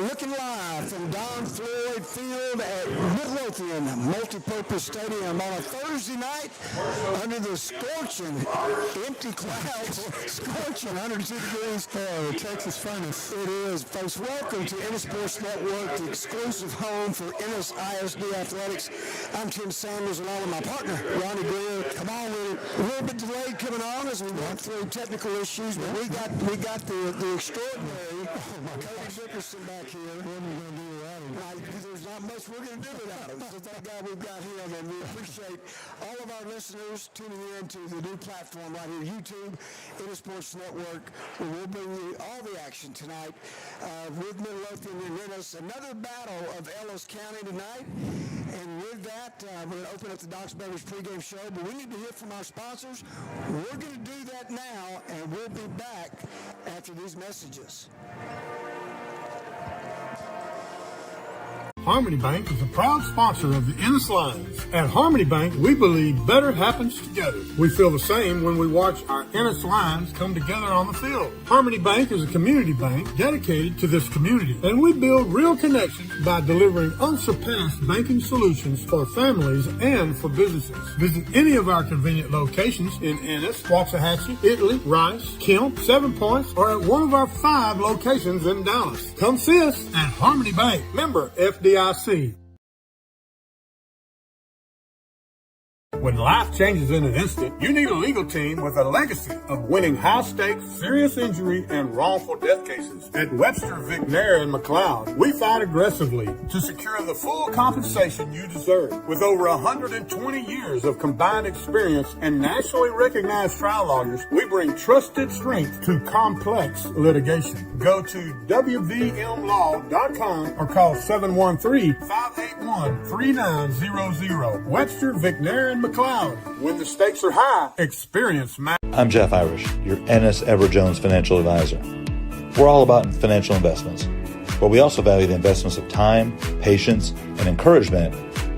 looking live from Don Floyd Field at Midlothian Multi-Purpose Stadium on a Thursday night under the scorching, empty clouds, scorching 102 degrees. Oh, the Texas finest. It is. Folks, welcome to Ennis Sports Network, the exclusive home for Ennis ISD Athletics. I'm Tim Sanders along with my partner, Ronnie Greer. Come on, we're a little bit delayed coming on as we went through technical issues, but we got the extraordinary Cody Dickerson back here. What are we going to do without him? There's not much we're going to do without him. So thank God we've got him, and we appreciate all of our listeners tuning in to the new platform right here, YouTube, Ennis Sports Network, where we'll bring you all the action tonight with Midlothian and Ennis. Another battle of Ellis County tonight. And with that, we're going to open up the Doc's Beverage pregame show, but we need to hear from our sponsors. We're going to do that now, and we'll be back after these messages. Harmony Bank is a proud sponsor of the Ennis Lions. At Harmony Bank, we believe better happens together. We feel the same when we watch our Ennis Lions come together on the field. Harmony Bank is a community bank dedicated to this community, and we build real connections by delivering unsurpassed banking solutions for families and for businesses. Visit any of our convenient locations in Ennis, Waxahachie, Italy, Rice, Kemp, 7 Points, or at one of our 5 locations in Dallas. Come see us at Harmony Bank. Member FDIC. When life changes in an instant, you need a legal team with a legacy of winning high-stakes, serious injury, and wrongful death cases. At Webster, McNair, and McLeod, we fight aggressively to secure the full compensation you deserve. With over 120 years of combined experience and nationally recognized trial lawyers, we bring trusted strength to complex litigation. Go to wvmlaw.com or call 713-581-3900. Webster, McNair, and McLeod. When the stakes are high, experience matters. I'm Jeff Irish, your Ennis Jones financial advisor. We're all about financial investments, but we also value the investments of time, patience, and encouragement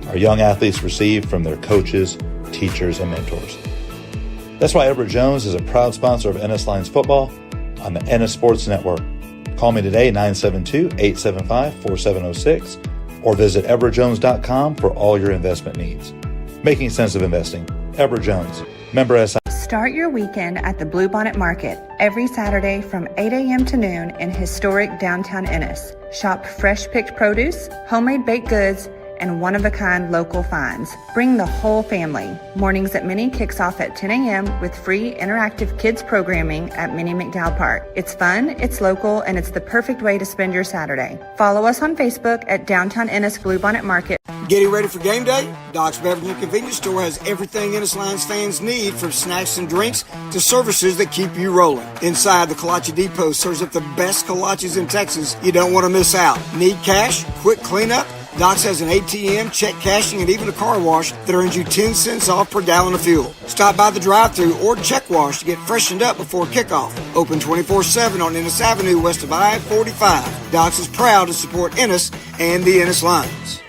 our young athletes receive from their coaches, teachers, and mentors. That's why Everett Jones is a proud sponsor of Ennis Lions football on the Ennis Sports Network. Call me today, 972-875-4706, or visit everettjones.com for all your investment needs. Making sense of investing. Everett Jones. Member SI. Start your weekend at the Bluebonnet Market every Saturday from 8 a.m. to noon in historic downtown Ennis. Shop fresh-picked produce, homemade baked goods, and one-of-a-kind local finds. Bring the whole family. Mornings at Minnie kicks off at 10 a.m. with free interactive kids programming at Minnie McDowell Park. It's fun, it's local, and it's the perfect way to spend your Saturday. Follow us on Facebook at Downtown Ennis Bluebonnet Market. Getting ready for game day? Doc's Beverage and Convenience Store has everything Ennis Lions fans need, from snacks and drinks to services that keep you rolling. Inside, the Kolache Depot serves up the best kolaches in Texas you don't want to miss out. Need cash? Quick cleanup? Doc's has an ATM, check cashing, and even a car wash that earns you 10 cents off per gallon of fuel. Stop by the drive-thru or check wash to get freshened up before kickoff. Open 24/7 on Ennis Avenue west of I-45. Doc's is proud to support Ennis and the Ennis Lions.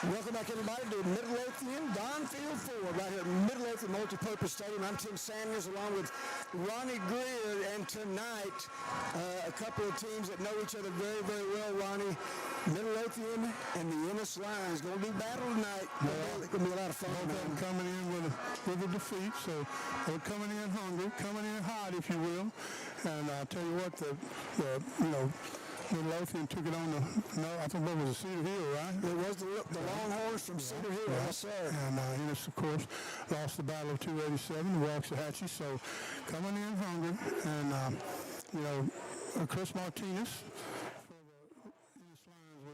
Welcome back, everybody, to Midlothian Donfield Ford right here at Midlothian Multi-Purpose Stadium. I'm Tim Sanders along with Ronnie Greer, and tonight a couple of teams that know each other very, very well, Ronnie. Midlothian and the Ennis Lions going to do battle tonight. It's going to be a lot of fun. Both of them coming in with a defeat, so they're coming in hungry, coming in hot, if you will. And I'll tell you what, Midlothian took it on I think that was a Cedar Hill, right? It was the Longhorns from Cedar Hill, yes, sir. And Ennis, of course, lost the Battle of 287 to Waxahachie, so coming in hungry. And, Chris Martinez,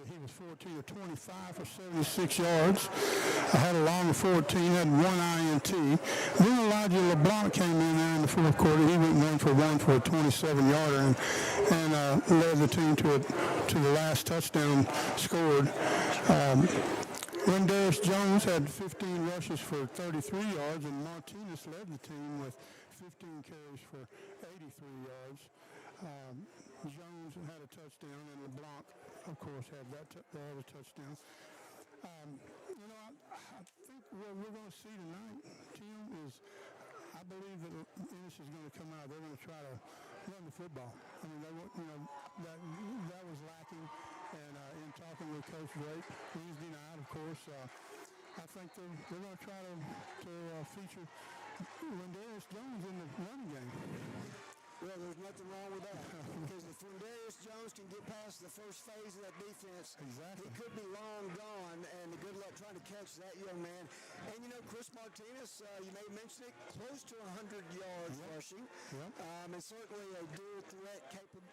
he was 14 of 25 for 76 yards. I had a long 14, had one INT. Then Elijah LeBlanc came in there in the fourth quarter. He went 1 for a 27-yarder and led the team to the last touchdown scored. Darius Jones had 15 rushes for 33 yards, and Martinez led the team with 15 carries for 83 yards. Jones had a touchdown, and LeBlanc, of course, had a touchdown. I think what we're going to see tonight, Tim, is I believe that Ennis is going to come out. They're going to try to run the football. I mean, that was lacking. And in talking with Coach Drake Wednesday night, of course, I think they're going to try to feature Ennis Jones in the running game. Well, there's nothing wrong with that because if Ennis Jones can get past the first phase of that defense, exactly, he could be long gone, and good luck trying to catch that young man. And, you know, Chris Martinez, you may mention it, close to 100 yards rushing, and certainly a dual threat capable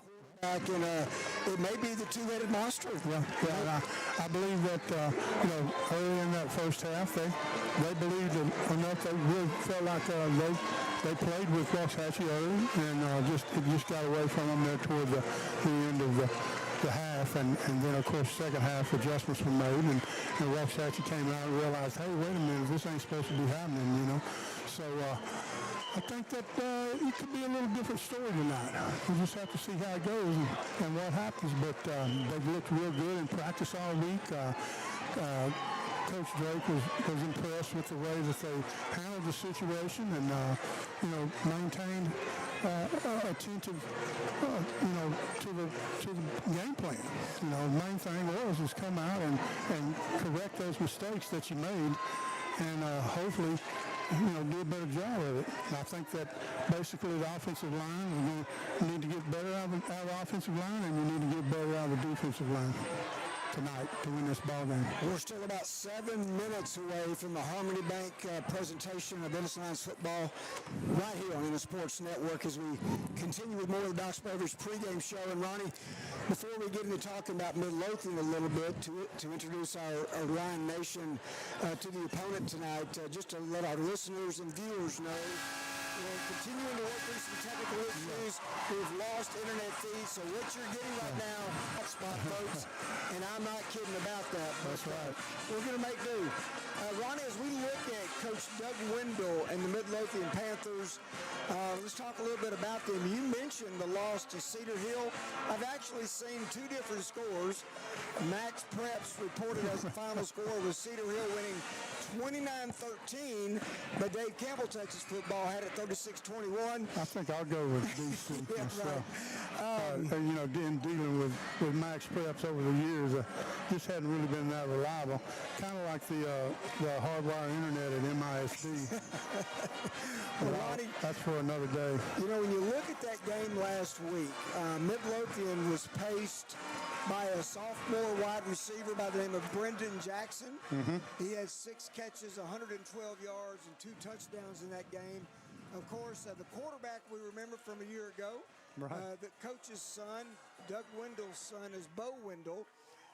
quarterback, and it may be the two-headed monster. I believe that, early in that first half, they believed enough, they really felt like they played with Waxahachie early, and it just got away from them there toward the end of the half, and then of course second half adjustments were made, and Waxahachie came out and realized, hey, wait a minute, this ain't supposed to be happening, So I think that it could be a little different story tonight. We just have to see how it goes and what happens, but they've looked real good in practice all week. Coach Drake was impressed with the way that they handled the situation and, maintained attentive, to the game plan. The main thing was come out and correct those mistakes that you made and hopefully, do a better job of it. And I think that basically the offensive line, we need to get better out of the offensive line and we need to get better out of the defensive line tonight to win this ball game. We're still about 7 minutes away from the Harmony Bank presentation of Ennis Lions football right here on Ennis Sports Network as we continue with more of the Doc's Beverage pregame show. And Ronnie, before we get into talking about Midlothian a little bit to introduce our Lion Nation to the opponent tonight, just to let our listeners and viewers know, we're continuing to work through some technical issues. We've lost internet feeds, so what you're getting right now, hotspot, folks, and I'm not kidding about that. That's right. We're going to make do. Ronnie, as we look at Coach Doug Wendell and the Midlothian Panthers, let's talk a little bit about them. You mentioned the loss to Cedar Hill. I've actually seen two different scores. Max Preps reported as the final score was Cedar Hill winning 29-13, but Dave Campbell, Texas football, had it 36-21. I think I'll go with DC. In dealing with Max Preps over the years, just hadn't really been that reliable. Kind of like the hardwire internet at MISD. Ronnie, that's for another day. When you look at that game last week, Midlothian was paced by a sophomore wide receiver by the name of Brendan Jackson. Mm-hmm. He had 6 catches, 112 yards, and 2 touchdowns in that game. Of course, the quarterback we remember from a year ago, the coach's son, Doug Wendell's son, is Bo Wendell,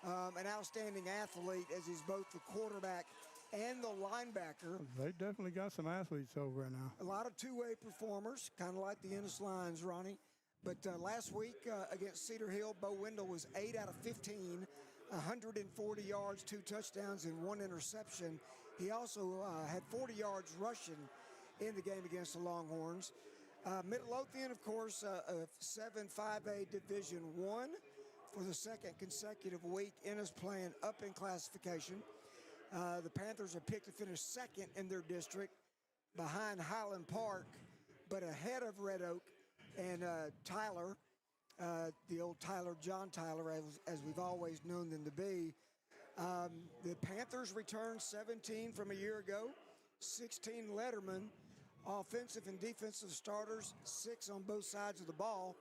an outstanding athlete as he's both the quarterback and the linebacker. They definitely got some athletes over there now. A lot of two-way performers, kind of like the Ennis Lions, Ronnie. But last week against Cedar Hill, Bo Wendell was 8 out of 15, 140 yards, 2 touchdowns, and 1 interception. He also had 40 yards rushing in the game against the Longhorns. Midlothian, of course, 7-5A Division I for the second consecutive week. Ennis playing up in classification. The Panthers are picked to finish second in their district behind Highland Park, but ahead of Red Oak and Tyler, the old John Tyler, as we've always known them to be. The Panthers returned 17 from a year ago, 16 Letterman, offensive and defensive starters, 6 on both sides of the ball.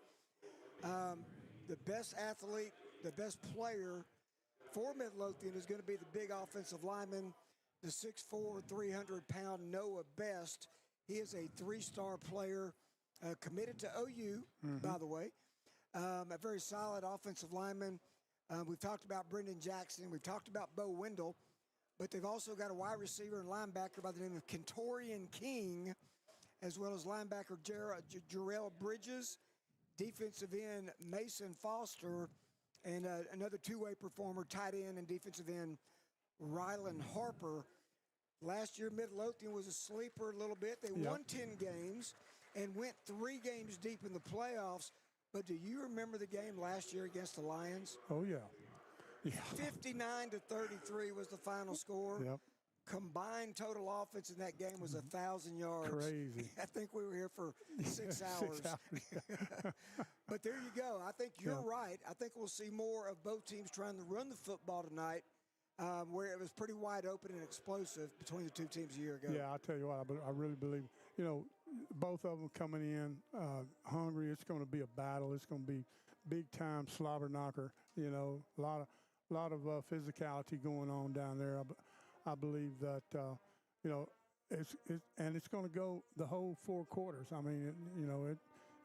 The best athlete, the best player for Midlothian is going to be the big offensive lineman, the 6'4", 300-pound Noah Best. He is a 3-star player, committed to OU, by the way. A very solid offensive lineman. We've talked about Brendan Jackson. We've talked about Bo Wendell. But they've also got a wide receiver and linebacker by the name of Kentorian King, as well as linebacker Jarrell Bridges, defensive end Mason Foster, and another two-way performer, tight end and defensive end Rylan Harper. Last year, Midlothian was a sleeper a little bit. They won 10 games and went 3 games deep in the playoffs. But do you remember the game last year against the Lions? Oh, yeah. 59-33 was the final score. Yep. combined total offense in that game was 1,000 yards. Crazy. I think we were here for 6 hours. 6 hours. But there you go. I think you're right. I think we'll see more of both teams trying to run the football tonight, where it was pretty wide open and explosive between the two teams a year ago. Yeah, I'll tell you what, I really believe, both of them coming in hungry. It's going to be a battle. It's going to be big-time slobber knocker, a lot of physicality going on down there. I believe that, it's going to go the whole 4 quarters. I mean,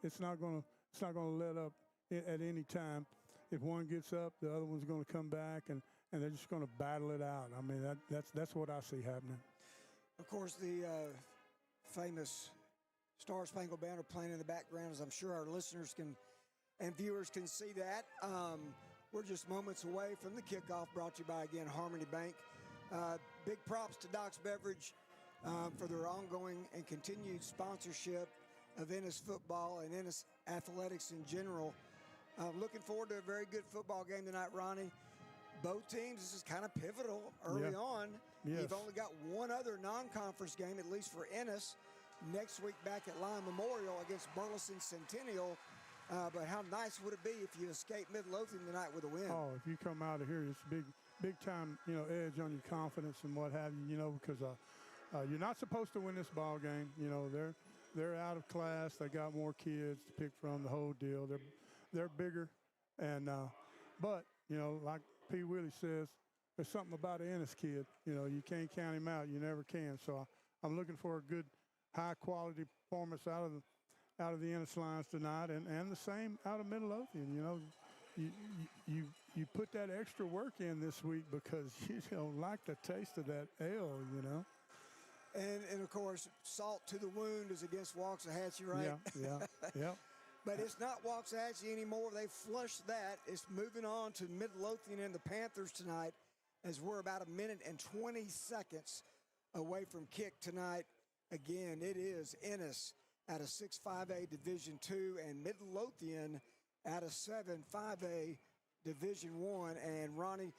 it's not going to let up at any time. If one gets up, the other one's going to come back, and they're just going to battle it out. I mean, that's what I see happening. Of course, the famous Star Spangled Banner playing in the background, as I'm sure our listeners and viewers can see that. We're just moments away from the kickoff, brought to you by, again, Harmony Bank. Big props to Doc's Beverage for their ongoing and continued sponsorship of Ennis football and Ennis athletics in general. Looking forward to a very good football game tonight, Ronnie. Both teams, this is kind of pivotal early on. Yes. You've only got one other non-conference game, at least for Ennis, next week back at Lyon Memorial against Burleson Centennial. But how nice would it be if you escape Midlothian tonight with a win? Oh, if you come out of here, it's big time, edge on your confidence and what have you, because you're not supposed to win this ball game. They're out of class. They got more kids to pick from, the whole deal. They're bigger, and but like P. Willie says, there's something about an Ennis kid. You can't count him out. You never can. So I'm looking for a good, high-quality performance out of the Ennis Lions tonight, and the same out of Midlothian. You put that extra work in this week because you don't like the taste of that ale. And of course, salt to the wound is against Waxahachie, right? Yeah. But it's not Waxahachie anymore. They flushed that. It's moving on to Midlothian and the Panthers tonight, as we're about 1 minute and 20 seconds away from kick tonight. Again, it is Ennis out of 6-5A Division II and Midlothian out of 7-5A Division I. And Ronnie,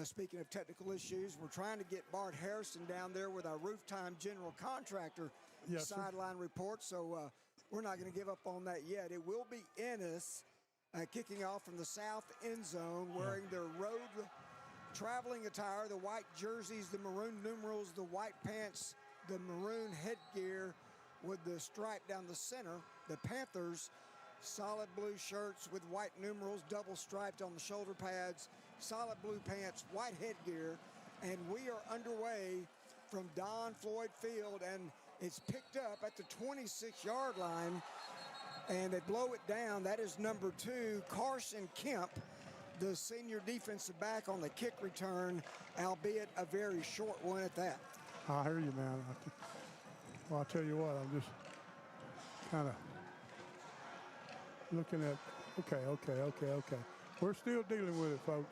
speaking of technical issues, we're trying to get Bart Harrison down there with our Roof Time general contractor sideline report. So we're not going to give up on that yet. It will be Ennis kicking off from the south end zone, wearing their road traveling attire, the white jerseys, the maroon numerals, the white pants, the maroon headgear with the stripe down the center. The Panthers, solid blue shirts with white numerals, double striped on the shoulder pads, solid blue pants, white headgear. And we are underway from Don Floyd Field, and it's picked up at the 26-yard line, and they blow it down. That is number 2, Carson Kemp, the senior defensive back on the kick return, albeit a very short one at that. I hear you, man. Well, I'll tell you what, I'm just kind of looking at, okay. We're still dealing with it, folks.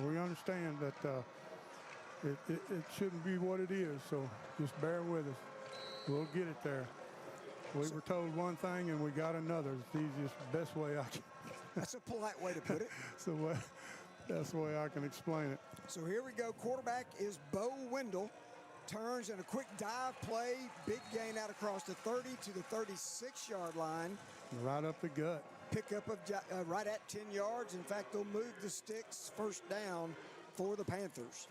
We understand that it shouldn't be what it is, so just bear with us. We'll get it there. We were told one thing and we got another. It's the easiest, best way I can. That's a polite way to put it. That's the way I can explain it. So here we go. Quarterback is Bo Wendell. Turns and a quick dive play. Big gain out across the 30 to the 36-yard line. Right up the gut. Pickup of right at 10 yards. In fact, they'll move the sticks first down for the Panthers.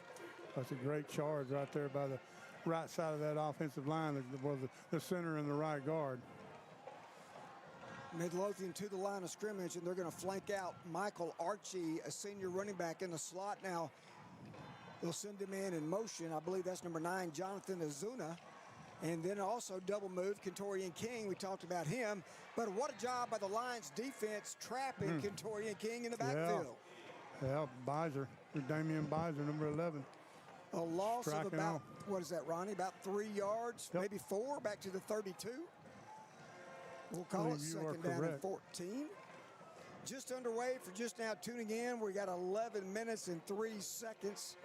That's a great charge right there by the right side of that offensive line, the center and the right guard. Midlothian to the line of scrimmage, and they're going to flank out Michael Archie, a senior running back, in the slot. Now, they'll send him in motion. I believe that's number 9, Jonathan Azuna. And then also double move, Kentorian King. We talked about him. But what a job by the Lions defense trapping Kentorian King in the backfield. Yeah, Beiser, Damian Beiser, number 11. A loss of about, on. what is that, Ronnie? About 3 yards, Yep. maybe 4, back to the 32. We'll call it second down and 14. Just underway for just now tuning in. We got 11 minutes and 3 seconds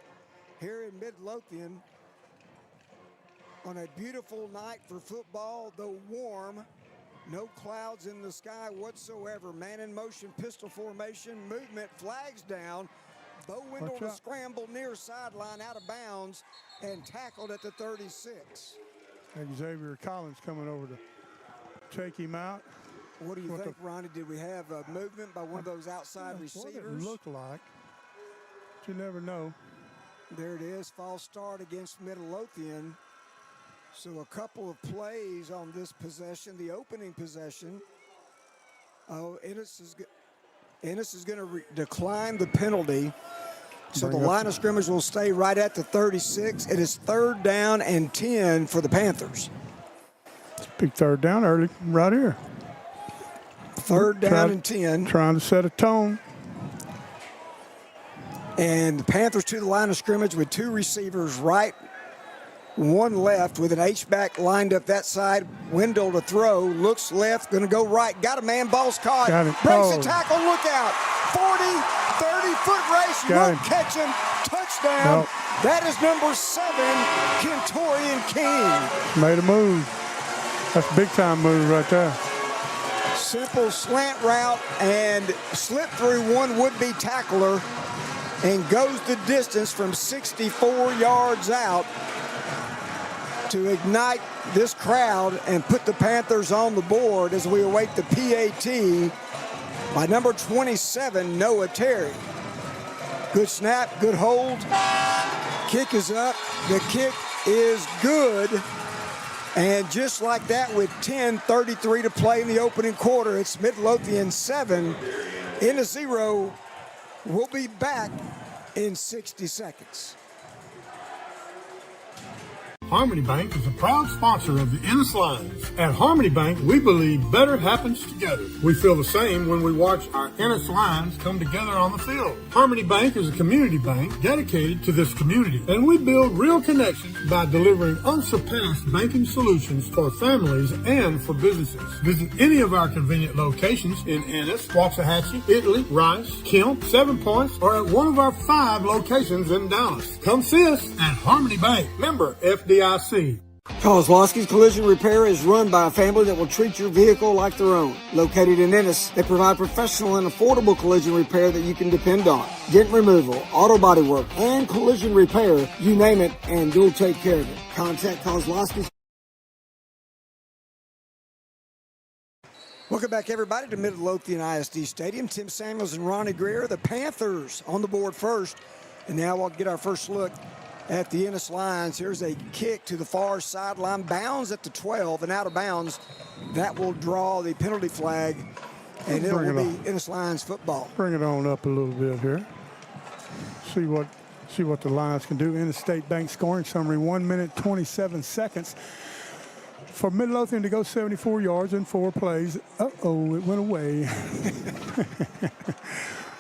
here in Midlothian on a beautiful night for football, though warm. No clouds in the sky whatsoever. Man in motion, pistol formation, movement, flags down. Bowendle to scramble near sideline, out of bounds, and tackled at the 36. Xavier Collins coming over to take him out. What do you think, Ronnie? Did we have a movement by one of those outside receivers? What it looked like. But you never know. There it is, false start against Midlothian. So a couple of plays on this possession, the opening possession. Oh, Ennis is going to decline the penalty. So the line of scrimmage will stay right at the 36. It is 3rd down and 10 for the Panthers. Big 3rd down early, right here. 3rd down and 10. Trying to set a tone. And the Panthers to the line of scrimmage with 2 receivers right, 1 left with an H-back lined up that side. Window to throw, looks left, going to go right. Got a man, ball's caught. Breaks the tackle, look out. 40, 30-foot race. You won't catch him. Touchdown. Nope. That is number 7, Kentorian King. Made a move. That's a big-time move right there. Simple slant route and slip through one would-be tackler and goes the distance from 64 yards out to ignite this crowd and put the Panthers on the board as we await the PAT by number 27, Noah Terry. Good snap, good hold. Kick is up. The kick is good. And just like that, with 10:33 to play in the opening quarter, it's Midlothian 7, Ennis 0. We'll be back in 60 seconds. Harmony Bank is a proud sponsor of the Ennis Lions. At Harmony Bank, we believe better happens together. We feel the same when we watch our Ennis Lions come together on the field. Harmony Bank is a community bank dedicated to this community, and we build real connections by delivering unsurpassed banking solutions for families and for businesses. Visit any of our convenient locations in Ennis, Waxahachie, Italy, Rice, Kemp, 7 Points, or at one of our 5 locations in Dallas. Come see us at Harmony Bank, member FDIC. Kozlowski's Collision Repair is run by a family that will treat your vehicle like their own. Located in Ennis, they provide professional and affordable collision repair that you can depend on. Dent removal, auto body work, and collision repair, you name it, and you'll take care of it. Contact Kozlowski's. Welcome back, everybody, to Midlothian ISD Stadium. Tim Samuels and Ronnie Greer, the Panthers on the board first. And now we'll get our first look at the Ennis Lions. Here's a kick to the far sideline, bounds at the 12 and out of bounds. That will draw the penalty flag, and it will be Ennis Lions football. Bring it on up a little bit here. See what the Lions can do. Ennis State Bank scoring summary, 1 minute, 27 seconds. For Midlothian to go 74 yards in 4 plays. Uh-oh, it went away.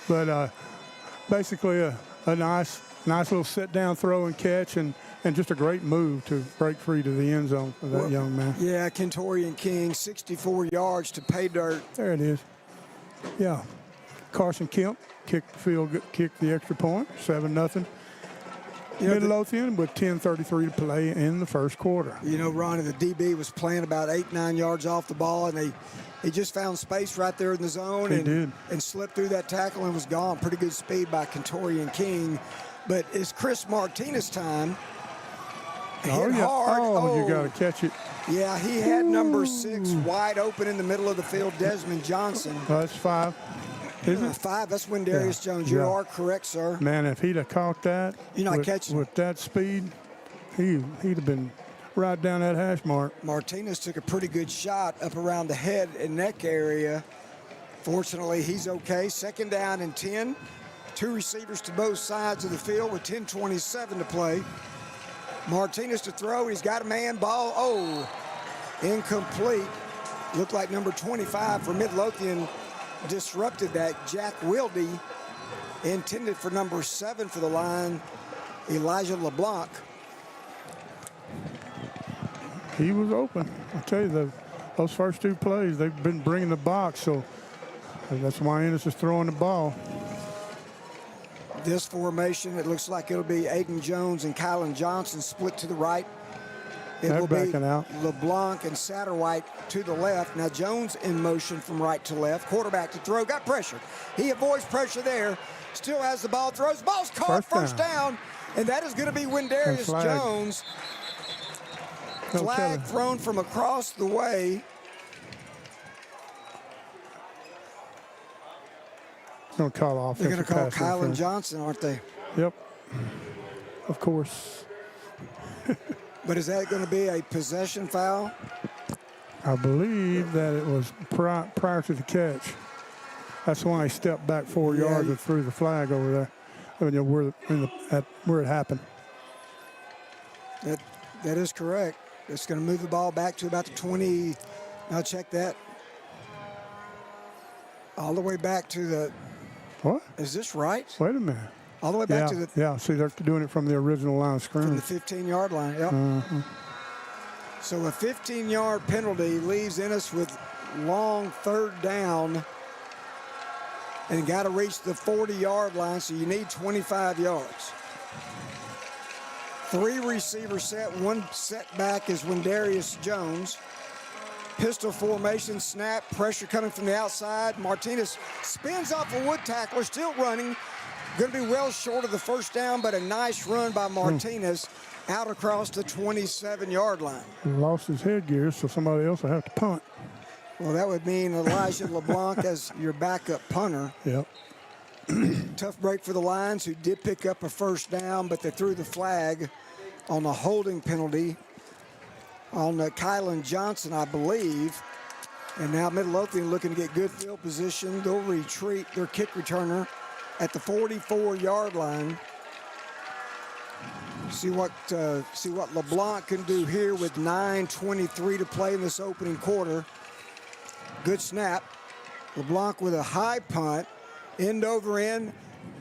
But basically a nice little sit-down throw and catch, and just a great move to break free to the end zone for that young man. Yeah, Kentorian King, 64 yards to pay dirt. There it is. Yeah. Carson Kemp kicked the extra point, 7-0. Midlothian with 10:33 to play in the first quarter. You know, Ronnie, the DB was playing about 8-9 yards off the ball, and he just found space right there in the zone and slipped through that tackle and was gone. Pretty good speed by Kentorian King. But it's Chris Martinez' time. Hit hard. Oh, you got to catch it. Yeah, he had number 6 wide open in the middle of the field, Desmond Johnson. That's 5. Isn't it? 5, that's Wendarius Jones. You are correct, sir. Man, if he'd have caught that with that speed, he'd have been right down that hash mark. Martinez took a pretty good shot up around the head and neck area. Fortunately, he's okay. 2nd down and 10. 2 receivers to both sides of the field with 10:27 to play. Martinez to throw. He's got a man, ball. Oh, incomplete. Looked like number 25 for Midlothian disrupted that. Jack Wilde intended for number 7 for the line, Elijah LeBlanc. He was open. I'll tell you, those first 2 plays, they've been bringing the box, so that's why Ennis is throwing the ball. This formation, it looks like it'll be Aiden Jones and Kylan Johnson split to the right. It will be backing out. LeBlanc and Satterwhite to the left. Now Jones in motion from right to left. Quarterback to throw. Got pressure. He avoids pressure there. Still has the ball. Throws. Ball's caught. First down. And that is going to be Windarius Jones. Flag thrown from across the way. Going to call off. They're going to call Kylan Johnson, aren't they? Yep. Of course. But is that going to be a possession foul? I believe that it was prior to the catch. That's when they stepped back 4 yards and threw the flag over there. I mean, where it happened. That is correct. It's going to move the ball back to about the 20. Now check that. All the way back to the. What? Is this right? Wait a minute. All the way back to the. Yeah, see, they're doing it from the original line of scrimmage. From the 15-yard line, yep. So a 15-yard penalty leaves Ennis with long third down and got to reach the 40-yard line, so you need 25 yards. 3 receivers set, 1 setback is Windarius Jones. Pistol formation, snap, pressure coming from the outside. Martinez spins off a wood tackler, still running. Going to be well short of the first down, but a nice run by Martinez out across the 27-yard line. He lost his headgear, so somebody else will have to punt. Well, that would mean Elijah LeBlanc as your backup punter. Yep. Tough break for the Lions, who did pick up a first down, but they threw the flag on a holding penalty on Kylan Johnson, I believe. And now Midlothian looking to get good field position. They'll retreat their kick returner at the 44-yard line. See what LeBlanc can do here with 9:23 to play in this opening quarter. Good snap. LeBlanc with a high punt, end over end,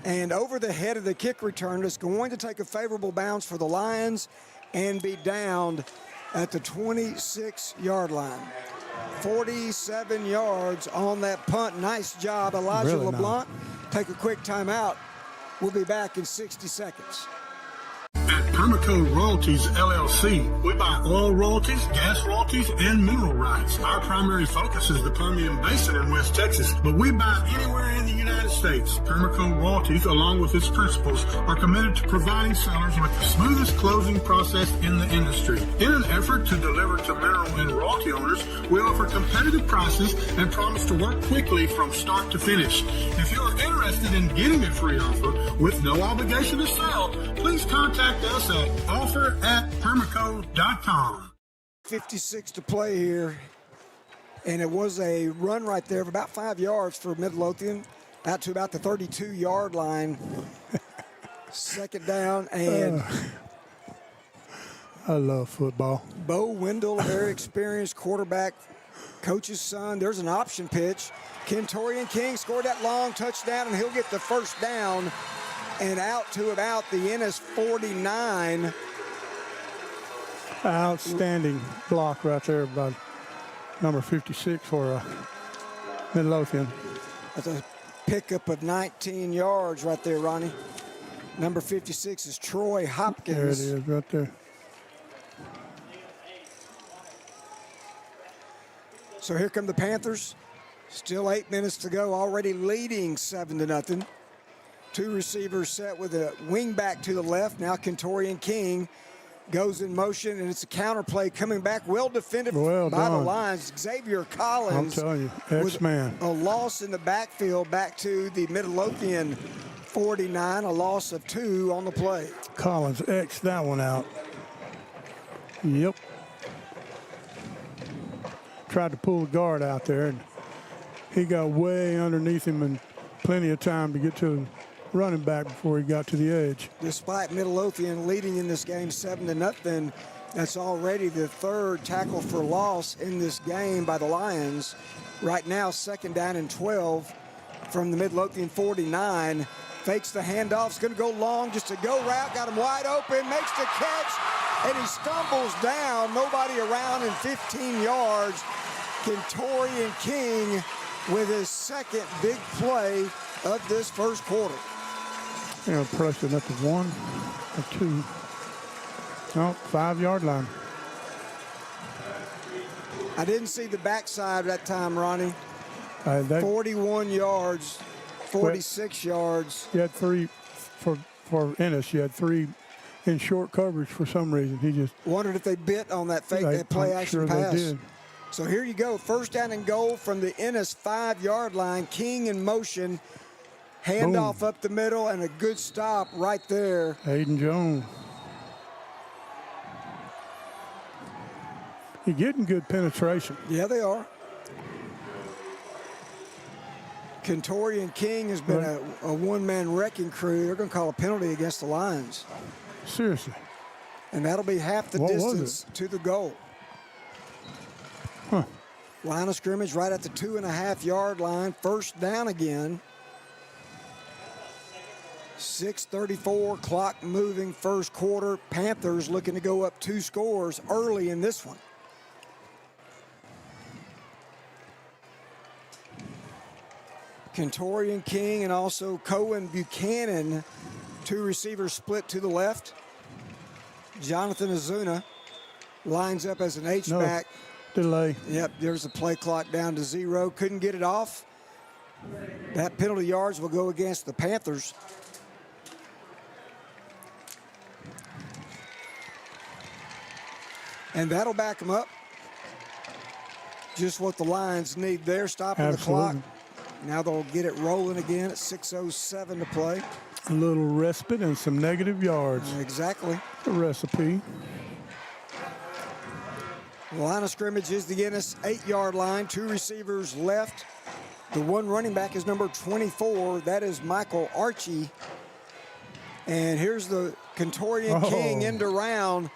and over the head of the kick returner. It's going to take a favorable bounce for the Lions and be downed at the 26-yard line. 47 yards on that punt. Nice job, Elijah really LeBlanc. Nice. Take a quick timeout. We'll be back in 60 seconds. At Permaco Royalties LLC, we buy oil royalties, gas royalties, and mineral rights. Our primary focus is the Permian Basin in West Texas, but we buy anywhere in the United States. Permaco Royalties, along with its principals, are committed to providing sellers with the smoothest closing process in the industry. In an effort to deliver to mineral and royalty owners, we offer competitive prices and promise to work quickly from start to finish. If you are interested in getting a free offer with no obligation to sell, please contact us at offer@permaco.com. 56 to play here, and it was a run right there of about 5 yards for Midlothian, out to about the 32-yard line. Second down, and I love football. Bo Wendell, very experienced quarterback, coach's son. There's an option pitch. Kentorian King scored that long touchdown, and he'll get the first down. And out to about the Ennis 49. Outstanding block right there by number 56 for Midlothian. That's a pickup of 19 yards right there, Ronnie. Number 56 is Troy Hopkins. There it is right there. So here come the Panthers. Still 8 minutes to go, already leading 7-0. 2 receivers set with a wing back to the left. Now Kentorian King goes in motion, and it's a counter play coming back. Well defended by the Lions. Xavier Collins. I'm telling you, X-Man. A loss in the backfield back to the Midlothian 49, a loss of 2 on the play. Collins X that one out. Yep. Tried to pull the guard out there, and he got way underneath him and plenty of time to get to running back before he got to the edge. Despite Midlothian leading in this game 7-0, that's already the 3rd tackle for loss in this game by the Lions. Right now, 2nd down and 12 from the Midlothian 49. Fakes the handoff, is going to go long, just a go route, got him wide open, makes the catch, and he stumbles down. Nobody around in 15 yards. Kentorian King with his 2nd big play of this first quarter. Yeah, pressing at the 1 or 2. No, 5-yard line. I didn't see the backside that time, Ronnie. 41 yards, 46 yards. You had 3 for Ennis. You had 3 in short coverage for some reason. He just wondered if they bit on that fake, that play action pass. They did. So here you go, first down and goal from the Ennis 5-yard line. King in motion, handoff up the middle, and a good stop right there. Hayden Jones. You're getting good penetration. Yeah, they are. Kentorian King has been a one-man wrecking crew. They're going to call a penalty against the Lions. Seriously. And that'll be half the distance to the goal. Huh. Line of scrimmage right at the 2.5-yard line. First down again. 6:34, clock moving, first quarter. Panthers looking to go up 2 scores early in this one. Kentorian King and also Cohen Buchanan, 2 receivers split to the left. Jonathan Azuna lines up as an H-back. Delay. Yep, there's a play clock down to 0. Couldn't get it off. That penalty yards will go against the Panthers. And that'll back them up. Just what the Lions need there, stopping the clock. Now they'll get it rolling again at 6:07 to play. A little respite and some negative yards. Exactly. The recipe. The line of scrimmage is the Ennis 8-yard line. 2 receivers left. The one running back is number 24. That is Michael Archie. And here's the Kentorian King end around.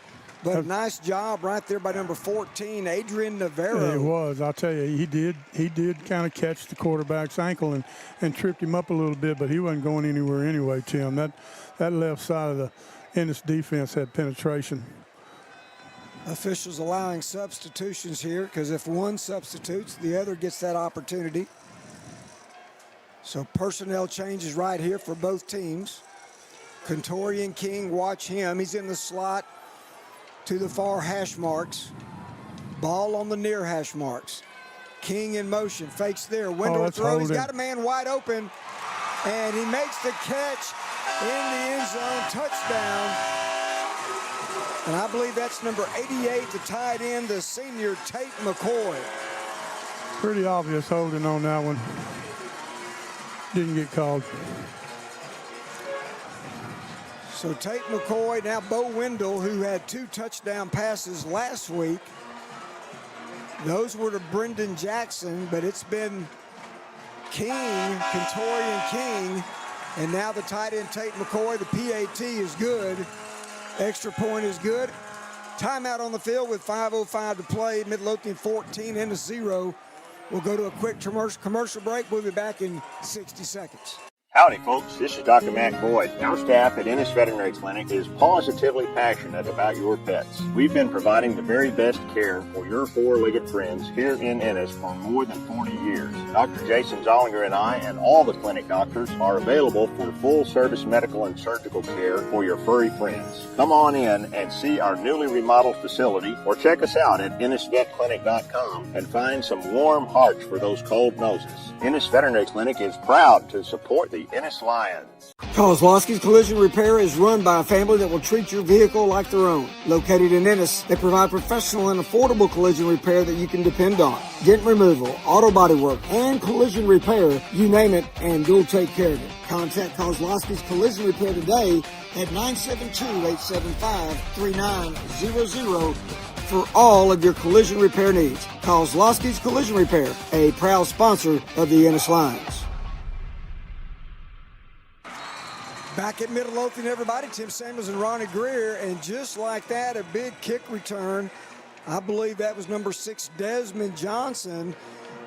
But a nice job right there by number 14, Adrian Navarro. It was. I'll tell you, he did kind of catch the quarterback's ankle and tripped him up a little bit, but he wasn't going anywhere anyway, Tim. That left side of the Ennis defense had penetration. Officials allowing substitutions here because if one substitutes, the other gets that opportunity. So personnel changes right here for both teams. Kentorian King, watch him. He's in the slot to the far hash marks. Ball on the near hash marks. King in motion, fakes there. Window throw. He's got a man wide open, and he makes the catch in the end zone. Touchdown. And I believe that's number 88, the tight end, the senior Tate McCoy. Pretty obvious holding on that one. Didn't get called. So Tate McCoy, now Bo Wendell, who had 2 touchdown passes last week. Those were to Brendan Jackson, but it's been King, Kentorian King, and now the tight end Tate McCoy. The PAT is good. Extra point is good. Timeout on the field with 5:05 to play. Midlothian 14, Ennis 0. We'll go to a quick commercial break. We'll be back in 60 seconds. Howdy, folks. This is Dr. Matt Boyd. Our staff at Ennis Veterinary Clinic is positively passionate about your pets. We've been providing the very best care for your 4-legged friends here in Ennis for more than 40 years. Dr. Jason Zollinger and I and all the clinic doctors are available for full-service medical and surgical care for your furry friends. Come on in and see our newly remodeled facility or check us out at EnnisVetClinic.com and find some warm hearts for those cold noses. Ennis Veterinary Clinic is proud to support the Ennis Lions. Kozlowski's Collision Repair is run by a family that will treat your vehicle like their own. Located in Ennis, they provide professional and affordable collision repair that you can depend on. Dent removal, auto body work, and collision repair, you name it, and you'll take care of it. Contact Kozlowski's Collision Repair today at 972-875-3900 for all of your collision repair needs. Kozlowski's Collision Repair, a proud sponsor of the Ennis Lions. Back at Midlothian, everybody. Tim Samuels and Ronnie Greer, and just like that, a big kick return. I believe that was number 6, Desmond Johnson,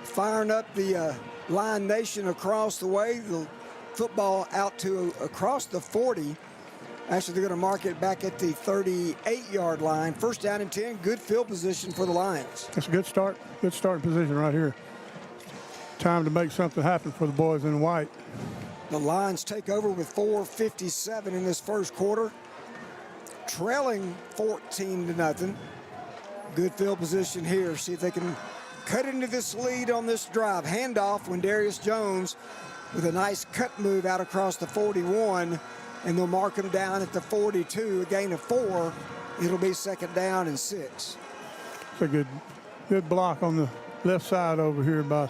firing up the Lion Nation across the way. The football out to across the 40. Actually, they're going to mark it back at the 38-yard line. First down and 10. Good field position for the Lions. That's a good start. Good starting position right here. Time to make something happen for the boys in white. The Lions take over with 4:57 in this first quarter, trailing 14-0. Good field position here. See if they can cut into this lead on this drive. Handoff Wendarius Jones with a nice cut move out across the 41, and they'll mark him down at the 42, a gain of 4. It'll be 2nd down and 6. It's a good block on the left side over here by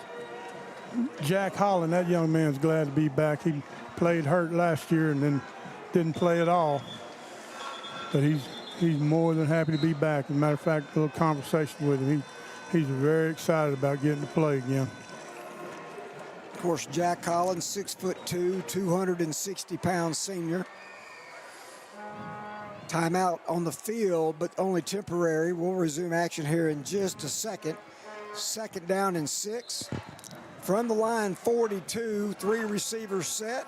Jack Holland. That young man's glad to be back. He played hurt last year and then didn't play at all. But he's more than happy to be back. As a matter of fact, a little conversation with him. He's very excited about getting to play again. Of course, Jack Collins, 6'2", 260-pound senior. Timeout on the field, but only temporary. We'll resume action here in just a second. 2nd down and 6. From the line, 42, 3 receivers set.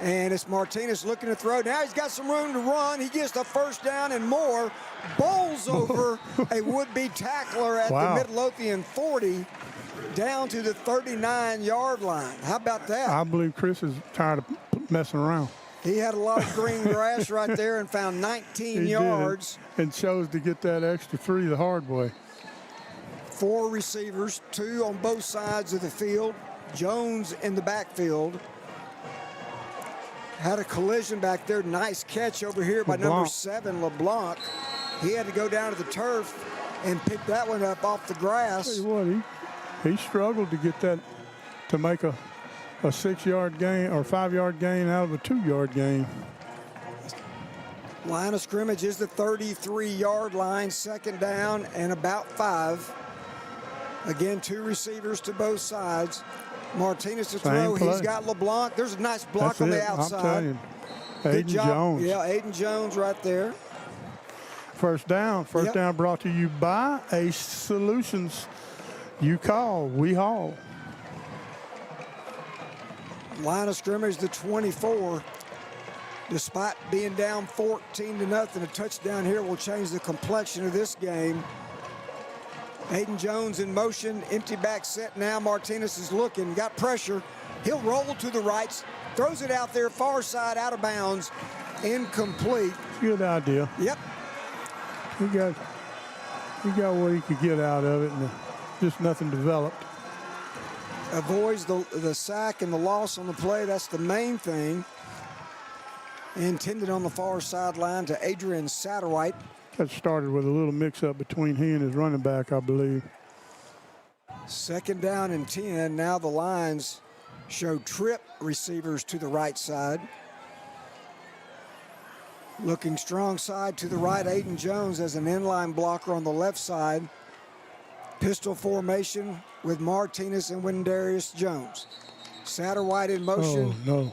And it's Martinez looking to throw. Now he's got some room to run. He gets the 1st down and more. Bowls over a would-be tackler at the Midlothian 40 down to the 39-yard line. How about that? I believe Chris is tired of messing around. He had a lot of green grass right there and found 19 yards. And chose to get that extra 3 the hard way. 4 receivers, 2 on both sides of the field. Jones in the backfield. Had a collision back there. Nice catch over here by number 7, LeBlanc. He had to go down to the turf and pick that one up off the grass. Tell you what, he struggled to get that to make a 6-yard gain or 5-yard gain out of a 2-yard gain. Line of scrimmage is the 33-yard line, 2nd down and about 5. Again, 2 receivers to both sides. Martinez to throw. He's got LeBlanc. There's a nice block on the outside. I'm telling you. Good Aiden job. Jones. Yeah, Aiden Jones right there. 1st down. 1st down brought to you by Ace Solutions. You call, we haul. Line of scrimmage, the 24. Despite being down 14-0, a touchdown here will change the complexion of this game. Aiden Jones in motion, empty back set now. Martinez is looking, got pressure. He'll roll to the right, throws it out there, far side, out of bounds, incomplete. Good idea. Yep. He got what he could get out of it, and just nothing developed. Avoids the sack and the loss on the play. That's the main thing. Intended on the far sideline to Adrian Satterwhite. That started with a little mix-up between he and his running back, I believe. 2nd down and 10. Now the Lions show trip receivers to the right side. Looking strong side to the right, Aiden Jones as an inline blocker on the left side. Pistol formation with Martinez and Wendarius Jones. Satterwhite in motion. Oh, no.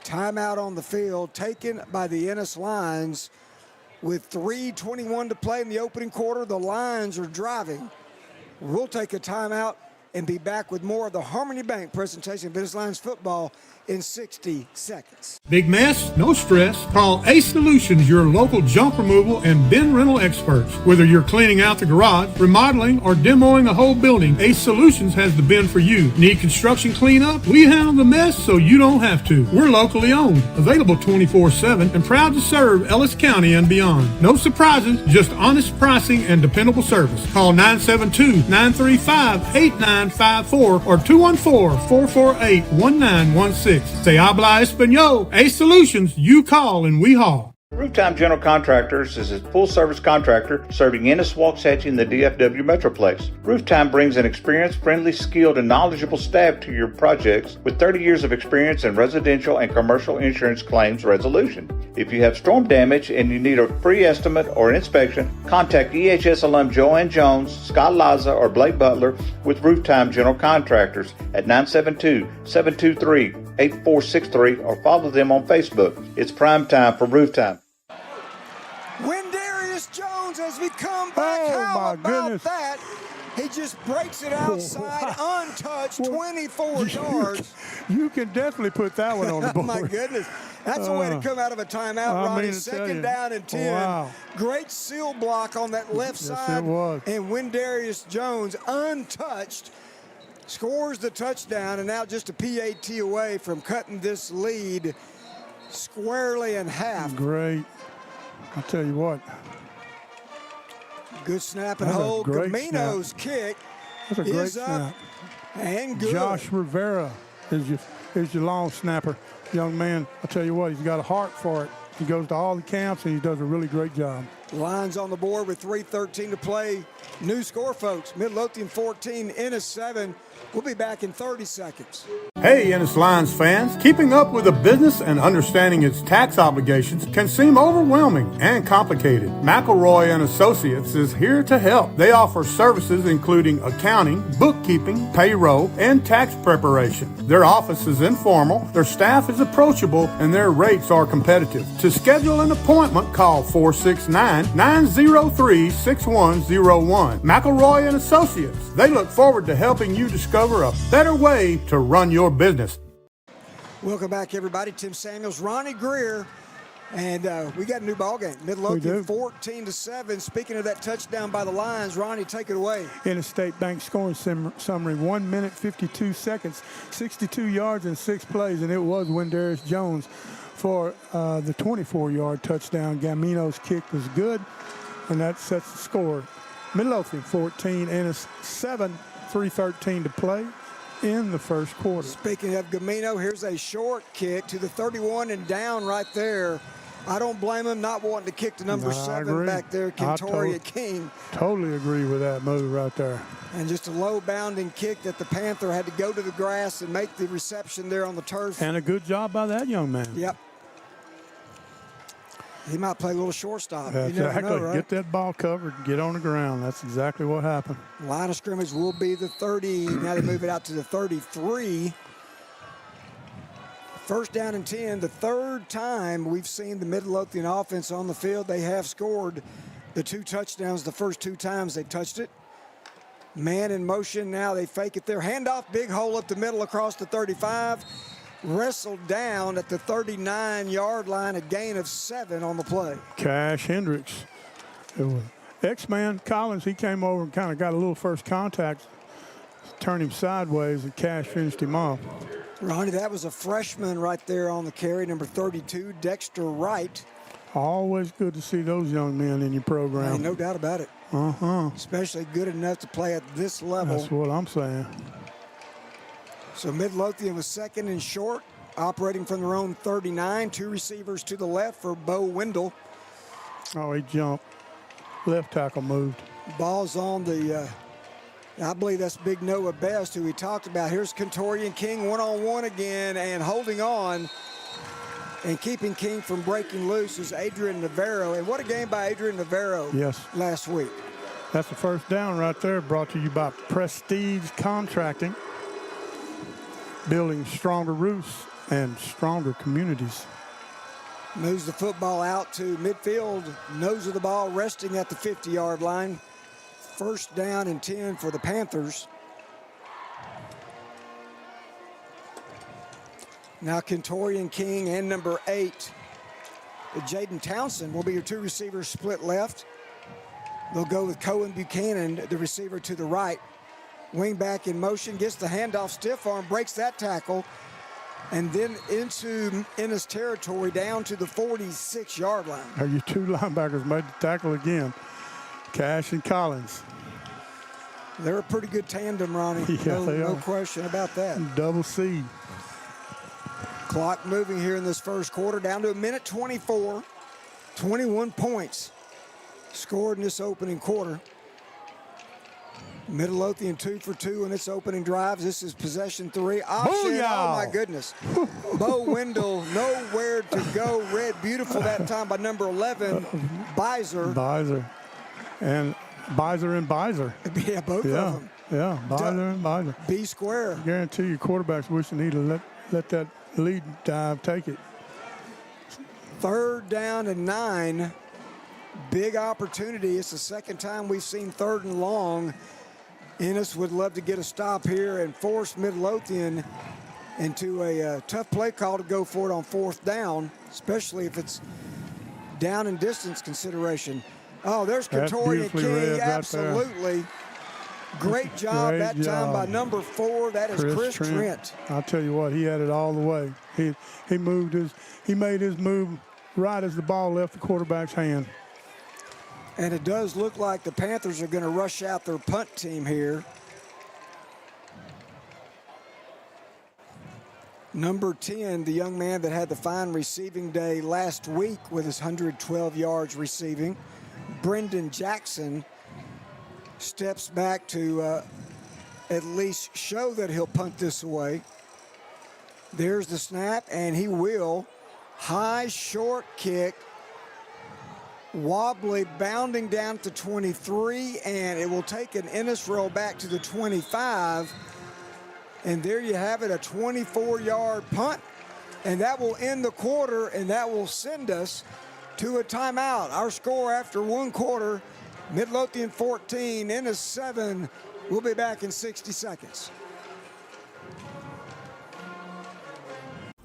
Timeout on the field taken by the Ennis Lions. With 3:21 to play in the opening quarter, the Lions are driving. We'll take a timeout and be back with more of the Harmony Bank presentation of Ennis Lions football in 60 seconds. Big mess? No stress. Call Ace Solutions, your local junk removal and bin rental experts. Whether you're cleaning out the garage, remodeling, or demoing a whole building, Ace Solutions has the bin for you. Need construction cleanup? We handle the mess so you don't have to. We're locally owned, available 24/7, and proud to serve Ellis County and beyond. No surprises, just honest pricing and dependable service. Call 972-935-8954 or 214-448-1916. Say habla español. Ace Solutions, you call and we haul. Rooftime General Contractors is a full-service contractor serving Ennis, Waxahachie, and the DFW Metroplex. Rooftime brings an experienced, friendly, skilled, and knowledgeable staff to your projects with 30 years of experience in residential and commercial insurance claims resolution. If you have storm damage and you need a free estimate or an inspection, contact EHS alum Joanne Jones, Scott Laza, or Blake Butler with Rooftime General Contractors at 972-723-8463 or follow them on Facebook. It's prime time for Rooftime. Wendarius Jones as we come back. Oh, How my about goodness. that? He just breaks it outside, untouched, 24 yards. You can definitely put that one on the board. My goodness. That's a way to come out of a timeout, Ronnie. 2nd down and 10. Wow. Great seal block on that left side. It was. And Wendarius Jones, untouched, scores the touchdown, and now just a PAT away from cutting this lead squarely in half. Great. I'll tell you what. Good snap and That's a hold. great Camino's kick That's a great is up snap. and good. Josh Rivera is your long snapper. Young man, I tell you what, he's got a heart for it. He goes to all the camps, and he does a really great job. Lions on the board with 3:13 to play. New score, folks. Midlothian 14, Ennis 7. We'll be back in 30 seconds. Hey, Ennis Lions fans, keeping up with a business and understanding its tax obligations can seem overwhelming and complicated. McElroy and Associates is here to help. They offer services including accounting, bookkeeping, payroll, and tax preparation. Their office is informal, their staff is approachable, and their rates are competitive. To schedule an appointment, call 469-903-6101. McElroy and Associates. They look forward to helping you discover a better way to run your business. Welcome back, everybody. Tim Samuels, Ronnie Greer, and we got a new ball game. Midlothian 14-7. Speaking of that touchdown by the Lions, Ronnie, take it away. Ennis State Bank scoring summary: 1 minute 52 seconds, 62 yards and 6 plays, and it was Wendarius Jones for the 24-yard touchdown. Gamino's kick was good, and that sets the score. Midlothian 14, Ennis 7. 3:13 to play in the first quarter. Speaking of Gamino, here's a short kick to the 31 and down right there. I don't blame him not wanting to kick to number 7 back there, Kentoria King. Totally agree with that move right there. And just a low bounding kick that the Panther had to go to the grass and make the reception there on the turf. And a good job by that young man. Yep. He might play a little shortstop. Exactly. You never know, right? Get that ball covered, get on the ground. That's exactly what happened. Line of scrimmage will be the 30. Now they move it out to the 33. First down and 10. The third time we've seen the Midlothian offense on the field. They have scored the 2 touchdowns the first 2 times they touched it. Man in motion now. They fake it there. Handoff, big hole up the middle across the 35. Wrestled down at the 39-yard line, a gain of 7 on the play. Cash Hendricks. X-Man Collins, he came over and kind of got a little first contact, turned him sideways, and Cash finished him off. Ronnie, that was a freshman right there on the carry, number 32, Dexter Wright. Always good to see those young men in your program. Hey, no doubt about it. Especially good enough to play at this level. That's what I'm saying. So Midlothian was second and short, operating from their own 39. 2 receivers to the left for Bo Wendell. Oh, he jumped. Left tackle moved. Ball's on the, I believe that's Big Noah Best, who we talked about. Here's Kentorian King one-on-one again, and holding on and keeping King from breaking loose is Adrian Navarro. And what a game by Adrian Navarro last week. That's the first down right there, brought to you by Prestige Contracting. Building stronger roofs and stronger communities. Moves the football out to midfield. Nose of the ball resting at the 50-yard line. First down and 10 for the Panthers. Now Kentorian King and number 8, Jaden Townsend, will be your 2 receivers split left. They'll go with Cohen Buchanan, the receiver to the right. Wing back in motion, gets the handoff, stiff arm, breaks that tackle, and then into Ennis territory down to the 46-yard line. Now your 2 linebackers made the tackle again, Cash and Collins. They're a pretty good tandem, Ronnie. Yeah, no question about that. Double C. Clock moving here in this first quarter, down to 1:24. 21 points scored in this opening quarter. Midlothian 2 for 2 in its opening drives. This is possession 3. Option. Booyah! Oh, my goodness. Bo Wendell, nowhere to go. Read beautiful that time by number 11, Beiser. Beiser. And Beiser. Yeah, both of them. Yeah, Beiser and Beiser. B square. I guarantee you quarterbacks wishing he'd let that lead dive take it. Third down and 9. Big opportunity. It's the second time we've seen 3rd and long. Ennis would love to get a stop here and force Midlothian into a tough play call to go for it on 4th down, especially if it's down in distance consideration. Oh, there's Kentorian King. Absolutely. Great job time by number 4. That is Chris Trent. I'll tell you what, he had it all the way. He made his move right as the ball left the quarterback's hand. And it does look like the Panthers are going to rush out their punt team here. Number 10, the young man that had the fine receiving day last week with his 112 yards receiving, Brendan Jackson, steps back to at least show that he'll punt this away. There's the snap, and he will. High, short kick. Wobbly, bounding down to 23, and it will take an Ennis roll back to the 25. And there you have it, a 24-yard punt. And that will end the quarter, and that will send us to a timeout. Our score after one quarter, Midlothian 14, Ennis 7. We'll be back in 60 seconds.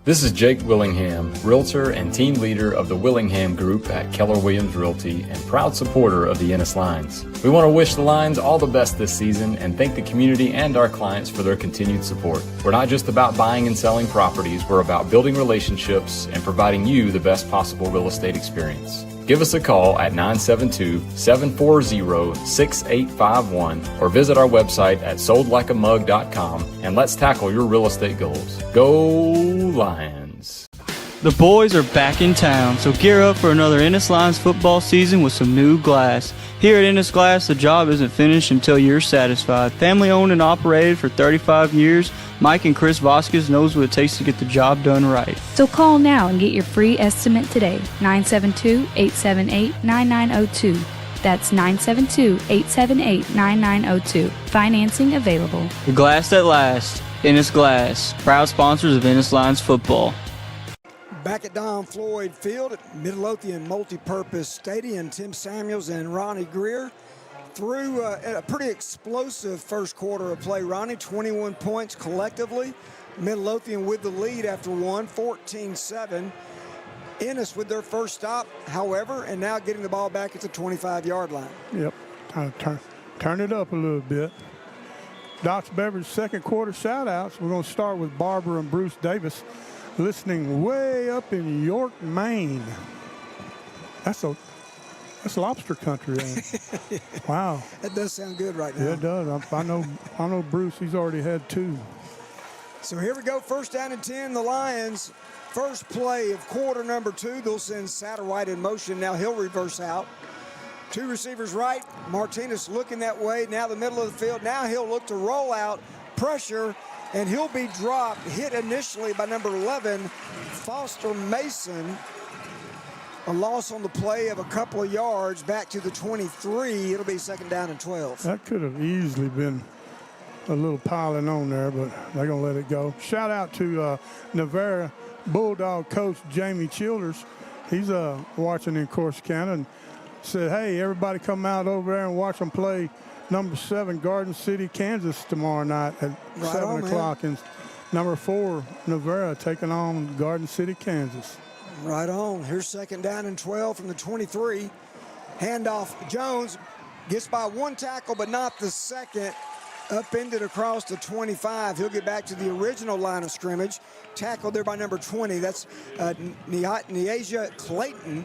This is Jake Willingham, Realtor and Team Leader of the Willingham Group at Keller Williams Realty and proud supporter of the Ennis Lions. We want to wish the Lions all the best this season and thank the community and our clients for their continued support. We're not just about buying and selling properties, we're about building relationships and providing you the best possible real estate experience. Give us a call at 972-740-6851 or visit our website at soldlikeamug.com and let's tackle your real estate goals. Go Lions! The boys are back in town, so gear up for another Ennis Lions football season with some new glass. Here at Ennis Glass, the job isn't finished until you're satisfied. Family owned and operated for 35 years, Mike and Chris Vasquez knows what it takes to get the job done right. So call now and get your free estimate today, 972-878-9902. That's 972-878-9902. Financing available. The glass that lasts, Ennis Glass, proud sponsors of Ennis Lions football. Back at Don Floyd Field at Midlothian Multi-Purpose Stadium, Tim Samuels and Ronnie Greer threw a pretty explosive first quarter of play. Ronnie, 21 points collectively. Midlothian with the lead after one, 14-7. Ennis with their first stop, however, and now getting the ball back at the 25-yard line. Yep, kind of turn it up a little bit. Doc's Beverage second quarter shout-outs. We're going to start with Barbara and Bruce Davis, listening way up in York, Maine. That's lobster country. Wow. That does sound good right now. Yeah, it does. I know Bruce, he's already had two. So here we go, first down and 10, the Lions. First play of quarter number 2. They'll send Satterwhite in motion. Now he'll reverse out. Two receivers right. Martinez looking that way. Now the middle of the field. Now he'll look to roll out. Pressure. And he'll be dropped. Hit initially by number 11, Foster Mason. A loss on the play of a couple of yards back to the 23. It'll be second down and 12. That could have easily been a little piling on there, but they're going to let it go. Shout out to Navarra Bulldog coach Jamie Childers. He's watching in Corsicana and said, hey, everybody come out over there and watch them play number 7 Garden City, Kansas tomorrow night at 7 o'clock. And number 4 Navarra taking on Garden City, Kansas. Right on. Here's second down and 12 from the 23. Handoff. Jones gets by one tackle, but not the second. Upended across the 25. He'll get back to the original line of scrimmage. Tackled there by number 20. That's Neasia Clayton.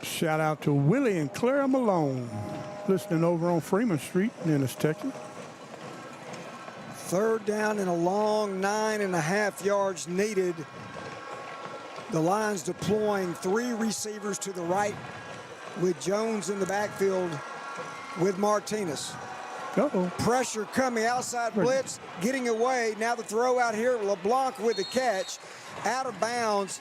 Shout out to Willie and Clara Malone, listening over on Freeman Street in Ennis, Texas. Third down and a long 9.5 yards needed. The Lions deploying 3 receivers to the right with Jones in the backfield with Martinez. Uh-oh. Pressure coming, outside blitz, getting away. Now the throw out here, LeBlanc with the catch. Out of bounds.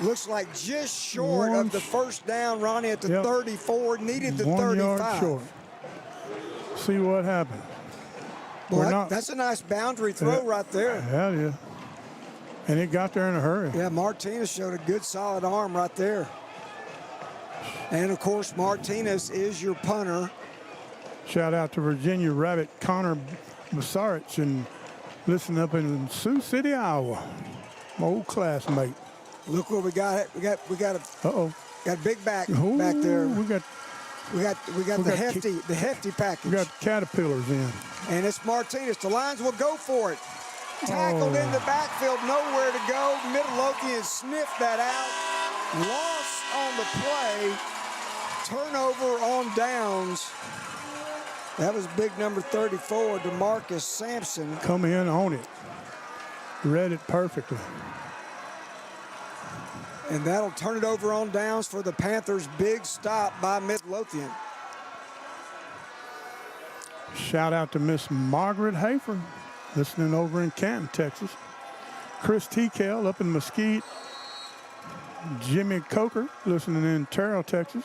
Looks like just short of the first down. Ronnie at the 34, needed the 35. 1 yard short. See what happens. Well, that's a nice boundary throw right there. Yeah, it is. And it got there in a hurry. Yeah, Martinez showed a good solid arm right there. And, of course, Martinez is your punter. Shout out to Virginia Rabbit Connor Basarich and listen up in Sioux City, Iowa. My old classmate. Look what we got. We got a big back back there. We got the hefty package. We got caterpillars in. And it's Martinez. The Lions will go for it. Tackled in the backfield, nowhere to go. Midlothian sniffed that out. Loss on the play. turnover on downs. That was big number 34, DeMarcus Sampson. Come in on it. Read it perfectly. And that'll turn it over on downs for the Panthers. Big stop by Midlothian. Shout out to Miss Margaret Hafer, listening over in Canton, Texas. Chris Tikell up in Mesquite. Jimmy Coker, listening in Terrell, Texas.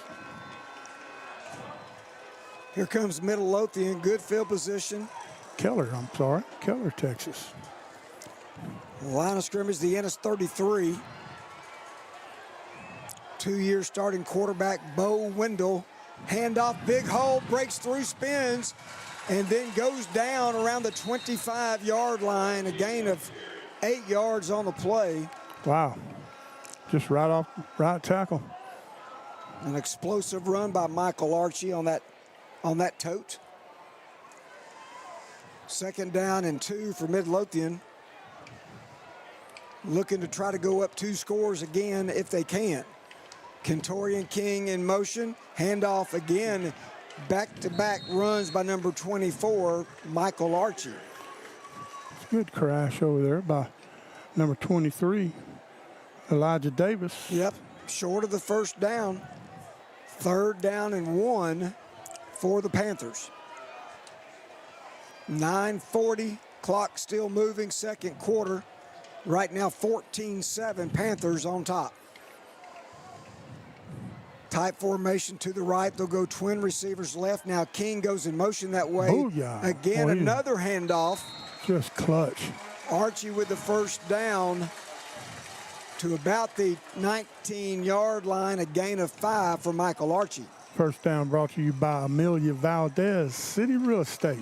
Here comes Midlothian, good field position. Keller, Texas. Line of scrimmage, the Ennis 33. 2-year starting quarterback, Bo Wendell. Handoff, big hole, breaks through, spins, and then goes down around the 25-yard line. A gain of 8 yards on the play. Wow. Just right tackle. An explosive run by Michael Archie on that tote. 2nd down and 2 for Midlothian. Looking to try to go up 2 scores again if they can. Kentorian King in motion. Handoff again. Back-to-back runs by number 24, Michael Archie. Good crash over there by number 23, Elijah Davis. Yep, short of the first down. 3rd down and 1 for the Panthers. 9:40, clock still moving, 2nd quarter. Right now 14-7, Panthers on top. Tight formation to the right. They'll go twin receivers left. Now King goes in motion that way. Booyah. Again, another handoff. Just clutch. Archie with the first down to about the 19-yard line. A gain of 5 for Michael Archie. First down brought to you by Amelia Valdez, City Real Estate.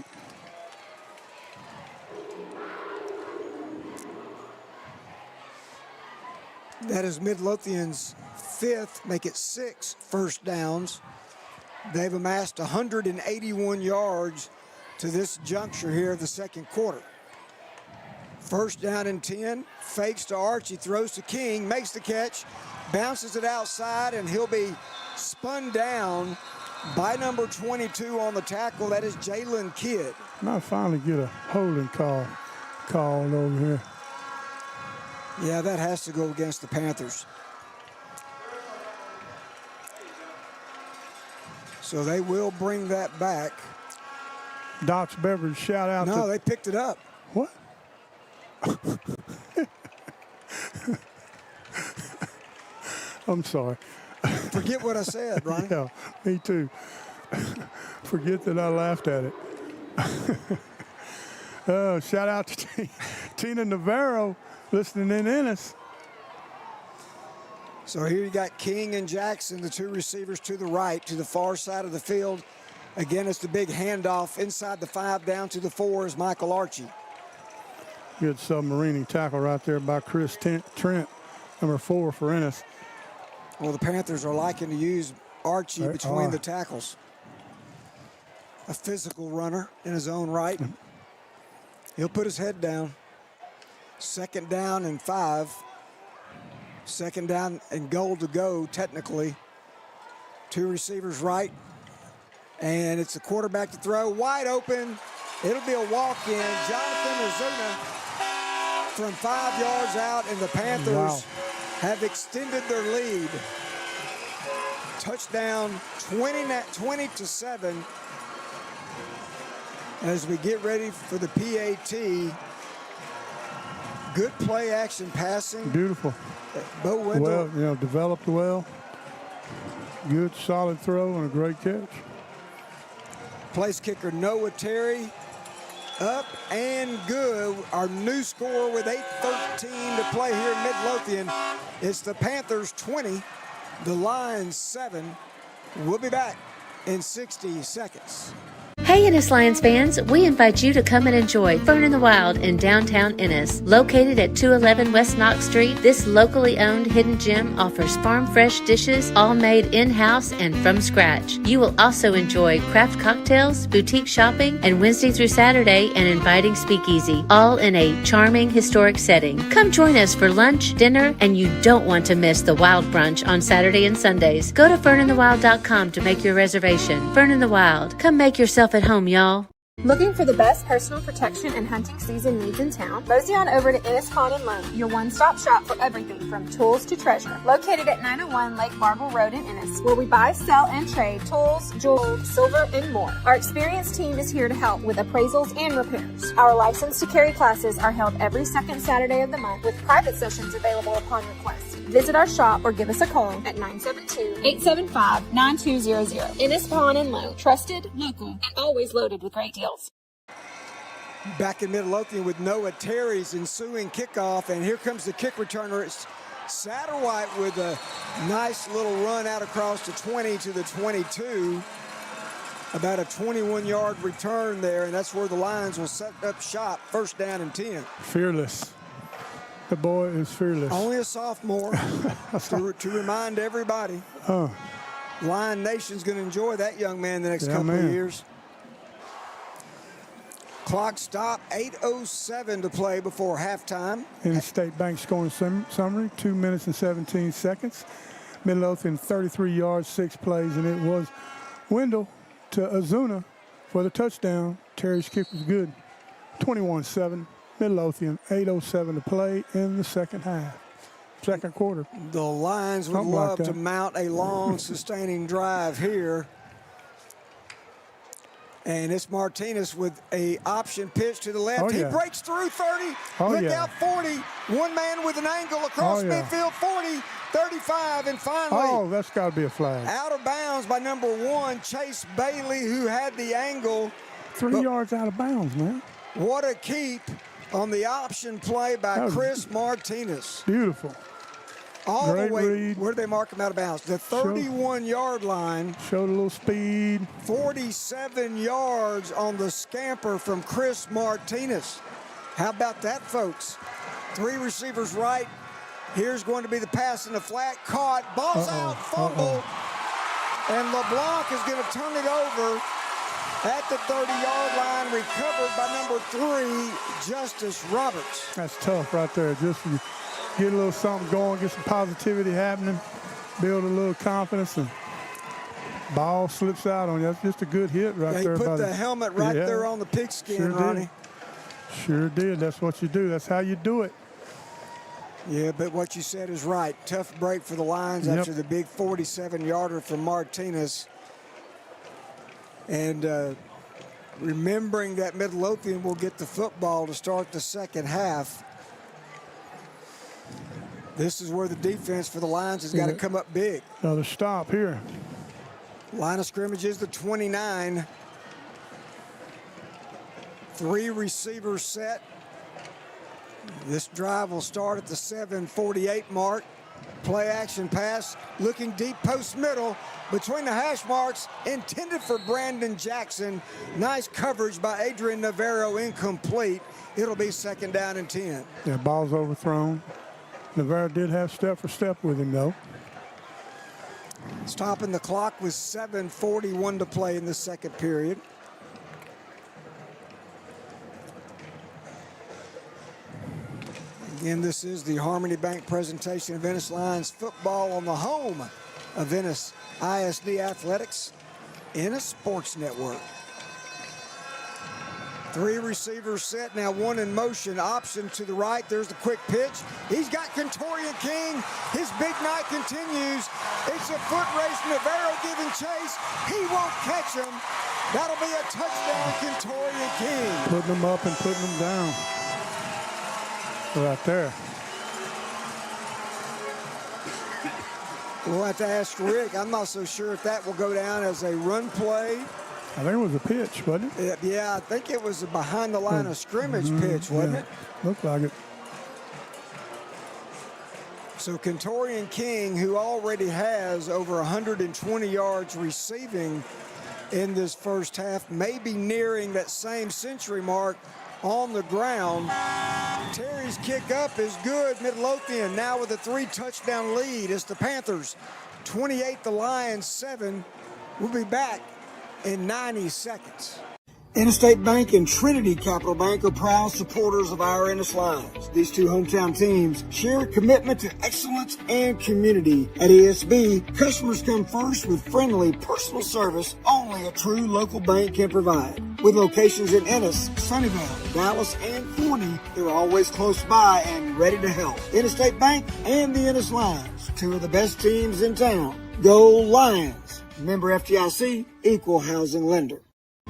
That is Midlothian's 5th, make it 6 first downs. They've amassed 181 yards to this juncture here of the 2nd quarter. 1st down and 10, fakes to Archie, throws to King, makes the catch, bounces it outside, and he'll be spun down by number 22 on the tackle. That is Jalen Kidd. Now finally get a holding call called over here. Yeah, that has to go against the Panthers. So they will bring that back. Doc's Beverage, shout out to... No, they picked it up. What? I'm sorry. Forget what I said, Ronnie. Yeah, me too. Forget that I laughed at it. Shout out to Tina Navarro, listening in Ennis. So here you got King and Jackson, the 2 receivers to the right, to the far side of the field. Again, it's the big handoff inside the 5 down to the 4 is Michael Archie. Good submarining tackle right there by Chris Trent, number 4 for Ennis. Well, the Panthers are liking to use Archie between the tackles. A physical runner in his own right. He'll put his head down. 2nd down and 5. 2nd down and goal to go, technically. 2 receivers right. And it's a quarterback to throw. Wide open. It'll be a walk-in. Jonathan Ozuna from 5 yards out, and the Panthers have extended their lead. Touchdown, 20-7. As we get ready for the PAT, good play action passing. Beautiful. Bo Wendell. Well, developed well. Good solid throw and a great catch. Place kicker Noah Terry up and good. Our new score with 8:13 to play here in Midlothian. It's the Panthers 20, the Lions 7. We'll be back in 60 seconds. Hey Ennis Lions fans, we invite you to come and enjoy Fern in the Wild in downtown Ennis. Located at 211 West Knox Street, this locally owned hidden gem offers farm fresh dishes, all made in-house and from scratch. You will also enjoy craft cocktails, boutique shopping, and Wednesday through Saturday an inviting speakeasy, all in a charming historic setting. Come join us for lunch, dinner, and you don't want to miss the Wild Brunch on Saturday and Sundays. Go to ferninthewild.com to make your reservation. Fern in the Wild. Come make yourself at home, y'all. Looking for the best personal protection and hunting season needs in town? Mosey on over to Ennis Pawn and Loan, your one-stop shop for everything from tools to treasure. Located at 901 Lake Marble Road in Ennis, where we buy, sell, and trade tools, jewelry, silver, and more. Our experienced team is here to help with appraisals and repairs. Our license to carry classes are held every second Saturday of the month, with private sessions available upon request. Visit our shop or give us a call at 972-875-9200. Ennis Pawn and Loan, trusted, local, and always loaded with great deals. Back in Midlothian with Noah Terry's ensuing kickoff, and here comes the kick returner. It's Satterwhite with a nice little run out across the 20 to the 22. About a 21-yard return there, and that's where the Lions will set up shop. First down and 10. Fearless. The boy is fearless. Only a sophomore to remind everybody. Lion Nation's going to enjoy that young man the next couple of years. Clock stop, 8:07 to play before halftime. Ennis State Bank scoring summary, 2 minutes and 17 seconds. Midlothian 33 yards, 6 plays, and it was Wendell to Azuna for the touchdown. Terry's kick was good. 21-7. Midlothian, 8:07 to play in the second half. Second quarter. The Lions would love to mount a long, sustaining drive here. And it's Martinez with a option pitch to the left. He breaks through 30, look out 40. One man with an angle across midfield, 40, 35, and finally. That's got to be a flag. Out of bounds by number 1, Chase Bailey, who had the angle. 3 yards out of bounds, man. What a keep on the option play by Chris Martinez. Beautiful. All Great the way, read. where did they mark him out of bounds? The 31-yard line. Showed a little speed. 47 yards on the scamper from Chris Martinez. How about that, folks? 3 receivers right. Here's going to be the pass in the flat. Caught. Ball's out. Fumble. And LeBlanc is going to turn it over at the 30-yard line. Recovered by number 3, Justice Roberts. That's tough right there. Just get a little something going, get some positivity happening, build a little confidence, and ball slips out on you. That's just a good hit right there. He put the helmet right there on the pigskin, Ronnie. Sure did. That's what you do. That's how you do it. Yeah, but what you said is right. Tough break for the Lions after the big 47-yarder from Martinez. And remembering that Midlothian will get the football to start the second half. This is where the defense for the Lions has got to come up big. Another stop here. Line of scrimmage is the 29. 3 receivers set. This drive will start at the 7:48 mark. Play action pass, looking deep post middle between the hash marks, intended for Brandon Jackson. Nice coverage by Adrian Navarro, incomplete. It'll be second down and 10. Yeah, ball's overthrown. Navarro did have step for step with him, though. Stopping the clock with 7:41 to play in the second period. Again, this is the Harmony Bank presentation of Ennis Lions football on the home of Ennis ISD Athletics, Ennis Sports Network. 3 receivers set, now 1 in motion. Option to the right, there's the quick pitch. He's got Contorian King. His big night continues. It's a foot race, Navarro giving chase. He won't catch him. That'll be a touchdown, Contorian King. Putting them up and putting them down. Right there. We'll have to ask Rick. I'm not so sure if that will go down as a run play. I think it was a pitch, wasn't it? Yeah, I think it was a behind the line of scrimmage pitch, wasn't it? Looked like it. So Contorian King, who already has over 120 yards receiving, in this first half, maybe nearing that same century mark on the ground. Terry's kick up is good. Midlothian now with a 3-touchdown lead. It's the Panthers 28, the Lions 7. We'll be back in 90 seconds. Interstate Bank and Trinity Capital Bank are proud supporters of our Ennis Lions. These two hometown teams share a commitment to excellence and community. At ESB, customers come first with friendly, personal service only a true local bank can provide. With locations in Ennis, Sunnyvale, Dallas, and Forney, they're always close by and ready to help. Interstate Bank and the Ennis Lions, two of the best teams in town. Go Lions! Member FDIC, equal housing lender.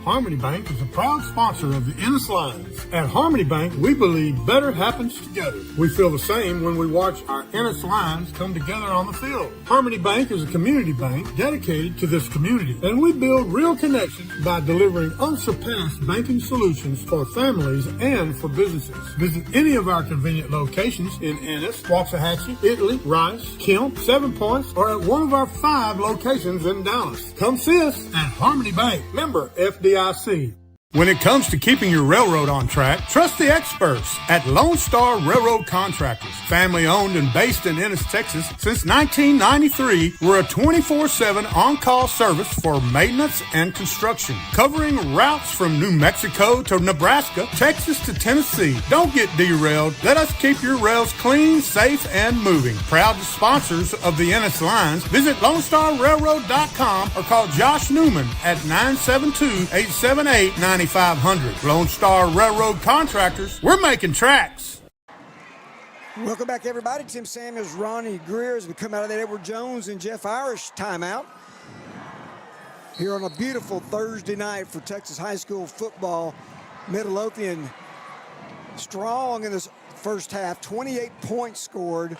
Harmony Bank is a proud sponsor of the Ennis Lions. At Harmony Bank, we believe better happens together. We feel the same when we watch our Ennis Lions come together on the field. Harmony Bank is a community bank dedicated to this community, and we build real connections by delivering unsurpassed banking solutions for families and for businesses. Visit any of our convenient locations in Ennis, Waxahachie, Italy, Rice, Kemp, 7 Points, or at one of our 5 locations in Dallas. Come see us at Harmony Bank, member FDIC. When it comes to keeping your railroad on track, trust the experts at Lone Star Railroad Contractors. Family owned and based in Ennis, Texas since 1993, we're a 24/7 on-call service for maintenance and construction, covering routes from New Mexico to Nebraska, Texas to Tennessee. Don't get derailed. Let us keep your rails clean, safe, and moving. Proud sponsors of the Ennis Lions. Visit LoneStarRailroad.com or call Josh Newman at 972-878-9500. Lone Star Railroad Contractors, we're making tracks. Welcome back, everybody. Tim Samuels, Ronnie Greer, as we come out of that Edward Jones and Jeff Irish timeout here on a beautiful Thursday night for Texas high school football. Midlothian strong in this first half, 28 points scored.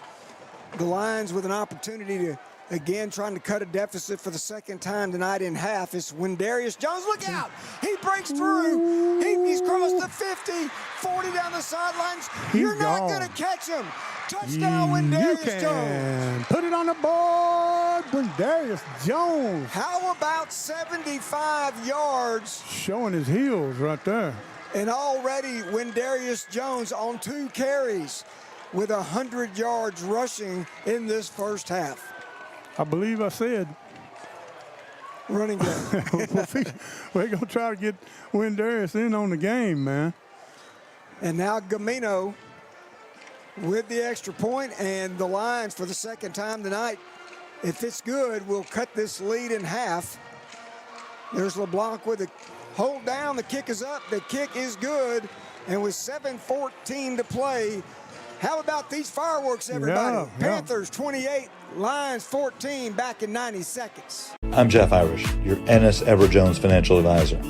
The Lions with an opportunity to, again, trying to cut a deficit for the second time tonight in half. It's Wendarius Jones. Look out! He breaks through. He's crossed the 50, 40 down the sidelines. You're not going to catch him. Touchdown, Wendarius Jones. Put it on the board, Wendarius Jones. How about 75 yards? Showing his heels right there. And already Wendarius Jones on 2 carries with 100 yards rushing in this first half. I believe I said running game. We're going to try to get Wendarius in on the game, man. And now Gamino with the extra point, and the Lions for the second time tonight, if it's good, will cut this lead in half. There's LeBlanc with a hold down. The kick is up. The kick is good. And with 7:14 to play, how about these fireworks, everybody? Yeah. Panthers 28, Lions 14, back in 90 seconds. I'm Jeff Irish, your Ennis Ever Jones financial advisor.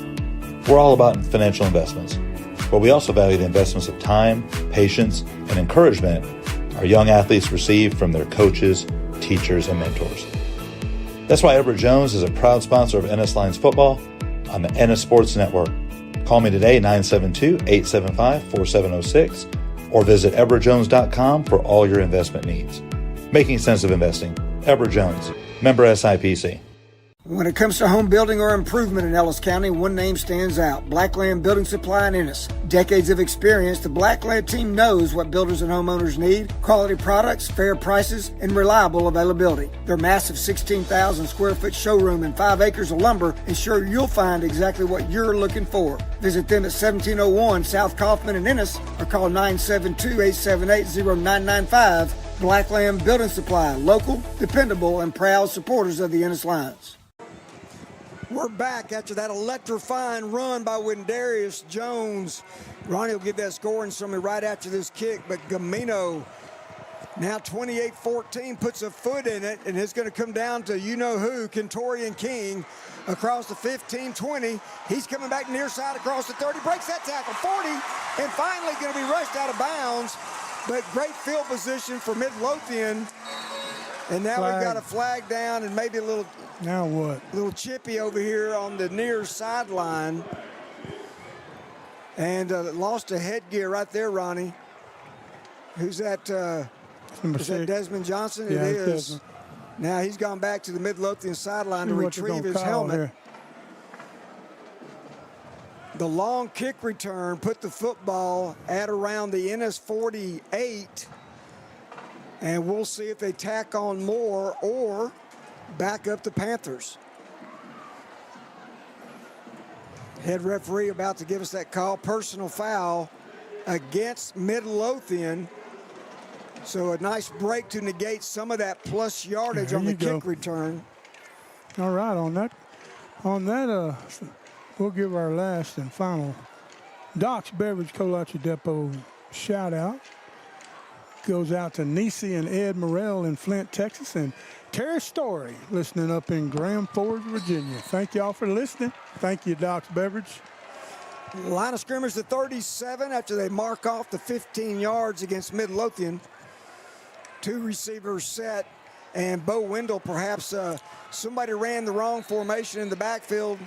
We're all about financial investments, but we also value the investments of time, patience, and encouragement our young athletes receive from their coaches, teachers, and mentors. That's why Ever Jones is a proud sponsor of Ennis Lions football on the Ennis Sports Network. Call me today, 972-875-4706, or visit everjones.com for all your investment needs. Making sense of investing. Ever Jones, member SIPC. When it comes to home building or improvement in Ellis County, one name stands out: Blackland Building Supply in Ennis. Decades of experience, the Blackland team knows what builders and homeowners need: quality products, fair prices, and reliable availability. Their massive 16,000 square foot showroom and 5 acres of lumber ensure you'll find exactly what you're looking for. Visit them at 1701 South Kaufman in Ennis or call 972-878-0995. Blackland Building Supply, local, dependable, and proud supporters of the Ennis Lions. We're back after that electrifying run by Wendarius Jones. Ronnie will give that scoring summary right after this kick, but Gamino now 28-14 puts a foot in it, and it's going to come down to you-know-who, Kentorian King, across the 15-20. He's coming back near side across the 30, breaks that tackle, 40, and finally going to be rushed out of bounds. But great field position for Midlothian. And now we've got a flag down and maybe a little. Now what? A little chippy over here on the near sideline. And lost a headgear right there, Ronnie. Who's that? Is that Desmond Johnson? Yeah, it is. Desmond. Now he's gone back to the Midlothian sideline to retrieve his helmet. The long kick return put the football at around the Ennis 48, and we'll see if they tack on more or back up the Panthers. Head referee about to give us that call. Personal foul against Midlothian. So a nice break to negate some of that plus yardage on the kick return. All right, on that, we'll give our last and final Doc's Beverage Kolache Depot shout out. Goes out to Nisi and Ed Morrell in Flint, Texas, and Terry Story listening up in Grand Forks, Virginia. Thank y'all for listening. Thank you, Doc's Beverage. Line of scrimmage to 37 after they mark off the 15 yards against Midlothian. Two receivers set, and Bo Wendell, perhaps somebody ran the wrong formation in the backfield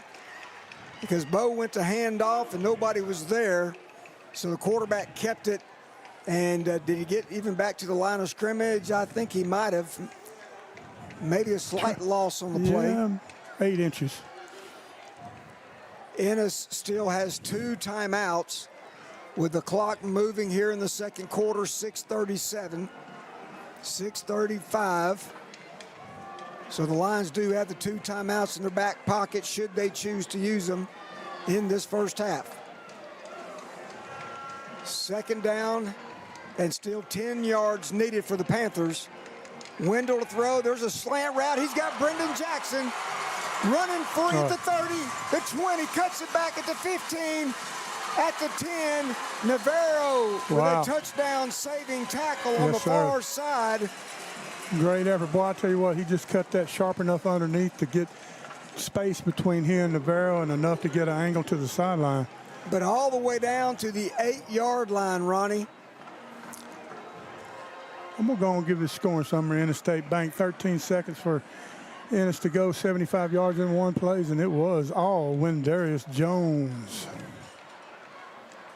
because Bo went to hand off and nobody was there. So the quarterback kept it. And did he get even back to the line of scrimmage? I think he might have. Maybe a slight loss on the play. Yeah, 8 inches. Ennis still has 2 timeouts with the clock moving here in the second quarter, 6:37, 6:35. So the Lions do have the 2 timeouts in their back pocket should they choose to use them in this first half. Second down and still 10 yards needed for the Panthers. Wendell to throw. There's a slant route. He's got Brendan Jackson running free at the 30, the 20, cuts it back at the 15, at the 10. Navarro with a touchdown saving tackle on the far side. Great effort. Boy, I tell you what, he just cut that sharp enough underneath to get space between him and Navarro and enough to get an angle to the sideline. But all the way down to the 8-yard line, Ronnie. I'm going to go and give this scoring summary. Ennis State Bank, 13 seconds for Ennis to go, 75 yards in 1 play, and it was all Wendarius Jones.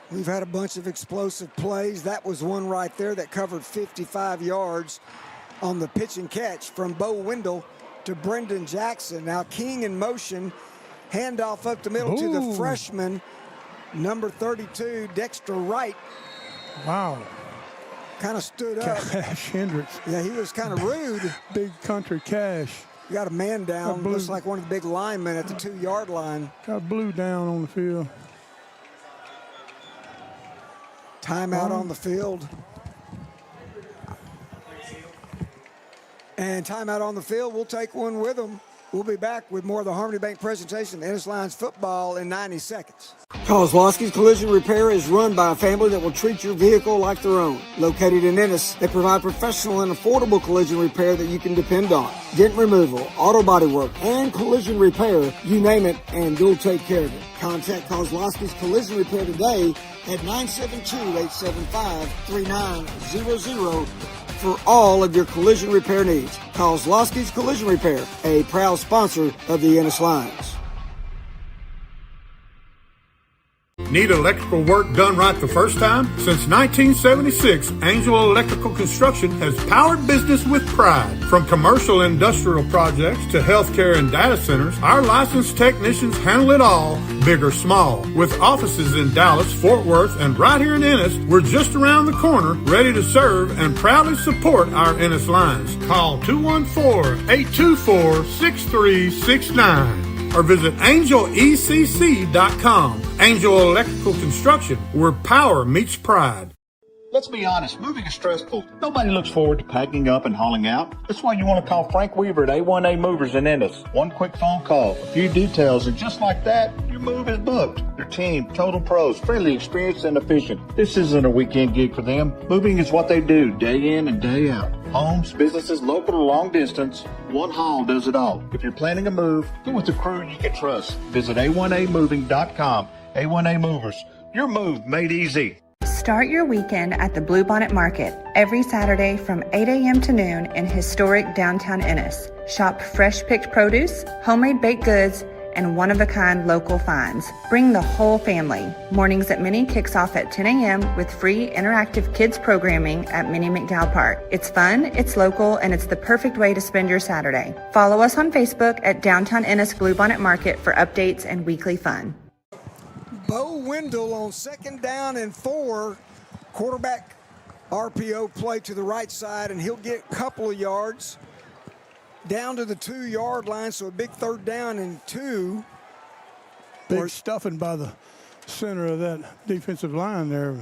We've had a bunch of explosive plays. That was one right there that covered 55 yards on the pitch and catch from Bo Wendell to Brendan Jackson. Now King in motion, handoff up the middle to the freshman, number 32, Dexter Wright. Wow. Kind of stood up. Cash Hendricks. Yeah, he was kind of rude. Big country Cash. Got a man down, looks like one of the big linemen at the 2-yard line. Got blue down on the field. Timeout on the field. And timeout on the field, we'll take one with them. We'll be back with more of the Harmony Bank presentation of Ennis Lions football in 90 seconds. Kozlowski's Collision Repair is run by a family that will treat your vehicle like their own. Located in Ennis, they provide professional and affordable collision repair that you can depend on. Dent removal, auto body work, and collision repair, you name it, and you'll take care of it. Contact Kozlowski's Collision Repair today at 972-875-3900 for all of your collision repair needs. Kozlowski's Collision Repair, a proud sponsor of the Ennis Lions. Need electrical work done right the first time? Since 1976, Angel Electrical Construction has powered business with pride. From commercial and industrial projects to healthcare and data centers, our licensed technicians handle it all, big or small. With offices in Dallas, Fort Worth, and right here in Ennis, we're just around the corner, ready to serve and proudly support our Ennis Lions. Call 214-824-6369. or visit angelecc.com. Angel Electrical Construction, where power meets pride. Let's be honest, moving is stressful. Nobody looks forward to packing up and hauling out. That's why you want to call Frank Weaver at A1A Movers in Ennis. One quick phone call, a few details, and just like that, your move is booked. Their team, total pros, friendly, experienced, and efficient. This isn't a weekend gig for them. Moving is what they do, day in and day out. Homes, businesses, local or long distance, one haul does it all. If you're planning a move, go with a crew you can trust. Visit A1AMoving.com. A1A Movers, your move made easy. Start your weekend at the Bluebonnet Market every Saturday from 8 a.m. to noon in historic downtown Ennis. Shop fresh-picked produce, homemade baked goods, and one-of-a-kind local finds. Bring the whole family. Mornings at Minnie kicks off at 10 a.m. with free interactive kids programming at Minnie McDowell Park. It's fun, it's local, and it's the perfect way to spend your Saturday. Follow us on Facebook at Downtown Ennis Bluebonnet Market for updates and weekly fun. Bo Wendell on 2nd down and 4. Quarterback RPO play to the right side, and he'll get a couple of yards down to the 2-yard line, so a big 3rd down and 2. Big stuffing by the center of that defensive line there.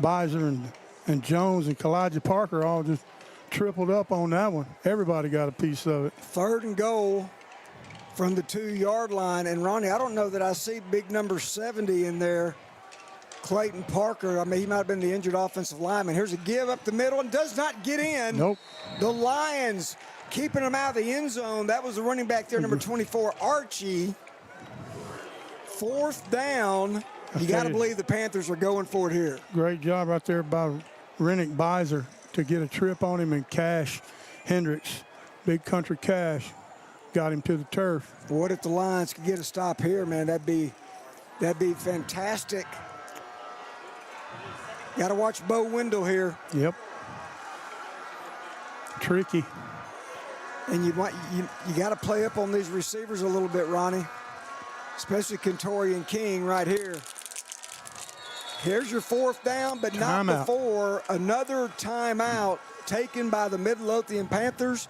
Beiser and Jones and Kalijah Parker all just tripled up on that one. Everybody got a piece of it. 3rd and goal from the 2-yard line. And Ronnie, I don't know that I see big number 70 in there. Clayton Parker, I mean, he might have been the injured offensive lineman. Here's a give up the middle and does not get in. Nope. The Lions keeping him out of the end zone. That was the running back there, number 24, Archie. 4th down. You got to believe the Panthers are going for it here. Great job right there by Rennick Beiser to get a trip on him, and Cash Hendricks, Big Country Cash, got him to the turf. What if the Lions could get a stop here, man? That'd be fantastic. Got to watch Bo Wendell here. Yep. Tricky. And you got to play up on these receivers a little bit, Ronnie. Especially Kentorian King right here. Here's your 4th down, but not before another timeout taken by the Midlothian Panthers,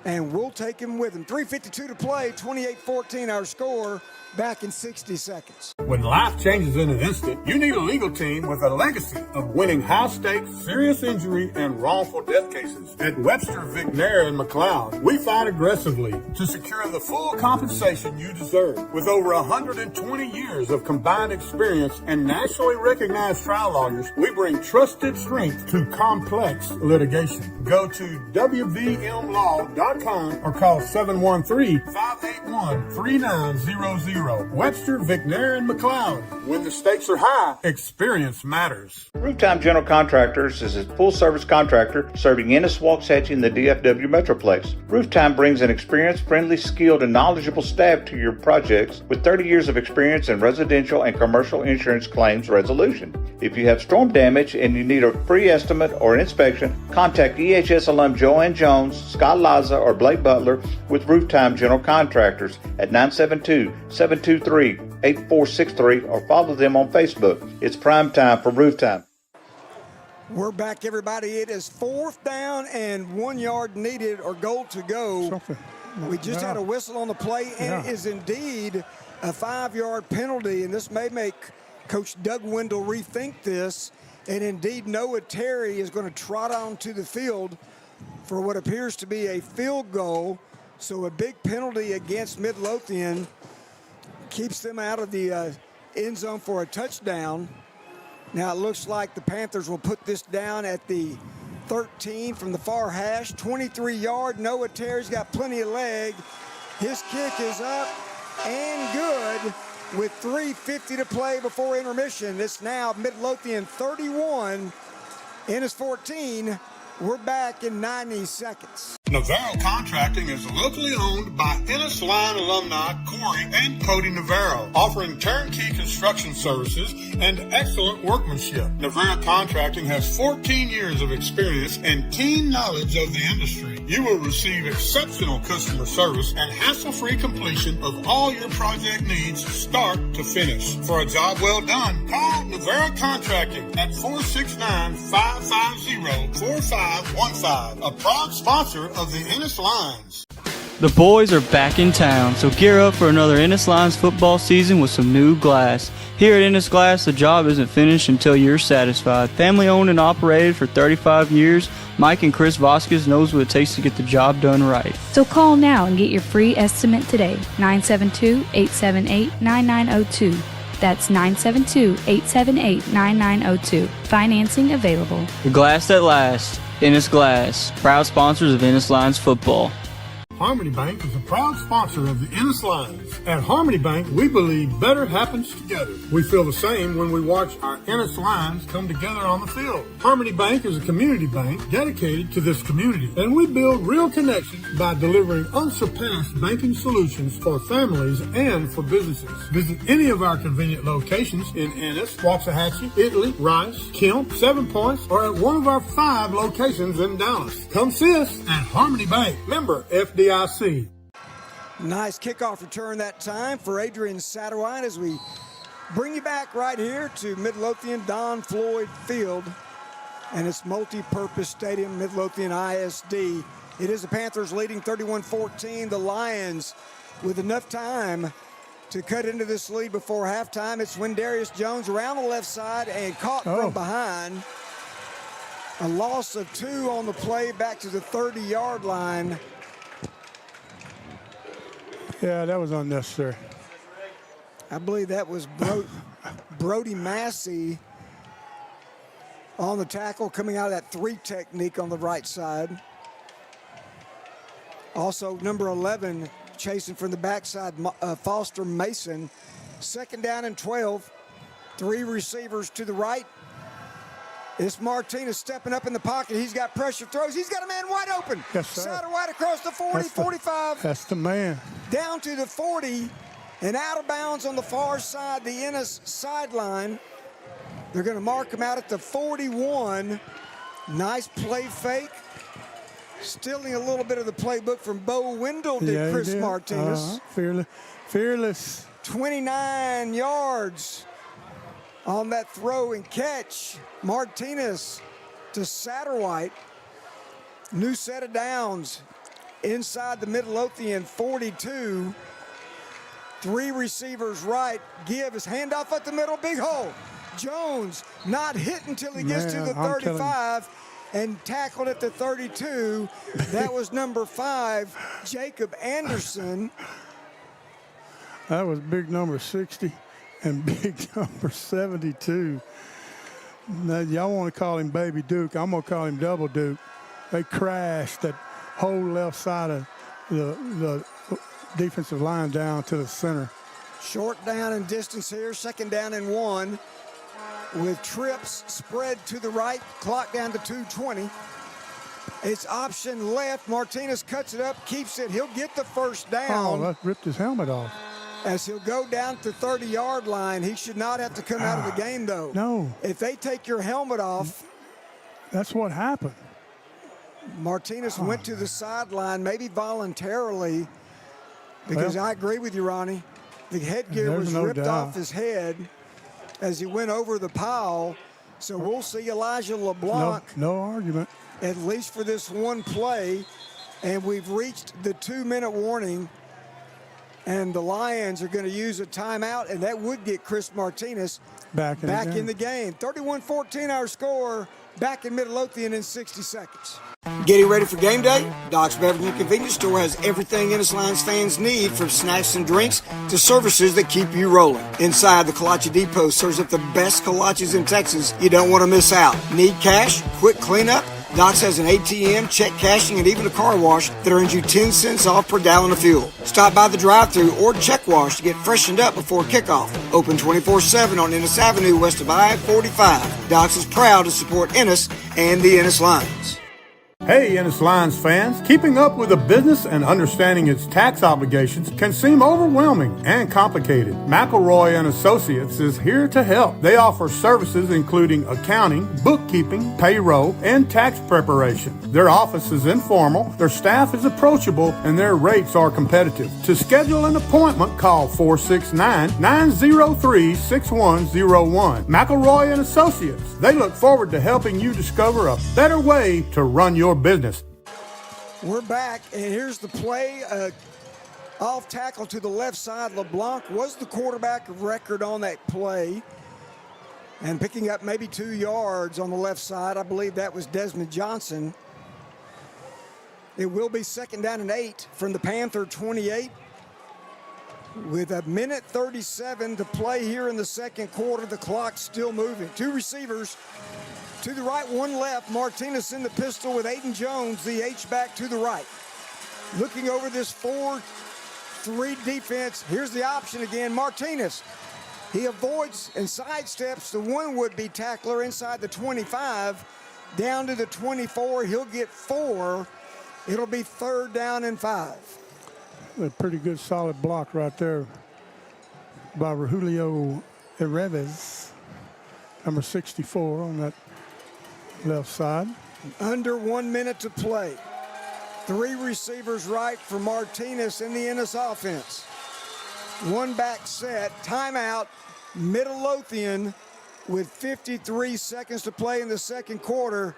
and we'll take him with him. 3:52 to play, 28-14 our score, back in 60 seconds. When life changes in an instant, you need a legal team with a legacy of winning high-stakes, serious injury, and wrongful death cases. At Webster, McNair, and McLeod, we fight aggressively to secure the full compensation you deserve. With over 120 years of combined experience and nationally recognized trial lawyers, we bring trusted strength to complex litigation. Go to wvmlaw.com or call 713-581-3900. Webster, McNair, and McLeod. When the stakes are high, experience matters. Rooftime General Contractors is a full-service contractor serving Ennis, Waxahachie, and the DFW Metroplex. Rooftime brings an experienced, friendly, skilled, and knowledgeable staff to your projects with 30 years of experience in residential and commercial insurance claims resolution. If you have storm damage and you need a free estimate or an inspection, contact EHS alum Joanne Jones, Scott Laza, or Blake Butler with Rooftime General Contractors at 972-723-8463 or follow them on Facebook. It's prime time for Rooftime. We're back, everybody. It is 4th down and 1 yard needed or goal to go. We just had a whistle on the play, and it is indeed a 5-yard penalty, and this may make Coach Doug Wendell rethink this. And indeed, Noah Terry is going to trot onto the field for what appears to be a field goal. So a big penalty against Midlothian keeps them out of the end zone for a touchdown. Now it looks like the Panthers will put this down at the 13 from the far hash, 23-yard. Noah Terry's got plenty of leg. His kick is up and good with 3:50 to play before intermission. It's now Midlothian 31, Ennis 14. We're back in 90 seconds. Navarro Contracting is locally owned by Ennis Lion alumni Corey and Cody Navarro, offering turnkey construction services and excellent workmanship. Navarro Contracting has 14 years of experience and keen knowledge of the industry. You will receive exceptional customer service and hassle-free completion of all your project needs start to finish. For a job well done, call Navarro Contracting at 469-550-4515, a proud sponsor of the Ennis Lions. The boys are back in town, so gear up for another Ennis Lions football season with some new glass. Here at Ennis Glass, the job isn't finished until you're satisfied. Family owned and operated for 35 years, Mike and Chris Vasquez knows what it takes to get the job done right. So call now and get your free estimate today. 972-878-9902. That's 972-878-9902. Financing available. The glass that lasts. Ennis Glass, proud sponsors of Ennis Lions football. Harmony Bank is a proud sponsor of the Ennis Lions. At Harmony Bank, we believe better happens together. We feel the same when we watch our Ennis Lions come together on the field. Harmony Bank is a community bank dedicated to this community, and we build real connections by delivering unsurpassed banking solutions for families and for businesses. Visit any of our convenient locations in Ennis, Waxahachie, Italy, Rice, Kemp, 7 Points, or at one of our 5 locations in Dallas. Come see us at Harmony Bank, member FDIC. Nice kickoff return that time for Adrian Satterwine as we Bring you back right here to Midlothian Don Floyd Field and its multi-purpose stadium, Midlothian ISD. It is the Panthers leading 31-14. The Lions with enough time to cut into this lead before halftime. It's Wendarius Jones around the left side and caught from behind. A loss of 2 on the play back to the 30-yard line. Yeah, that was unnecessary. I believe that was Brody Massey on the tackle, coming out of that 3 technique on the right side. Also, number 11, chasing from the backside, Foster Mason. 2nd down and 12. 3 receivers to the right. It's Martinez stepping up in the pocket. He's got pressure throws. He's got a man wide open. Yes, sir. Satterwhite across the 40, 45. That's the man. Down to the 40 and out of bounds on the far side, the Ennis sideline. They're going to mark him out at the 41. Nice play fake. Stealing a little bit of the playbook from Bo Wendell did Chris Martinez. Fearless. 29 yards on that throw and catch. Martinez to Satterwhite. New set of downs inside the Midlothian 42. 3 receivers right. Give his handoff at the middle. Big hole. Jones not hit until he gets to the 35 and tackled at the 32. That was number 5, Jacob Anderson. That was big number 60 and big number 72. Now, y'all want to call him Baby Duke. I'm going to call him Double Duke. They crashed that whole left side of the defensive line down to the center. Short down and distance here. 2nd down and 1. With trips spread to the right, clock down to 2:20. It's option left. Martinez cuts it up, keeps it. He'll get the first down. Oh, that ripped his helmet off. As he'll go down to the 30-yard line. He should not have to come out of the game, though. No. If they take your helmet off. That's what happened. Martinez went to the sideline, maybe voluntarily, because I agree with you, Ronnie. The headgear was ripped off his head as he went over the pile. So we'll see Elijah LeBlanc. No argument. At least for this one play. And we've reached the 2-minute warning. And the Lions are going to use a timeout, and that would get Chris Martinez back in the game. 31-14 our score. Back in Midlothian in 60 seconds. Getting ready for game day? Doc's Beverage and Convenience Store has everything Ennis Lions fans need, from snacks and drinks to services that keep you rolling. Inside, the Kolache Depot serves up the best kolaches in Texas. You don't want to miss out. Need cash? Quick cleanup? Doc's has an ATM, check cashing, and even a car wash that earns you 10 cents off per gallon of fuel. Stop by the drive-thru or check wash to get freshened up before kickoff. Open 24/7 on Ennis Avenue west of I-45. Doc's is proud to support Ennis and the Ennis Lions. Hey, Ennis Lions fans, keeping up with a business and understanding its tax obligations can seem overwhelming and complicated. McElroy and Associates is here to help. They offer services including accounting, bookkeeping, payroll, and tax preparation. Their office is informal, their staff is approachable, and their rates are competitive. To schedule an appointment, call 469-903-6101. McElroy and Associates. They look forward to helping you discover a better way to run your business. We're back, and here's the play. Off tackle to the left side. LeBlanc was the quarterback of record on that play, and picking up maybe 2 yards on the left side. I believe that was Desmond Johnson. It will be 2nd down and 8 from the Panther 28. With 1:37 to play here in the second quarter, the clock's still moving. 2 receivers to the right, 1 left. Martinez in the pistol with Aiden Jones, the H-back to the right. Looking over this 4-3 defense, here's the option again. Martinez, he avoids and sidesteps the one would-be tackler inside the 25, down to the 24. He'll get 4. It'll be 3rd down and 5. A pretty good solid block right there by Julio Ereves, number 64 on that left side. Under 1 minute to play. 3 receivers right for Martinez in the Ennis offense. 1 back set, timeout, Midlothian with 53 seconds to play in the second quarter.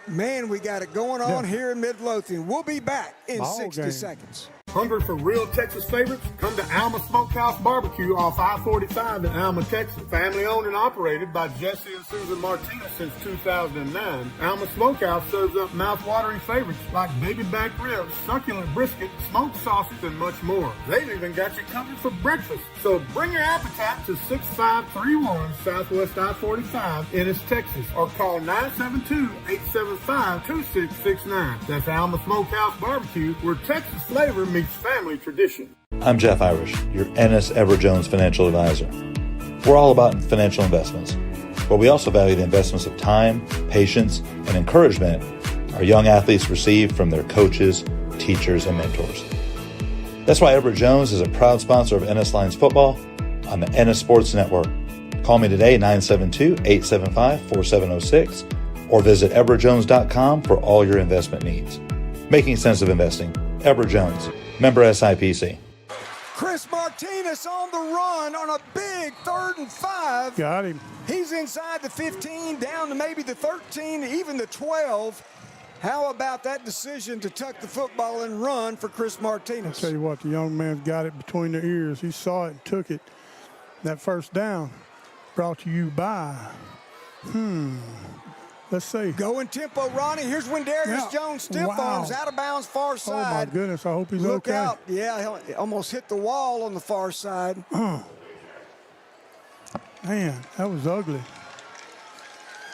Man, we got it going on here in Midlothian. We'll be back in 60 seconds. Hungry for real Texas favorites? Come to Alma Smokehouse Barbecue off I-45 in Alma, Texas. Family owned and operated by Jesse and Susan Martinez since 2009. Alma Smokehouse serves up mouth-watering favorites like baby back ribs, succulent brisket, smoked sausage, and much more. They've even got you covered for breakfast. So bring your appetite to 6531 Southwest I-45, Ennis, Texas, or call 972-875-2669. That's Alma Smokehouse Barbecue, where Texas flavor meets family tradition. I'm Jeff Irish, your Ennis Jones financial advisor. We're all about financial investments, but we also value the investments of time, patience, and encouragement our young athletes receive from their coaches, teachers, and mentors. That's why Edward Jones is a proud sponsor of Ennis Lions football on the Ennis Sports Network. Call me today, 972-875-4706, or visit edwardjones.com for all your investment needs. Making sense of investing. Edward Jones, member SIPC. Chris Martinez on the run on a big 3rd and 5. Got him. He's inside the 15, down to maybe the 13, even the 12. How about that decision to tuck the football and run for Chris Martinez? I'll tell you what, the young man's got it between the ears. He saw it and took it. That first down brought to you by, let's see. Going tempo, Ronnie. Here's when Darius Jones stiff arms out of bounds far side. Oh, my goodness. I hope he's Look okay. out. Yeah, he almost hit the wall on the far side. Man, that was ugly.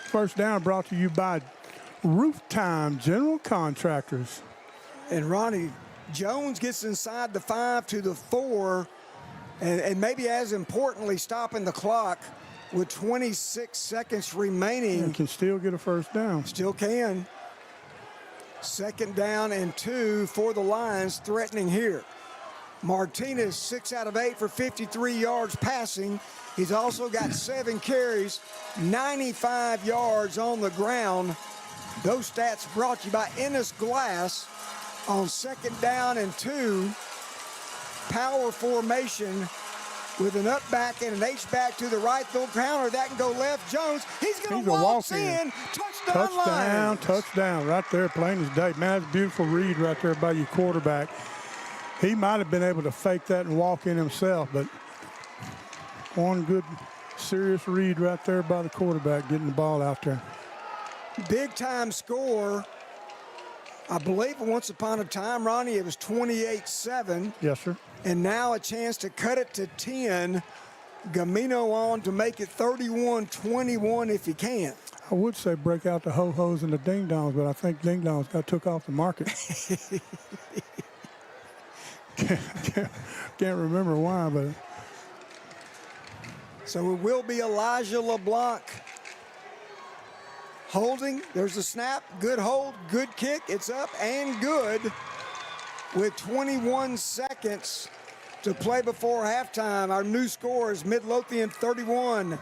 First down brought to you by Roof Time General Contractors. And Ronnie, Jones gets inside the 5 to the 4, and maybe as importantly, stopping the clock with 26 seconds remaining. And can still get a first down. Still can. 2nd down and 2 for the Lions, threatening here. Martinez, 6 out of 8 for 53 yards passing. He's also got 7 carries, 95 yards on the ground. Those stats brought to you by Ennis Glass on 2nd down and 2. Power formation with an up back and an H back to the right. They'll counter that and go left. Jones, he's going to walk in. Touchdown. Touchdown. Right there, plain as day. Man, that's a beautiful read right there by your quarterback. He might have been able to fake that and walk in himself, but one good, serious read right there by the quarterback getting the ball out there. Big time score. I believe once upon a time, Ronnie, it was 28-7. Yes, sir. And now a chance to cut it to 10. Gamino on to make it 31-21 if he can. I would say break out the ho-hos and the ding-dongs, but I think ding-dongs got took off the market. Can't remember why, but. So it will be Elijah LeBlanc holding. There's a snap. Good hold. Good kick. It's up and good with 21 seconds to play before halftime. Our new score is Midlothian 31,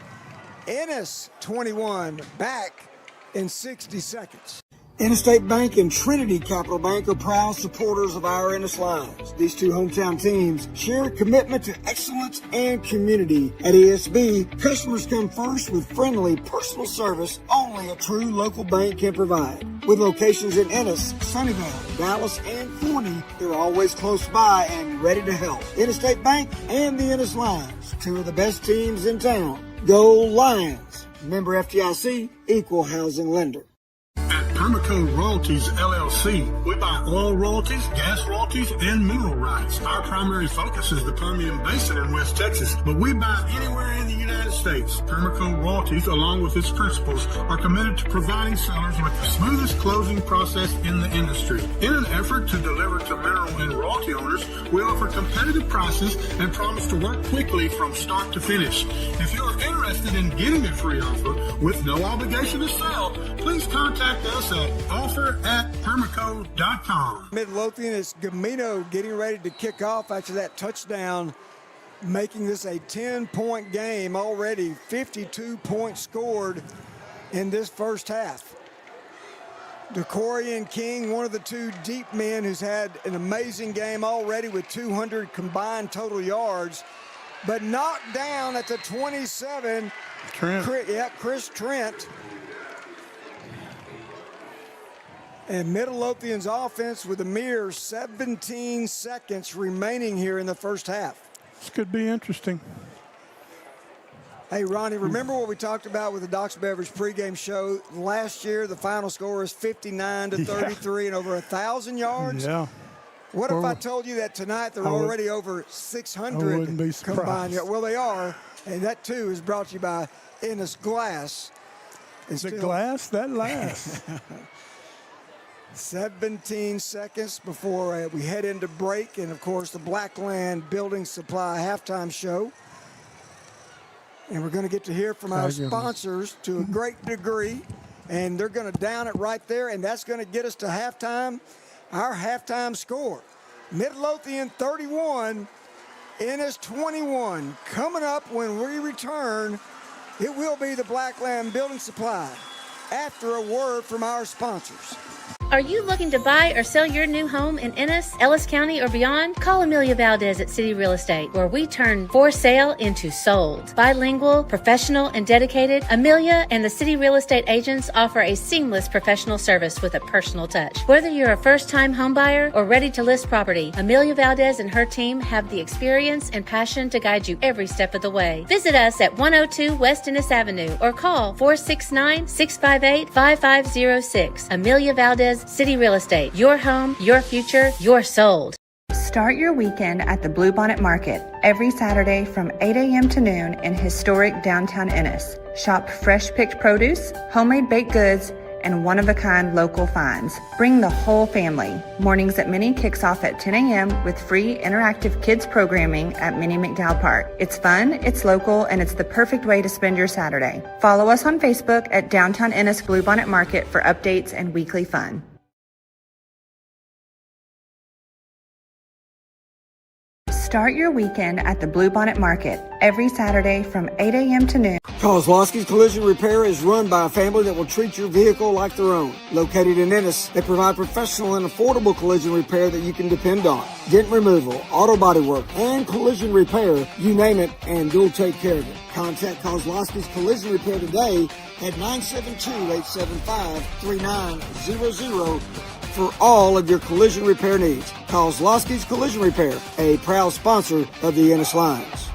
Ennis 21. Back in 60 seconds. Interstate Bank and Trinity Capital Bank are proud supporters of our Ennis Lions. These two hometown teams share a commitment to excellence and community. At ESB, customers come first with friendly, personal service only a true local bank can provide. With locations in Ennis, Sunnyvale, Dallas, and Forney, they're always close by and ready to help. Interstate Bank and the Ennis Lions, two of the best teams in town. Go Lions! Member FDIC, equal housing lender. Permaco Royalties, LLC. We buy oil royalties, gas royalties, and mineral rights. Our primary focus is the Permian Basin in West Texas, but we buy anywhere in the United States. Permaco Royalties, along with its principals, are committed to providing sellers with the smoothest closing process in the industry. In an effort to deliver to mineral and royalty owners, we offer competitive prices and promise to work quickly from start to finish. If you are interested in getting a free offer with no obligation to sell, please contact us at offer@permaco.com. Midlothian is Gamino getting ready to kick off after that touchdown, making this a 10-point game already. 52 points scored in this first half. DeCorian King, one of the two deep men who's had an amazing game already with 200 combined total yards. but knocked down at the 27. Trent. Chris Trent. And Midlothian's offense with a mere 17 seconds remaining here in the first half. This could be interesting. Hey, Ronnie, remember what we talked about with the Doc's Beverage pregame show? Last year, the final score was 59-33 and over 1,000 yards. Yeah. What if I told you that tonight they're already over 600 combined? Well, they are, and that, too, is brought to you by Ennis Glass. The glass that lasts. 17 seconds before we head into break, and, of course, the Blackland Building Supply halftime show. And we're going to get to hear from our sponsors to a great degree, and they're going to down it right there, and that's going to get us to halftime. Our halftime score, Midlothian 31, Ennis 21. Coming up when we return, it will be the Blackland Building Supply after a word from our sponsors. Are you looking to buy or sell your new home in Ennis, Ellis County, or beyond? Call Amelia Valdez at City Real Estate, where we turn for sale into sold. Bilingual, professional, and dedicated, Amelia and the City Real Estate agents offer a seamless professional service with a personal touch. Whether you're a first-time home buyer or ready to list property, Amelia Valdez and her team have the experience and passion to guide you every step of the way. Visit us at 102 West Ennis Avenue or call 469-658-5506. Amelia Valdez, City Real Estate. Your home, your future, your sold. Start your weekend at the Bluebonnet Market every Saturday from 8 a.m. to noon in historic downtown Ennis. Shop fresh-picked produce, homemade baked goods, and one-of-a-kind local finds. Bring the whole family. Mornings at Mini kicks off at 10 a.m. with free interactive kids programming at Mini McDowell Park. It's fun, it's local, and it's the perfect way to spend your Saturday. Follow us on Facebook at Downtown Ennis Bluebonnet Market for updates and weekly fun. Start your weekend at the Bluebonnet Market every Saturday from 8 a.m. to noon. Kozlowski's Collision Repair is run by a family that will treat your vehicle like their own. Located in Ennis, they provide professional and affordable collision repair that you can depend on. Dent removal, auto body work, and collision repair, you name it, and they'll take care of it. Contact Kozlowski's Collision Repair today at 972-875-3900 for all of your collision repair needs. Kozlowski's Collision Repair, a proud sponsor of the Ennis Lions.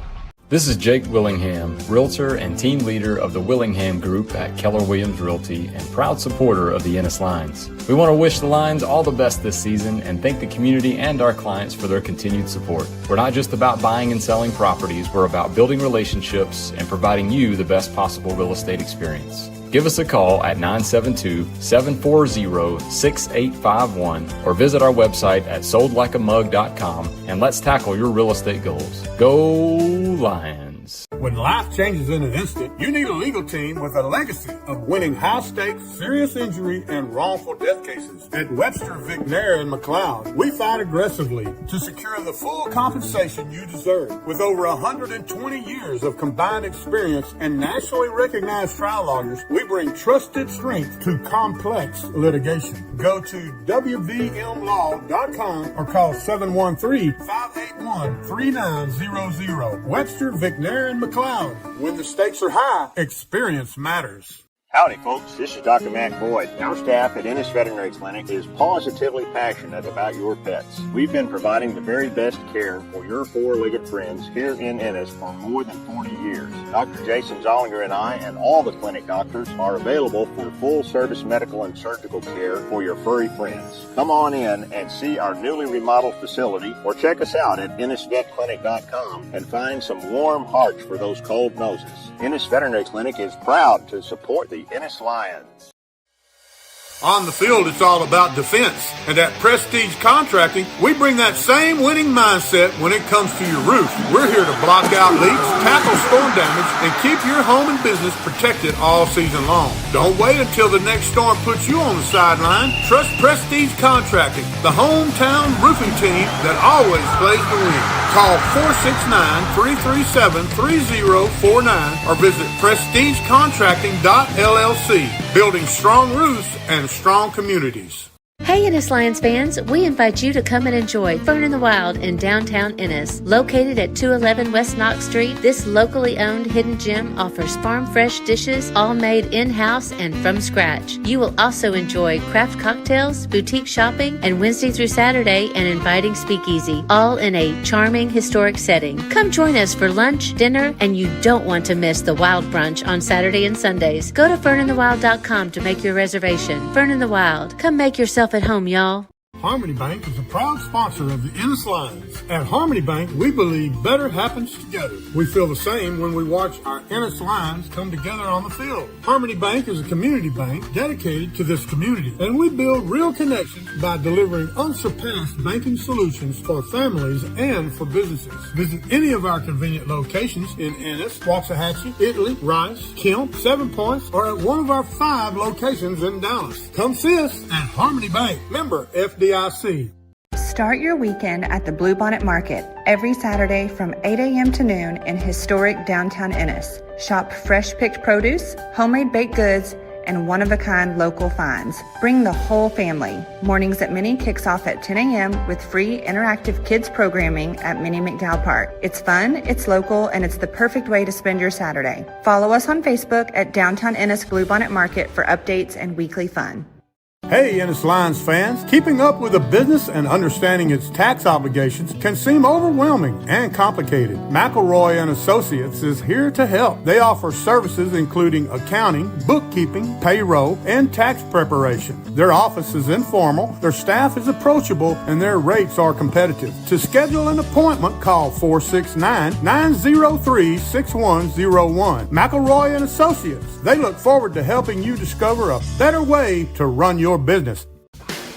This is Jake Willingham, Realtor and Team Leader of the Willingham Group at Keller Williams Realty and proud supporter of the Ennis Lions. We want to wish the Lions all the best this season and thank the community and our clients for their continued support. We're not just about buying and selling properties, we're about building relationships and providing you the best possible real estate experience. Give us a call at 972-740-6851 or visit our website at soldlikeamug.com and let's tackle your real estate goals. Go Lions! When life changes in an instant, you need a legal team with a legacy of winning high-stakes, serious injury, and wrongful death cases. At Webster, McNair, and McLeod, we fight aggressively to secure the full compensation you deserve. With over 120 years of combined experience and nationally recognized trial lawyers, we bring trusted strength to complex litigation. Go to wvmlaw.com or call 713-581-3900. Webster, McNair, and McLeod. When the stakes are high, experience matters. Howdy, folks. This is Dr. Matt Boyd. Our staff at Ennis Veterinary Clinic is positively passionate about your pets. We've been providing the very best care for your four-legged friends here in Ennis for more than 40 years. Dr. Jason Zollinger and I and all the clinic doctors are available for full-service medical and surgical care for your furry friends. Come on in and see our newly remodeled facility or check us out at EnnisVetClinic.com and find some warm hearts for those cold noses. Ennis Veterinary Clinic is proud to support the Ennis Lions. On the field, it's all about defense. And at Prestige Contracting, we bring that same winning mindset when it comes to your roof. We're here to block out leaks, tackle storm damage, and keep your home and business protected all season long. Don't wait until the next storm puts you on the sideline. Trust Prestige Contracting, the hometown roofing team that always plays to win. Call 469-337-3049 or visit prestigecontracting.llc. Building strong roofs and strong communities. Hey Ennis Lions fans, we invite you to come and enjoy Fern in the Wild in downtown Ennis. Located at 211 West Knox Street, this locally owned hidden gem offers farm fresh dishes all made in-house and from scratch. You will also enjoy craft cocktails, boutique shopping, and Wednesday through Saturday an inviting speakeasy, all in a charming historic setting. Come join us for lunch, dinner, and you don't want to miss the Wild Brunch on Saturday and Sundays. Go to ferninthewild.com to make your reservation. Fern in the Wild. Come make yourself at home, y'all. Harmony Bank is a proud sponsor of the Ennis Lions. At Harmony Bank, we believe better happens together. We feel the same when we watch our Ennis Lions come together on the field. Harmony Bank is a community bank dedicated to this community, and we build real connections by delivering unsurpassed banking solutions for families and for businesses. Visit any of our convenient locations in Ennis, Waxahachie, Italy, Rice, Kemp, 7 Points, or at one of our 5 locations in Dallas. Come see us at Harmony Bank, member FDIC. Start your weekend at the Bluebonnet Market every Saturday from 8 a.m. to noon in historic downtown Ennis. Shop fresh picked produce, homemade baked goods, and one-of-a-kind local finds. Bring the whole family. Mornings at Mini kicks off at 10 a.m. with free interactive kids programming at Mini McDowell Park. It's fun, it's local, and it's the perfect way to spend your Saturday. Follow us on Facebook at Downtown Ennis Bluebonnet Market for updates and weekly fun. Hey, Ennis Lions fans, keeping up with a business and understanding its tax obligations can seem overwhelming and complicated. McElroy and Associates is here to help. They offer services including accounting, bookkeeping, payroll, and tax preparation. Their office is informal, their staff is approachable, and their rates are competitive. To schedule an appointment, call 469-903-6101. McElroy and Associates. They look forward to helping you discover a better way to run your business.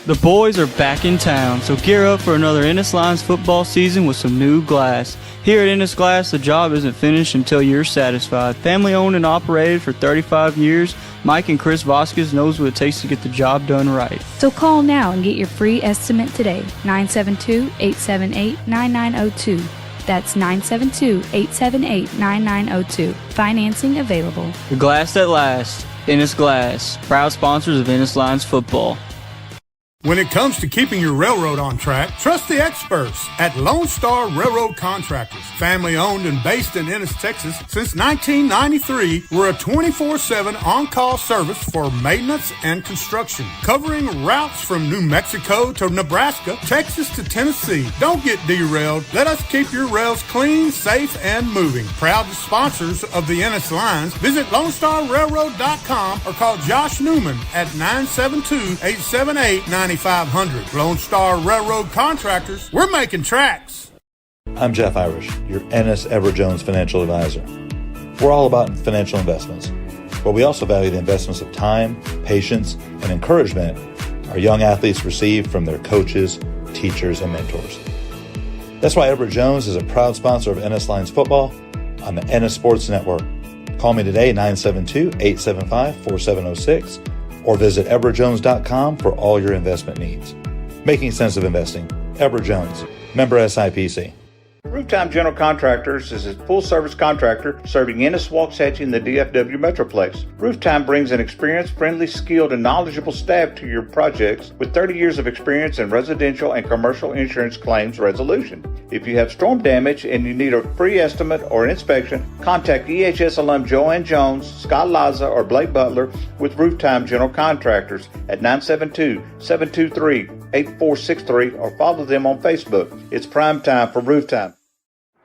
The boys are back in town, so gear up for another Ennis Lions football season with some new glass. Here at Ennis Glass, the job isn't finished until you're satisfied. Family owned and operated for 35 years, Mike and Chris Vasquez knows what it takes to get the job done right. So call now and get your free estimate today. 972-878-9902. That's 972-878-9902. Financing available. The glass that lasts. Ennis Glass, proud sponsors of Ennis Lions football. When it comes to keeping your railroad on track, trust the experts at Lone Star Railroad Contractors. Family owned and based in Ennis, Texas since 1993, we're a 24/7 on-call service for maintenance and construction, covering routes from New Mexico to Nebraska, Texas to Tennessee. Don't get derailed. Let us keep your rails clean, safe, and moving. Proud sponsors of the Ennis Lions. Visit LoneStarRailroad.com or call Josh Newman at 972-878-9500. Lone Star Railroad Contractors, we're making tracks. I'm Jeff Irish, your Ennis Jones financial advisor. We're all about financial investments, but we also value the investments of time, patience, and encouragement our young athletes receive from their coaches, teachers, and mentors. That's why Edward Jones is a proud sponsor of Ennis Lions football on the Ennis Sports Network. Call me today, 972-875-4706. or visit edwardjones.com for all your investment needs. Making sense of investing. Edward Jones, member SIPC. Rooftime General Contractors is a full-service contractor serving Ennis, Waxahachie, and the DFW Metroplex. Rooftime brings an experienced, friendly, skilled, and knowledgeable staff to your projects with 30 years of experience in residential and commercial insurance claims resolution. If you have storm damage and you need a free estimate or an inspection, contact EHS alum Joanne Jones, Scott Laza, or Blake Butler with Rooftime General Contractors at 972-723-8463 or follow them on Facebook. It's prime time for Rooftime.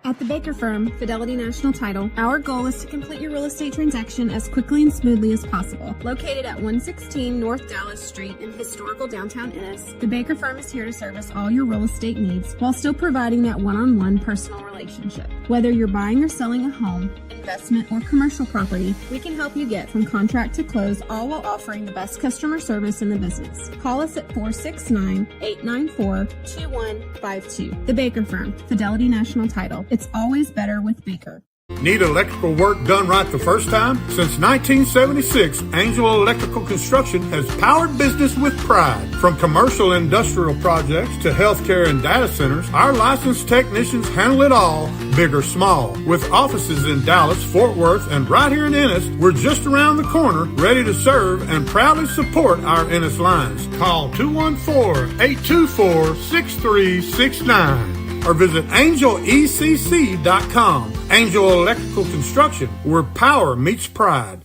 At the Baker Firm, Fidelity National Title, our goal is to complete your real estate transaction as quickly and smoothly as possible. Located at 116 North Dallas Street in historical downtown Ennis, the Baker Firm is here to service all your real estate needs while still providing that one-on-one personal relationship. Whether you're buying or selling a home, investment, or commercial property, we can help you get from contract to close, all while offering the best customer service in the business. Call us at 469-894-2152. The Baker Firm, Fidelity National Title. It's always better with Baker. Need electrical work done right the first time? Since 1976, Angel Electrical Construction has powered business with pride. From commercial industrial projects to healthcare and data centers, our licensed technicians handle it all, big or small. With offices in Dallas, Fort Worth, and right here in Ennis, we're just around the corner, ready to serve and proudly support our Ennis Lions. Call 214-824-6369. or visit angelecc.com. Angel Electrical Construction, where power meets pride.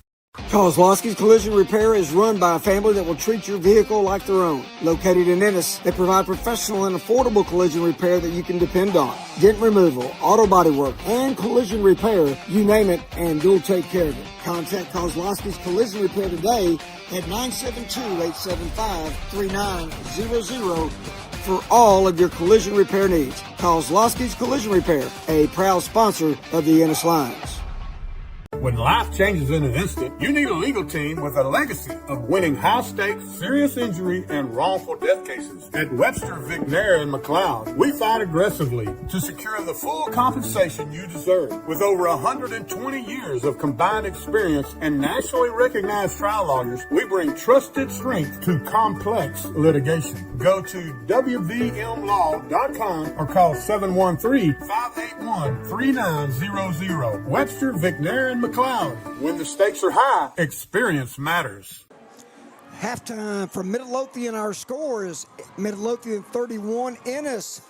Kozlowski's Collision Repair is run by a family that will treat your vehicle like their own. Located in Ennis, they provide professional and affordable collision repair that you can depend on. Dent removal, auto body work, and collision repair, you name it, and they'll take care of it. Contact Kozlowski's Collision Repair today at 972-875-3900 for all of your collision repair needs. Kozlowski's Collision Repair, a proud sponsor of the Ennis Lions. When life changes in an instant, you need a legal team with a legacy of winning high-stakes, serious injury, and wrongful death cases. At Webster, McNair, and McLeod, we fight aggressively to secure the full compensation you deserve. With over 120 years of combined experience and nationally recognized trial lawyers, we bring trusted strength to complex litigation. Go to wvmlaw.com or call 713-581-3900. Webster, McNair, and McLeod. When the stakes are high, experience matters. Halftime from Midlothian, our score is Midlothian 31, Ennis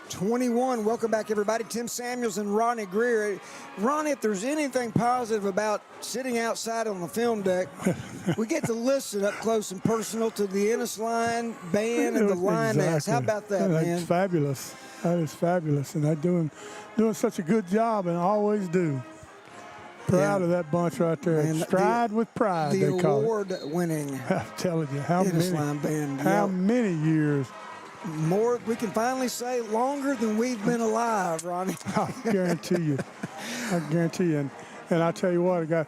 21. Welcome back, everybody. Tim Samuels and Ronnie Greer. Ronnie, if there's anything positive about sitting outside on the film deck, we get to listen up close and personal to the Ennis Lion band and the Lioness. How about that, man? That's fabulous. That is fabulous. And they're doing such a good job, and always do. Proud of that bunch right there. And Stride with pride, they call it. The award-winning I'm telling you, how many years? More, we can finally say longer than we've been alive, Ronnie. I guarantee you. I guarantee you. And I tell you what,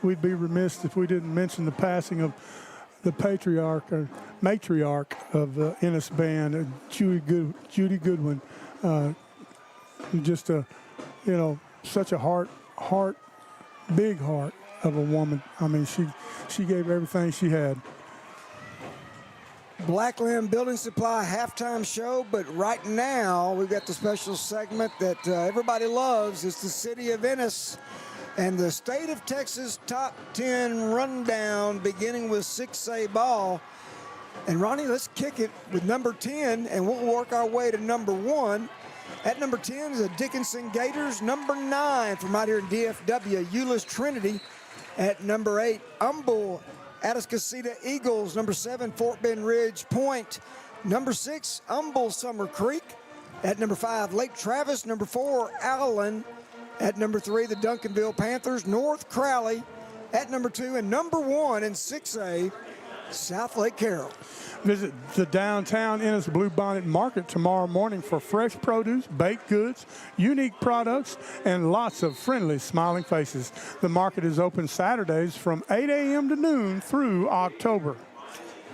we'd be remiss if we didn't mention the passing of the matriarch of the Ennis band, Judy Goodwin. Just such a big heart of a woman. I mean, she gave everything she had. Blackland Building Supply halftime show, but right now we've got the special segment that everybody loves. It's the City of Ennis and the State of Texas Top 10 rundown, beginning with 6A ball. And Ronnie, let's kick it with number 10, and we'll work our way to number 1. At number 10 is the Dickinson Gators. Number 9 from right here in DFW, Euless Trinity. At number 8, Humble Atascocita Eagles. Number 7, Fort Bend Ridge Point. Number 6, Humble Summer Creek. At number 5, Lake Travis. Number 4, Allen. At number 3, the Duncanville Panthers. North Crowley. At number 2, and number 1 in 6A, South Lake Carroll. Visit the downtown Ennis Bluebonnet Market tomorrow morning for fresh produce, baked goods, unique products, and lots of friendly, smiling faces. The market is open Saturdays from 8 a.m. to noon through October.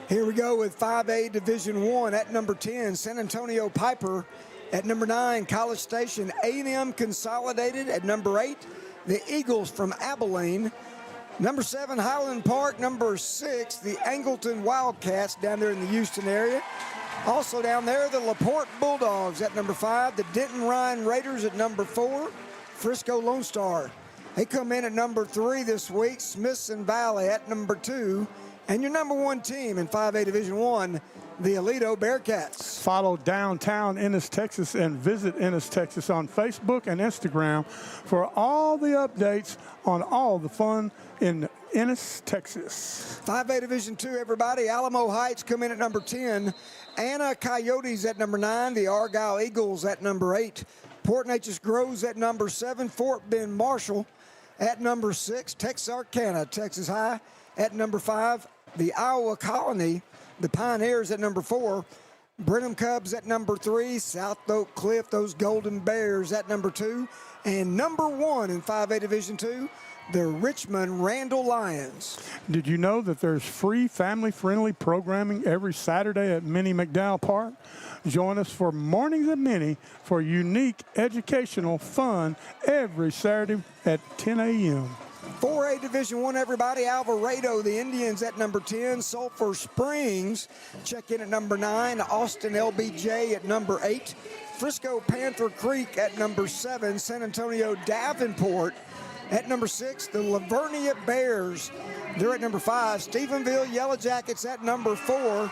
Here we go with 5A Division I. At number 10, San Antonio Piper. At number 9, College Station A&M Consolidated. At number 8, the Eagles from Abilene. Number 7, Highland Park. Number 6, the Angleton Wildcats down there in the Houston area. Also down there, the LaPorte Bulldogs at number 5. The Denton Ryan Raiders at number 4. Frisco Lone Star. They come in at number 3 this week. Smithson Valley at number 2. And your number 1 team in 5A Division I, the Aledo Bearcats. Follow Downtown Ennis, Texas, and visit Ennis, Texas on Facebook and Instagram for all the updates on all the fun in Ennis, Texas. 5A Division II, everybody. Alamo Heights come in at number 10. Anna Coyotes at number 9. The Argyle Eagles at number 8. Port Neches Groves at number 7. Fort Bend Marshall at number 6. Texarkana, Texas High at number 5. The Iowa Colony, the Pioneers at number 4. Brenham Cubs at number 3. South Oak Cliff, those Golden Bears at number 2. And number 1 in 5A Division II, the Richmond Randall Lions. Did you know that there's free family-friendly programming every Saturday at Minnie McDowell Park? Join us for Mornings at Minnie for unique educational fun every Saturday at 10 a.m. 4A Division I, everybody. Alvarado, the Indians at number 10. Sulphur Springs, check in at number 9. Austin LBJ at number 8. Frisco Panther Creek at number 7. San Antonio Davenport at number 6. The Lavernia Bears, they're at number 5. Stephenville Yellow Jackets at number 4.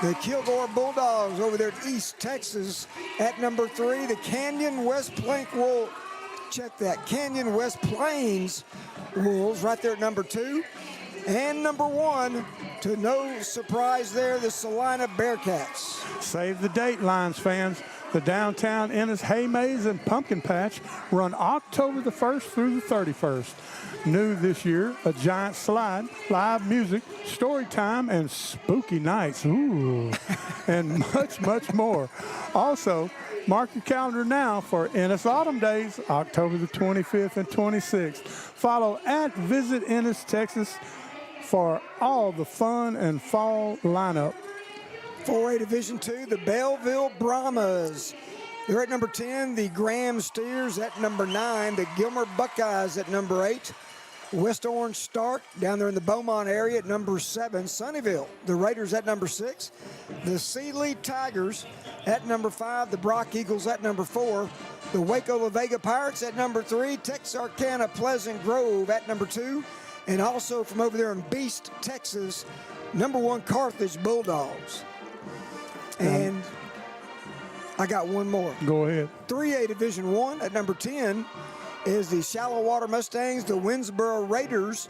The Kilgore Bulldogs over there at East Texas at number 3. The Canyon West Plains Wolves, check that, Canyon West Plains Wolves right there at number 2. And number 1, to no surprise there, the Salina Bearcats. Save the date, Lions fans. The Downtown Ennis Hay Maze and Pumpkin Patch run October the 1st through the 31st. New this year, a giant slide, live music, story time, and spooky nights. Ooh, and much, much more. Also, mark your calendar now for Ennis Autumn Days, October the 25th and 26th. Follow at Visit Ennis, Texas for all the fun and fall lineup. 4A Division II, the Belleville Brahmas. They're at number 10. The Graham Steers at number 9. The Gilmer Buckeyes at number 8. West Orange Stark down there in the Beaumont area at number 7. Sunnyvale, the Raiders at number 6. The Sealy Tigers at number 5. The Brock Eagles at number 4. The Waco La Vega Pirates at number 3. Texarkana Pleasant Grove at number 2. And also from over there in Beast, Texas, number 1 Carthage Bulldogs. And I got one more. Go ahead. 3A Division I at number 10 is the Shallow Water Mustangs, the Winnsboro Raiders.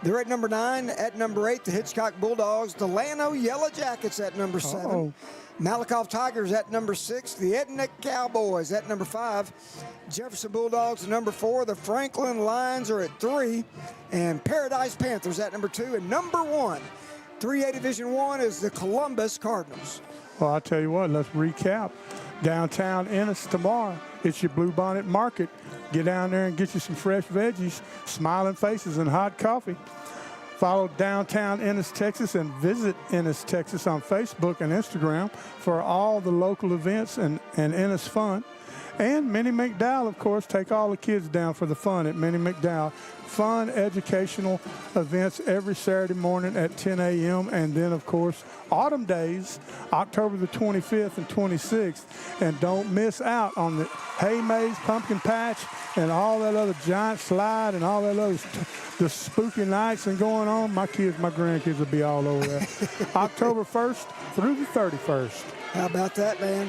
They're at number 9. At number 8, the Hitchcock Bulldogs. The Llano Yellow Jackets at number 7. Malakoff Tigers at number 6. The Edna Cowboys at number 5. Jefferson Bulldogs at number 4. The Franklin Lions are at 3. And Paradise Panthers at number 2. And number 1, 3A Division I, is the Columbus Cardinals. Well, I'll tell you what, let's recap. Downtown Ennis tomorrow, it's your Bluebonnet Market. Get down there and get you some fresh veggies, smiling faces, and hot coffee. Follow Downtown Ennis, Texas, and visit Ennis, Texas on Facebook and Instagram for all the local events and Ennis fun. And Minnie McDowell, of course, take all the kids down for the fun at Minnie McDowell. Fun educational events every Saturday morning at 10 a.m. And then, of course, Autumn Days, October the 25th and 26th. And don't miss out on the Hay Maze, Pumpkin Patch, and all that other giant slide and all that other the spooky nights and going on. My grandkids will be all over that. October 1st through the 31st. How about that, man?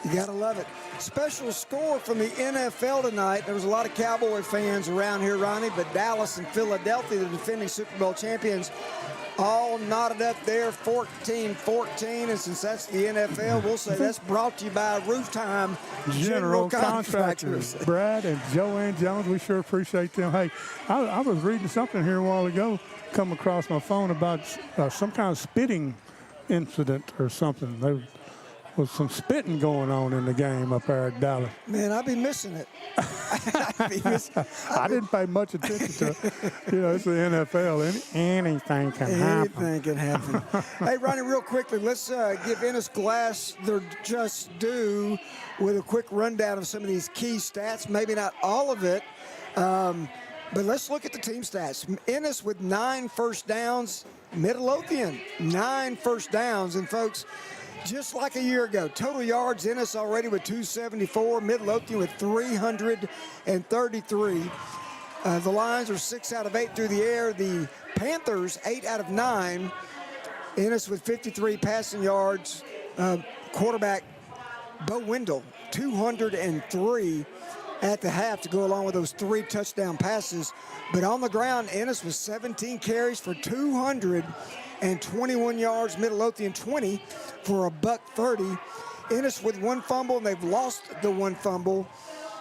You got to love it. Special score from the NFL tonight. There was a lot of Cowboy fans around here, Ronnie, but Dallas and Philadelphia, the defending Super Bowl champions, all knotted up there 14-14. And since that's the NFL, we'll say that's brought to you by Roof Time General Contractors. Brad and Joanne Jones, we sure appreciate them. Hey, I was reading something here a while ago, come across my phone about some kind of spitting incident or something. There was some spitting going on in the game up there at Dallas. Man, I'd be missing it. I didn't pay much attention to it. You know, it's the NFL. Anything can happen. Anything can happen. Hey, Ronnie, real quickly, let's give Ennis Glass their just due with a quick rundown of some of these key stats. Maybe not all of it, but let's look at the team stats. Ennis with 9 first downs. Midlothian, 9 first downs. And, folks, just like a year ago, total yards, Ennis already with 274, Midlothian with 333. The Lions are 6 out of 8 through the air. The Panthers, 8 out of 9. Ennis with 53 passing yards. Quarterback Bo Wendell, 203 at the half to go along with those 3 touchdown passes. But on the ground, Ennis was 17 carries for 221 yards. Midlothian 20 for $130. Ennis with 1 fumble, and they've lost the 1 fumble.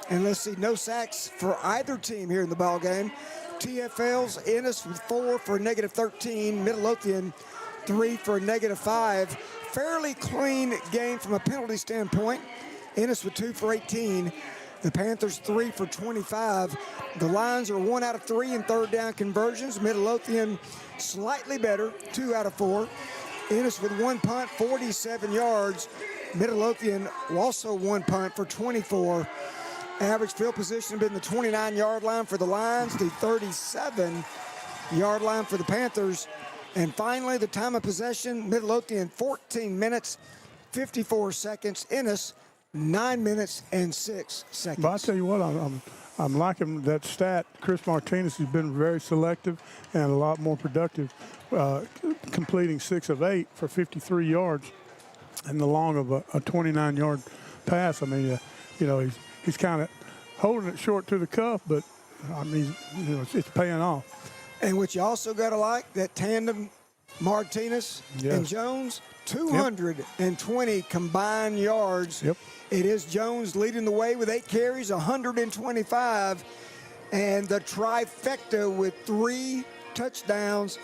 And let's see, no sacks for either team here in the ball game. TFLs, Ennis with 4 for a -13. Midlothian 3 for a -5. Fairly clean game from a penalty standpoint. Ennis with 2 for 18. The Panthers 3 for 25. The Lions are 1 out of 3 in third down conversions. Midlothian slightly better, 2 out of 4. Ennis with 1 punt, 47 yards. Midlothian also 1 punt for 24. Average field position been the 29-yard line for the Lions, the 37-yard line for the Panthers. And finally, the time of possession, Midlothian 14 minutes, 54 seconds. Ennis 9 minutes and 6 seconds. But I tell you what, I'm liking that stat. Chris Martinez has been very selective and a lot more productive, completing 6 of 8 for 53 yards and the long of a 29-yard pass. I mean, he's kind of holding it short to the cuff, but I mean, it's paying off. And what you also got to like, that tandem, Martinez and Jones, 220 combined yards. Yep. It is Jones leading the way with 8 carries, 125, and the trifecta with 3 touchdowns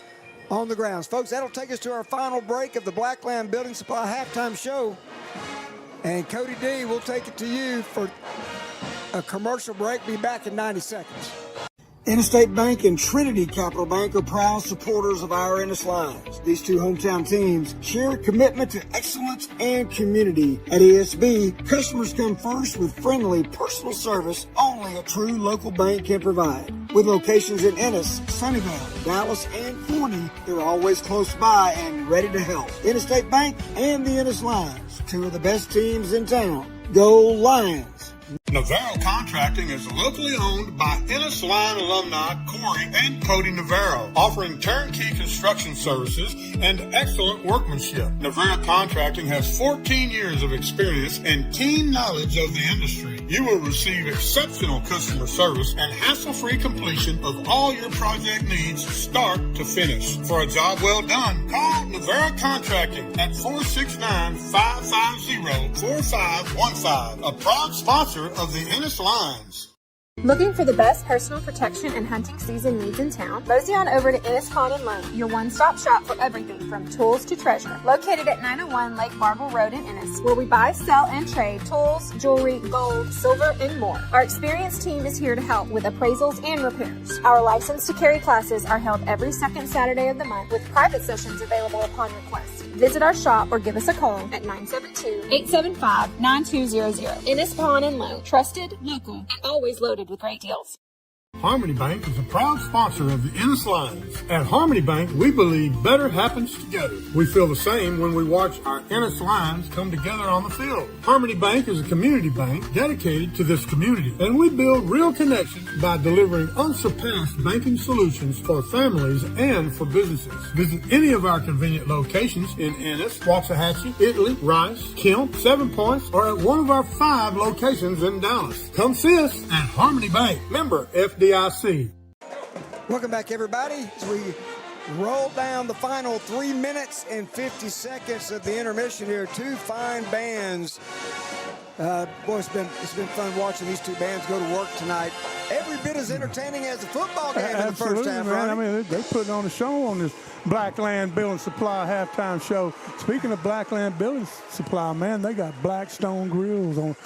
on the grounds. Folks, that'll take us to our final break of the Blackland Building Supply halftime show. And Cody D will take it to you for a commercial break. Be back in 90 seconds. Interstate Bank and Trinity Capital Bank are proud supporters of our Ennis Lions. These two hometown teams share a commitment to excellence and community. At ESB, customers come first with friendly personal service only a true local bank can provide. With locations in Ennis, Sunnyvale, Dallas, and Forney, they're always close by and ready to help. Interstate Bank and the Ennis Lions, two of the best teams in town. Go Lions! Navarro Contracting is locally owned by Ennis Lion alumni Corey and Cody Navarro, offering turnkey construction services and excellent workmanship. Navarro Contracting has 14 years of experience and keen knowledge of the industry. You will receive exceptional customer service and hassle-free completion of all your project needs start to finish. For a job well done, call Navarro Contracting at 469-550-4515, a proud sponsor of the Ennis Lions. Looking for the best personal protection and hunting season needs in town? Mosey on over to Ennis Pond & Loan, your one-stop shop for everything from tools to treasure. Located at 901 Lake Barble Road in Ennis, where we buy, sell, and trade tools, jewelry, gold, silver, and more. Our experienced team is here to help with appraisals and repairs. Our license to carry classes are held every second Saturday of the month, with private sessions available upon request. Visit our shop or give us a call at 972-875-9200. Ennis Pond & Loan. Trusted, local, and always loaded with great deals. Harmony Bank is a proud sponsor of the Ennis Lions. At Harmony Bank, we believe better happens together. We feel the same when we watch our Ennis Lions come together on the field. Harmony Bank is a community bank dedicated to this community, and we build real connections by delivering unsurpassed banking solutions for families and for businesses. Visit any of our convenient locations in Ennis, Waxahachie, Italy, Rice, Kemp, 7 Points, or at one of our 5 locations in Dallas. Come see us at Harmony Bank. Member FDIC. Welcome back, everybody, as we roll down the final 3 minutes and 50 seconds of the intermission here. 2 fine bands. Boy, it's been fun watching these 2 bands go to work tonight. Every bit as entertaining as the football game in the first half, man. right? I mean, they putting on a show on this Blackland Building Supply halftime show. Speaking of Blackland Building Supply, man, they got Blackstone grills on.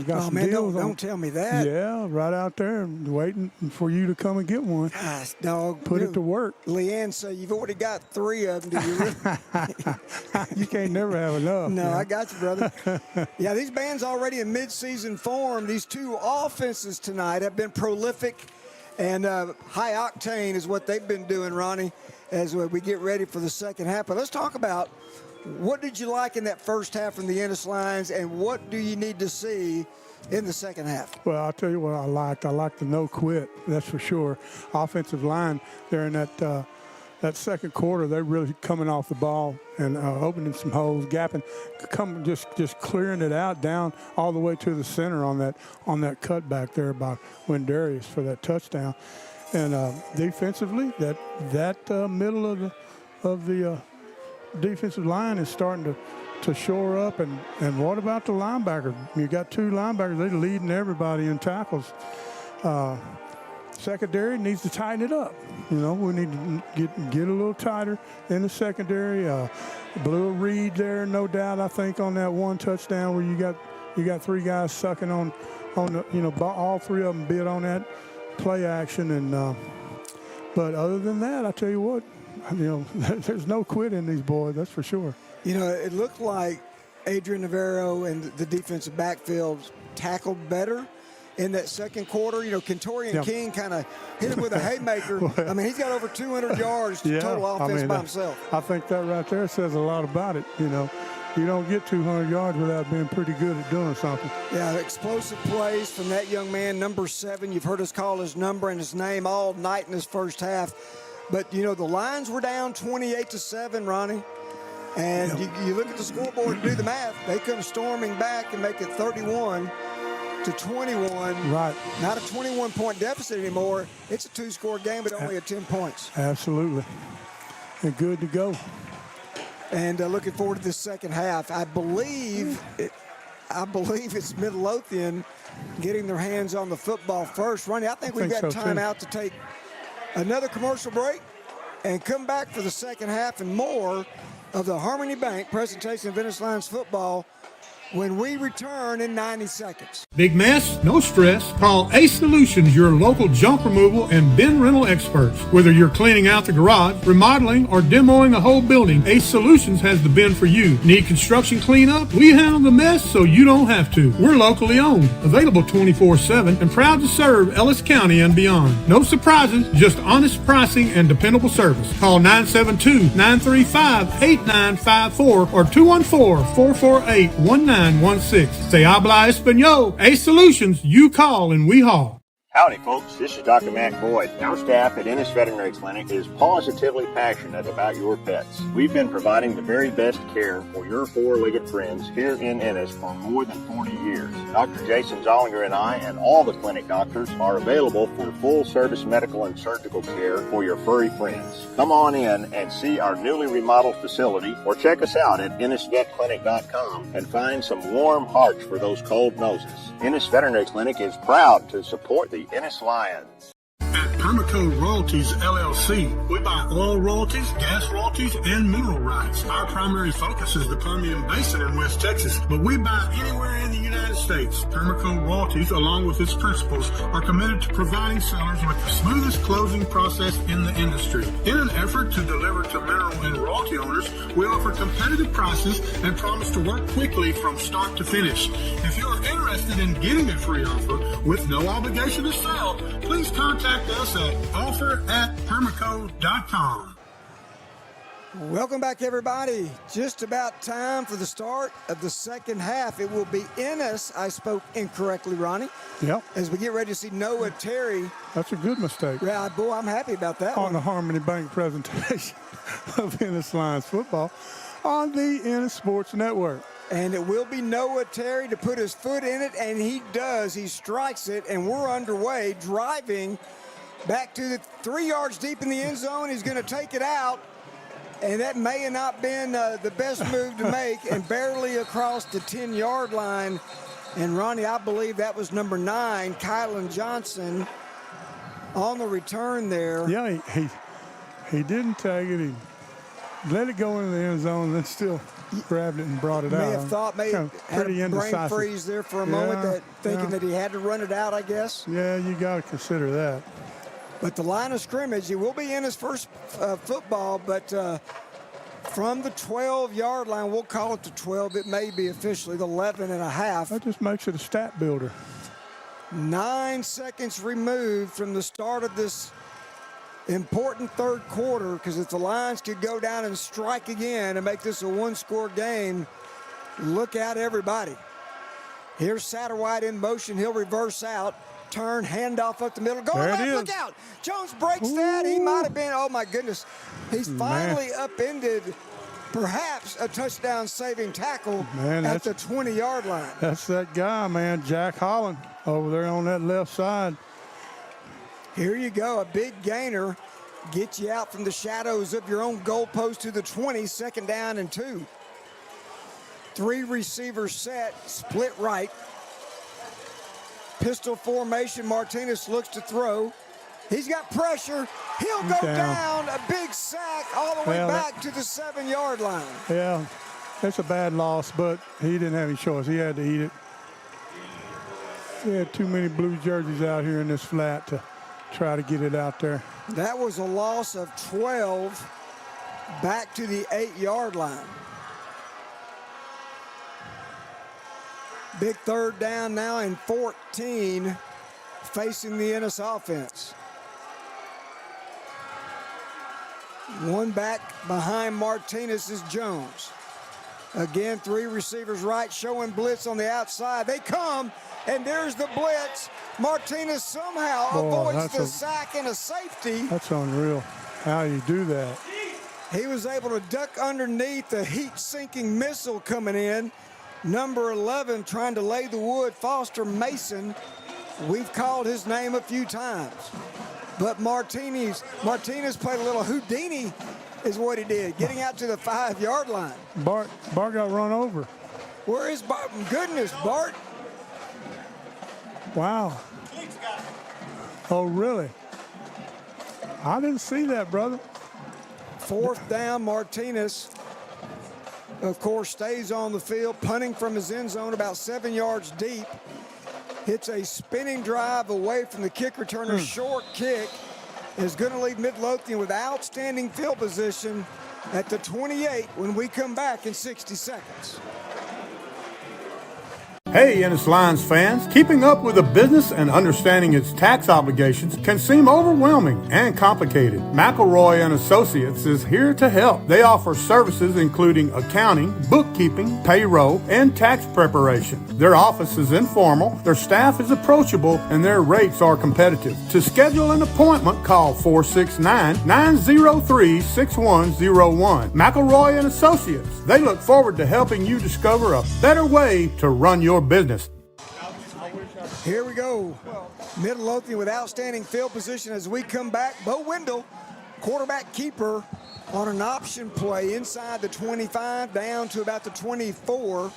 Got some deals don't tell me that. Yeah, right out there waiting for you to come and get one. Gosh, dog. Put it to work. Leanne said you've already got 3 of them. Do you really? You can't never have enough. No, man. I got you, brother. Yeah, these bands already in mid-season form. These 2 offenses tonight have been prolific, and high octane is what they've been doing, Ronnie, as we get ready for the second half. But let's talk about what did you like in that first half from the Ennis Lions, and what do you need to see in the second half? Well, I'll tell you what I liked. I liked the no quit, that's for sure. Offensive line, they're in that second quarter, they're really coming off the ball and opening some holes, gapping, just clearing it out down all the way to the center on that cutback there by Wendarius for that touchdown. And defensively, that middle of the defensive line is starting to shore up. And what about the linebacker? You got 2 linebackers, they're leading everybody in tackles. Secondary needs to tighten it up. We need to get a little tighter in the secondary. Blew a read there, no doubt, I think, on that one touchdown where you got 3 guys sucking on on the, all three of them bid on that play action. And but other than that, I tell you what, there's no quit in these boys. That's for sure. It looked like Adrian Navarro and the defensive backfield tackled better in that second quarter. Kentorian King kind of hit him with a haymaker. Well, he's got over 200 yards total offense by himself. I think that right there says a lot about it. You don't get 200 yards without being pretty good at doing something. Yeah, explosive plays from that young man, number 7. You've heard us call his number and his name all night in this first half. But, the Lions were down 28-7, Ronnie. And you look at the scoreboard and do the math. They come storming back and make it 31-21. Right. Not a 21-point deficit anymore. It's a 2-score game, but only at 10 points. Absolutely. And good to go. And looking forward to this second half. I believe it's Midlothian getting their hands on the football first. Ronnie, I think we've got time out to take another commercial break and come back for the second half and more of the Harmony Bank presentation of Ennis Lions football when we return in 90 seconds. Big mess? No stress. Call Ace Solutions, your local junk removal and bin rental experts. Whether you're cleaning out the garage, remodeling, or demoing a whole building, Ace Solutions has the bin for you. Need construction cleanup? We handle the mess so you don't have to. We're locally owned, available 24/7, and proud to serve Ellis County and beyond. No surprises, just honest pricing and dependable service. Call 972-935-8954 or 214-448-1916. Say habla español. Ace Solutions, you call and we haul. Howdy, folks. This is Dr. Matt Boyd. Our staff at Ennis Veterinary Clinic is positively passionate about your pets. We've been providing the very best care for your four-legged friends here in Ennis for more than 40 years. Dr. Jason Zollinger and I and all the clinic doctors are available for full-service medical and surgical care for your furry friends. Come on in and see our newly remodeled facility or check us out at EnnisVetClinic.com and find some warm hearts for those cold noses. Ennis Veterinary Clinic is proud to support the Ennis Lions. At Permaco Royalties LLC, we buy oil royalties, gas royalties, and mineral rights. Our primary focus is the Permian Basin in West Texas, but we buy anywhere in the United States. Permaco Royalties, along with its principals, are committed to providing sellers with the smoothest closing process in the industry. In an effort to deliver to mineral and royalty owners, we offer competitive prices and promise to work quickly from start to finish. If you are interested in getting a free offer with no obligation to sell, please contact us at offer@permaco.com. Welcome back, everybody. Just about time for the start of the second half. It will be Ennis. I spoke incorrectly, Ronnie. Yep. As we get ready to see Noah Terry. That's a good mistake. Yeah, boy, I'm happy about that on the Harmony Bank presentation of Ennis Lions football on the Ennis Sports Network. And it will be Noah Terry to put his foot in it, and he does. He strikes it, and we're underway, driving back to the 3 yards deep in the end zone. He's going to take it out, and that may have not been the best move to make, and barely across the 10-yard line. And, Ronnie, I believe that was number 9, Kylan Johnson, on the return there. Yeah, he didn't tag it. He let it go into the end zone and then still grabbed it and brought it out. May have thought, may have had a brain freeze there for a moment, thinking that he had to run it out, I guess. Yeah, you got to consider that. But the line of scrimmage, it will be in his first football, but from the 12-yard line, we'll call it the 12. It may be officially the 11 and a half. That just makes it a stat builder. 9 seconds removed from the start of this important third quarter, because if the Lions could go down and strike again and make this a one-score game, look out, everybody. Here's Satterwhite in motion. He'll reverse out, turn, handoff up the middle. Go left, look out. Jones breaks that. He might have been, oh, my goodness. He's finally upended perhaps a touchdown-saving tackle at the 20-yard line. That's that guy, man, Jack Holland, over there on that left side. Here you go, a big gainer. Get you out from the shadows of your own goalpost to the 20, second down and 2. 3 receivers set, split right. Pistol formation, Martinez looks to throw. He's got pressure. He'll go down. A big sack all the way back to the 7-yard line. Yeah, that's a bad loss, but he didn't have any choice. He had to eat it. They had too many blue jerseys out here in this flat to try to get it out there. That was a loss of 12 back to the 8-yard line. Big third down now and 14 facing the Ennis offense. One back behind Martinez is Jones. Again, 3 receivers right, showing blitz on the outside. They come, and there's the blitz. Martinez somehow avoids the sack and a safety. That's unreal how you do that. He was able to duck underneath the heat-sinking missile coming in. Number 11 trying to lay the wood, Foster Mason. We've called his name a few times. But Martinez played a little Houdini is what he did, getting out to the 5-yard line. Bart got run over. Where is Bart? Goodness, Bart. Wow. Oh, really? I didn't see that, brother. 4th down, Martinez, of course, stays on the field, punting from his end zone about 7 yards deep. Hits a spinning drive away from the kick returner. Short kick is going to leave Midlothian with outstanding field position at the 28 when we come back in 60 seconds. Hey, Ennis Lions fans, keeping up with a business and understanding its tax obligations can seem overwhelming and complicated. McElroy and Associates is here to help. They offer services including accounting, bookkeeping, payroll, and tax preparation. Their office is informal, their staff is approachable, and their rates are competitive. To schedule an appointment, call 469-903-6101. McElroy and Associates. They look forward to helping you discover a better way to run your business. Here we go. Midlothian with outstanding field position as we come back. Bo Wendell, quarterback keeper, on an option play inside the 25 down to about the 24.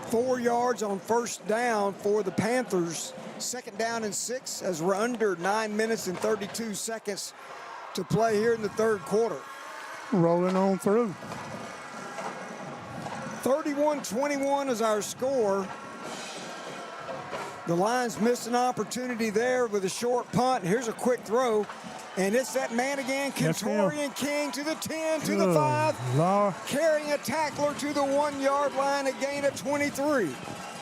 4 yards on first down for the Panthers. 2nd down and 6 as we're under 9 minutes and 32 seconds to play here in the 3rd quarter. Rolling on through. 31-21 is our score. The Lions missed an opportunity there with a short punt. Here's a quick throw, and it's that man again, Kentorian King to the 10, to the 5, carrying a tackler to the 1-yard line, a gain of 23.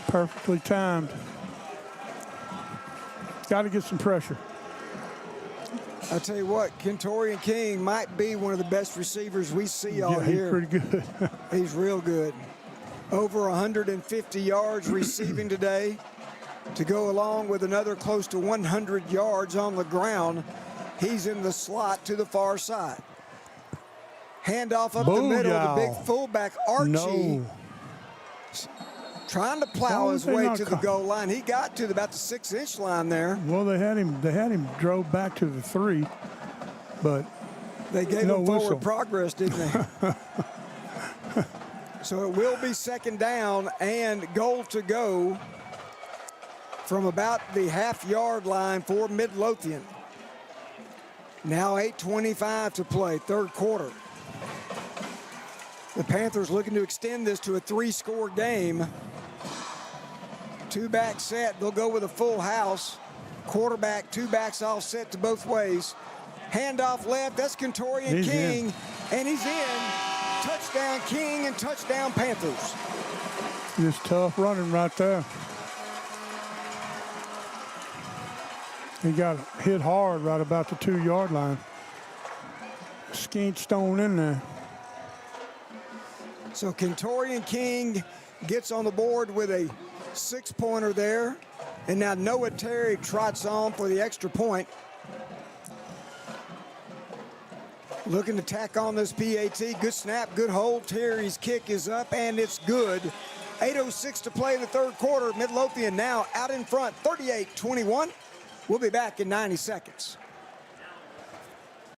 Perfectly timed. Got to get some pressure. I tell you what, Kentorian King might be one of the best receivers we see all here. He's pretty good. He's real good. Over 150 yards receiving today to go along with another close to 100 yards on the ground. He's in the slot to the far side. Handoff up the middle, the big fullback, Archie. Trying to plow his way to the goal line. He got to about the 6-inch line there. Well, they had him drove back to the 3, but they gave him forward progress, didn't they? So it will be 2nd down and goal to go from about the half-yard line for Midlothian. Now 8:25 to play, 3rd quarter. The Panthers looking to extend this to a 3-score game. 2-back set, they'll go with a full house. Quarterback, 2 backs all set to both ways. Handoff left, that's Kentorian King, and he's in. Touchdown King and touchdown Panthers. Just tough running right there. He got hit hard right about the 2-yard line. Skenched on in there. So Kentorian King gets on the board with a 6-pointer there. And now Noah Terry trots on for the extra point. Looking to tack on this PAT. Good snap, good hold. Terry's kick is up, and it's good. 8:06 to play in the 3rd quarter. Midlothian now out in front, 38-21. We'll be back in 90 seconds.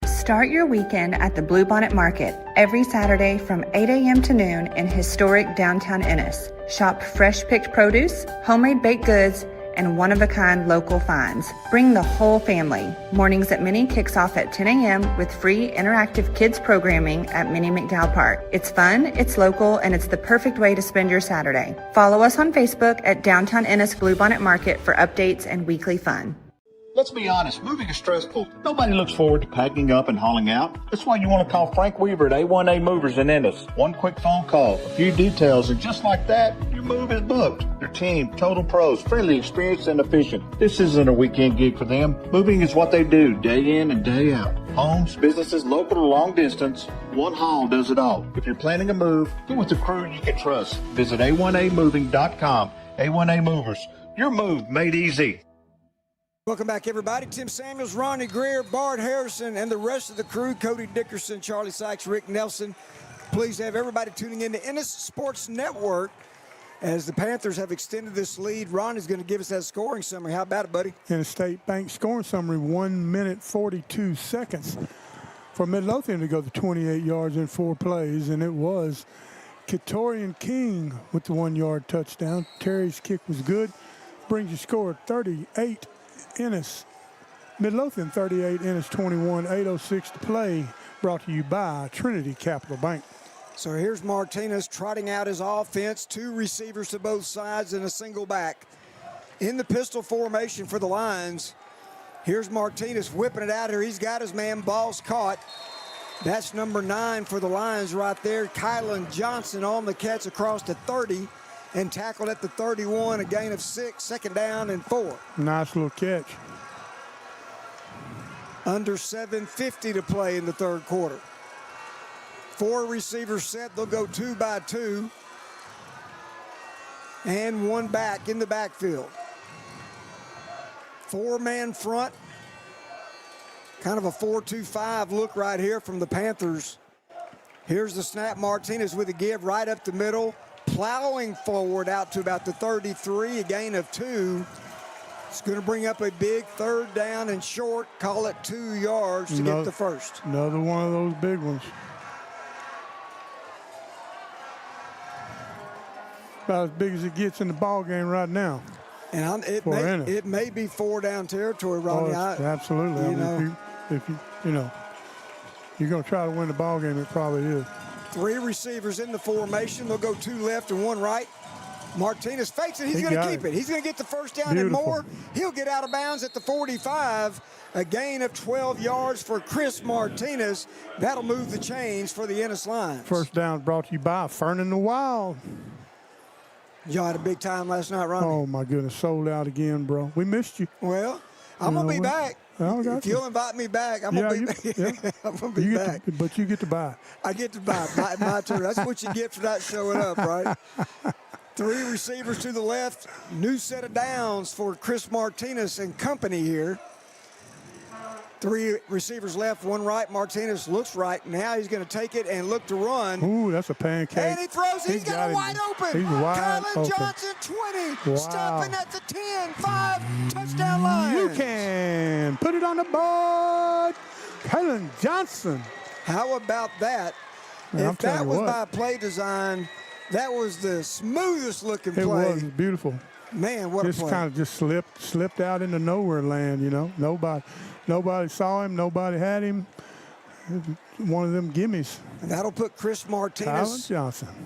Start your weekend at the Bluebonnet Market every Saturday from 8 a.m. to noon in historic downtown Ennis. Shop fresh picked produce, homemade baked goods, and one-of-a-kind local finds. Bring the whole family. Mornings at Minnie kicks off at 10 a.m. with free interactive kids programming at Minnie McDowell Park. It's fun, it's local, and it's the perfect way to spend your Saturday. Follow us on Facebook at Downtown Ennis Bluebonnet Market for updates and weekly fun. Let's be honest, moving is stressful. Nobody looks forward to packing up and hauling out. That's why you want to call Frank Weaver at A1A Movers in Ennis. One quick phone call, a few details, and just like that, your move is booked. Their team, total pros, friendly, experienced, and efficient. This isn't a weekend gig for them. Moving is what they do day in and day out. Homes, businesses, local or long distance, one haul does it all. If you're planning a move, go with a crew you can trust. Visit A1AMoving.com. A1A Movers, your move made easy. Welcome back, everybody. Tim Samuels, Ronnie Greer, Bart Harrison, and the rest of the crew, Cody Dickerson, Charlie Sykes, Rick Nelson. Pleased to have everybody tuning in to Ennis Sports Network as the Panthers have extended this lead. Ronnie's going to give us that scoring summary. How about it, buddy? Ennis State Bank scoring summary, 1 minute 42 seconds for Midlothian to go to 28 yards in 4 plays, and it was Katorian King with the 1-yard touchdown. Terry's kick was good. Brings your score 38 Ennis. Midlothian 38, Ennis 21, 8:06 to play. Brought to you by Trinity Capital Bank. So here's Martinez trotting out his offense. 2 receivers to both sides and a single back. In the pistol formation for the Lions. Here's Martinez whipping it out here. He's got his man. Ball's caught. That's number 9 for the Lions right there. Kylan Johnson on the catch across the 30. And tackled at the 31, a gain of 6, 2nd down and 4. Nice little catch. Under 7:50 to play in the 3rd quarter. 4 receivers set. They'll go 2 by 2. And 1 back in the backfield. 4-man front. Kind of a 4-2-5 look right here from the Panthers. Here's the snap. Martinez with a give right up the middle. Plowing forward out to about the 33, a gain of 2. It's going to bring up a big 3rd down and short. Call it 2 yards to get the first. Another one of those big ones. About as big as it gets in the ball game right now. And it may be 4 down territory, Ronnie. Absolutely. If you're going to try to win the ball game, it probably is. 3 receivers in the formation. They'll go 2 left and 1 right. Martinez fakes it. He's going to keep it. He's going to get the first down and more. He'll get out of bounds at the 45. A gain of 12 yards for Chris Martinez. That'll move the chains for the Ennis Lions. First down brought to you by Fernin the Wild. You had a big time last night, Ronnie. Oh, my goodness. Sold out again, bro. We missed you. Well, I'm going to be back. If you'll invite me back, I'm going to be back. But you get to buy. I get to buy. My turn. That's what you get for not showing up, right? 3 receivers to the left. New set of downs for Chris Martinez and company here. 3 receivers left, 1 right. Martinez looks right. Now he's going to take it and look to run. Ooh, that's a pancake. And he throws. He's got it wide open. He's wide Kylan open. Johnson, 20. Wow. Stopping at the 10. 5. Touchdown Lions. You can put it on the board. Kylan Johnson. How about that? If that was by play design, that was the smoothest looking play. It was beautiful. Man, what a play. Just kind of just slipped out into nowhere land, Nobody saw him. Nobody had him. One of them gimmies. And that'll put Chris Martinez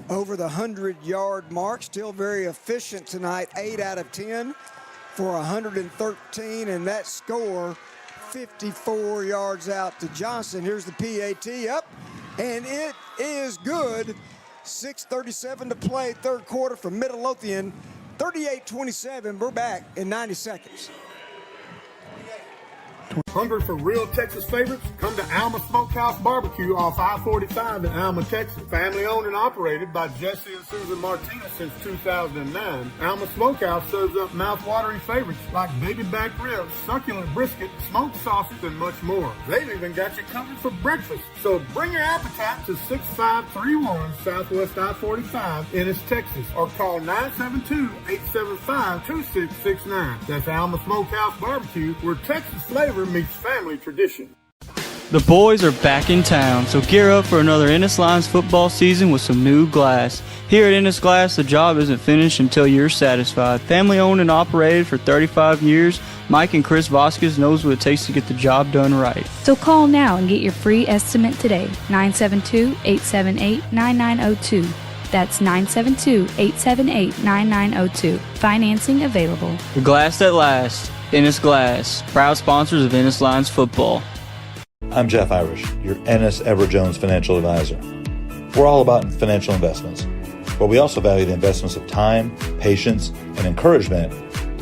over the 100-yard mark. Still very efficient tonight. 8 out of 10 for 113. And that score, 54 yards out to Johnson. Here's the PAT up. And it is good. 6:37 to play, 3rd quarter for Midlothian. 38-27. We're back in 90 seconds. Hungry for real Texas favorites? Come to Alma Smokehouse Barbecue off I-45 in Alma, Texas. Family owned and operated by Jesse and Susan Martinez since 2009. Alma Smokehouse serves up mouth-watering favorites like baby back ribs, succulent brisket, smoked sausage, and much more. They've even got you covered for breakfast. So bring your appetite to 6531 Southwest I-45, Ennis, Texas, or call 972-875-2669. That's Alma Smokehouse Barbecue, where Texas flavor meets family tradition. The boys are back in town, so gear up for another Ennis Lions football season with some new glass. Here at Ennis Glass, the job isn't finished until you're satisfied. Family owned and operated for 35 years, Mike and Chris Vasquez knows what it takes to get the job done right. So call now and get your free estimate today. 972-878-9902. That's 972-878-9902. Financing available. The glass that lasts. Ennis Glass, proud sponsors of Ennis Lions football. I'm Jeff Irish, your Ennis Jones financial advisor. We're all about financial investments, but we also value the investments of time, patience, and encouragement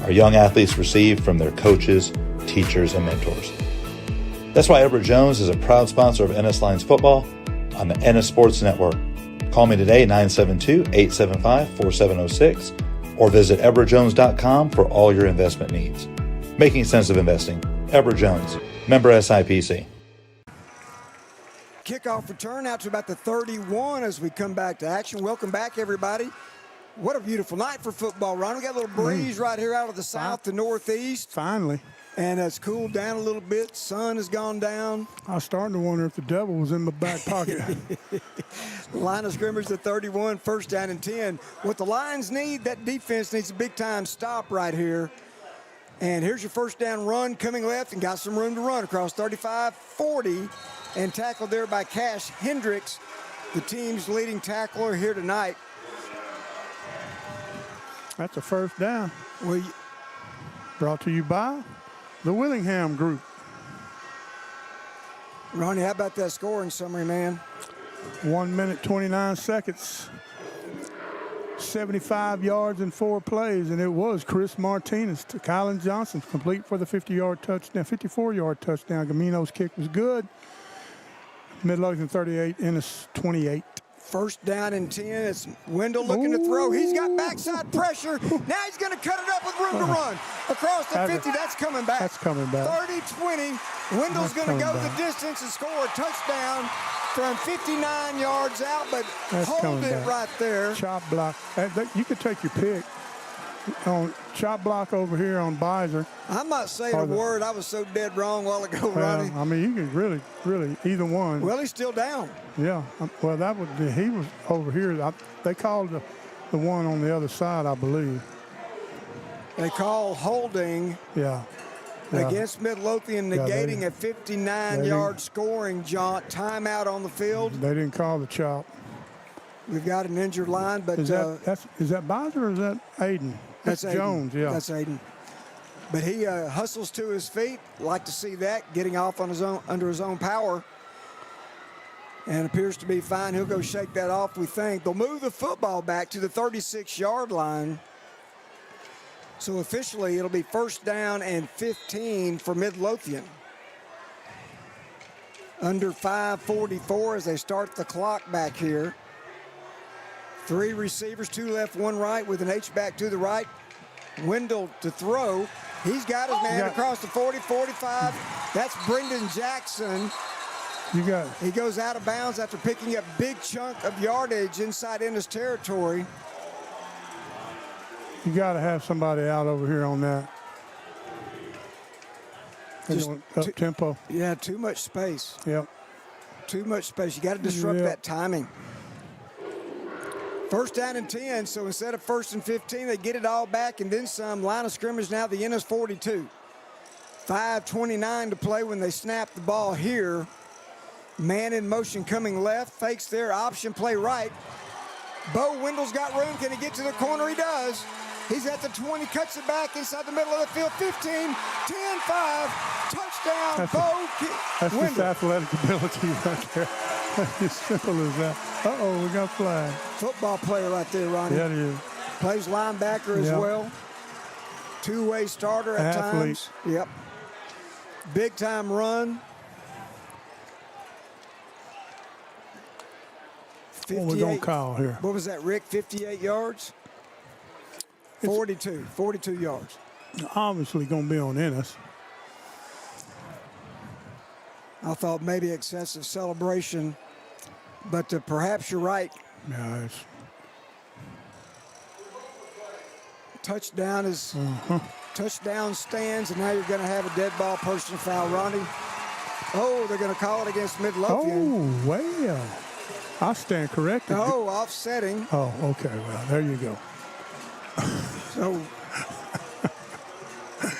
our young athletes receive from their coaches, teachers, and mentors. That's why Edward Jones is a proud sponsor of Ennis Lions football on the Ennis Sports Network. Call me today, 972-875-4706, or visit edwardjones.com for all your investment needs. Making sense of investing. Edward Jones, member SIPC. Kickoff return out to about the 31 as we come back to action. Welcome back, everybody. What a beautiful night for football, Ron. We got a little breeze right here out of the south to northeast. Finally. And it's cooled down a little bit. Sun has gone down. I was starting to wonder if the devil was in my back pocket. Line of scrimmage to 31, first down and 10. What the Lions need, that defense needs a big-time stop right here. And here's your first down run coming left and got some room to run across 35, 40. And tackled there by Cash Hendricks, the team's leading tackler here tonight. That's a first down. Brought to you by the Willingham Group. Ronnie, how about that scoring summary, man? 1 minute, 29 seconds. 75 yards in 4 plays, and it was Chris Martinez to Kylan Johnson, complete for the 50-yard touchdown, 54-yard touchdown. Gamino's kick was good. Midlothian 38, Ennis 28. First down and 10. It's Wendell looking to throw. He's got backside pressure. Now he's going to cut it up with room to run. Across the 50, that's coming back. That's coming back. 30-20. Wendell's going to go the distance and score a touchdown from 59 yards out, but hold it right there. Chop block. You could take your pick. On chop block over here on Beiser. I'm not saying a word. I was so dead wrong a while ago, Ronnie. I mean, you can really, either one. Well, he's still down. Yeah. Well, he was over here. They called the one on the other side, I believe. They call holding. Yeah. Against Midlothian, negating a 59-yard scoring jaunt. Timeout on the field. They didn't call the chop. We've got an injured line, but is that Beiser or is that Aiden? That's Jones, yeah. That's Aiden. But he hustles to his feet. Like to see that, getting off on his own, under his own power. And appears to be fine. He'll go shake that off, we think. They'll move the football back to the 36-yard line. So officially, it'll be first down and 15 for Midlothian. Under 5:44 as they start the clock back here. 3 receivers, 2 left, 1 right, with an H-back to the right. Wendell to throw. He's got his man across the 40, 45. That's Brendan Jackson. He goes out of bounds after picking up big chunk of yardage inside Ennis territory. You got to have somebody out over here on that. Up tempo. Yeah, too much space. Yep. Too much space. You got to disrupt that timing. First down and 10, so instead of first and 15, they get it all back and then some. Line of scrimmage now, the Ennis 42. 5:29 to play when they snap the ball here. Man in motion coming left, fakes there, option play right. Bo Wendell's got room. Can he get to the corner? He does. He's at the 20, cuts it back inside the middle of the field. 15, 10, 5, touchdown, Bo That's Wendell. just athletic ability right there. As simple as that. Uh-oh, we got flag. Football player right there, Ronnie. Yeah, it is. Plays linebacker as well. Two-way starter at times. Yep. Big time run. What we going to call here? What was that, Rick? 58 yards? 42 yards. Obviously going to be on Ennis. I thought maybe excessive celebration, but perhaps you're right. Yeah, touchdown is touchdown stands, and now you're going to have a dead ball, personal foul. Ronnie? Oh, they're going to call it against Midlothian. Oh, well. I stand corrected. Oh, offsetting. Oh, okay. Well, there you go. So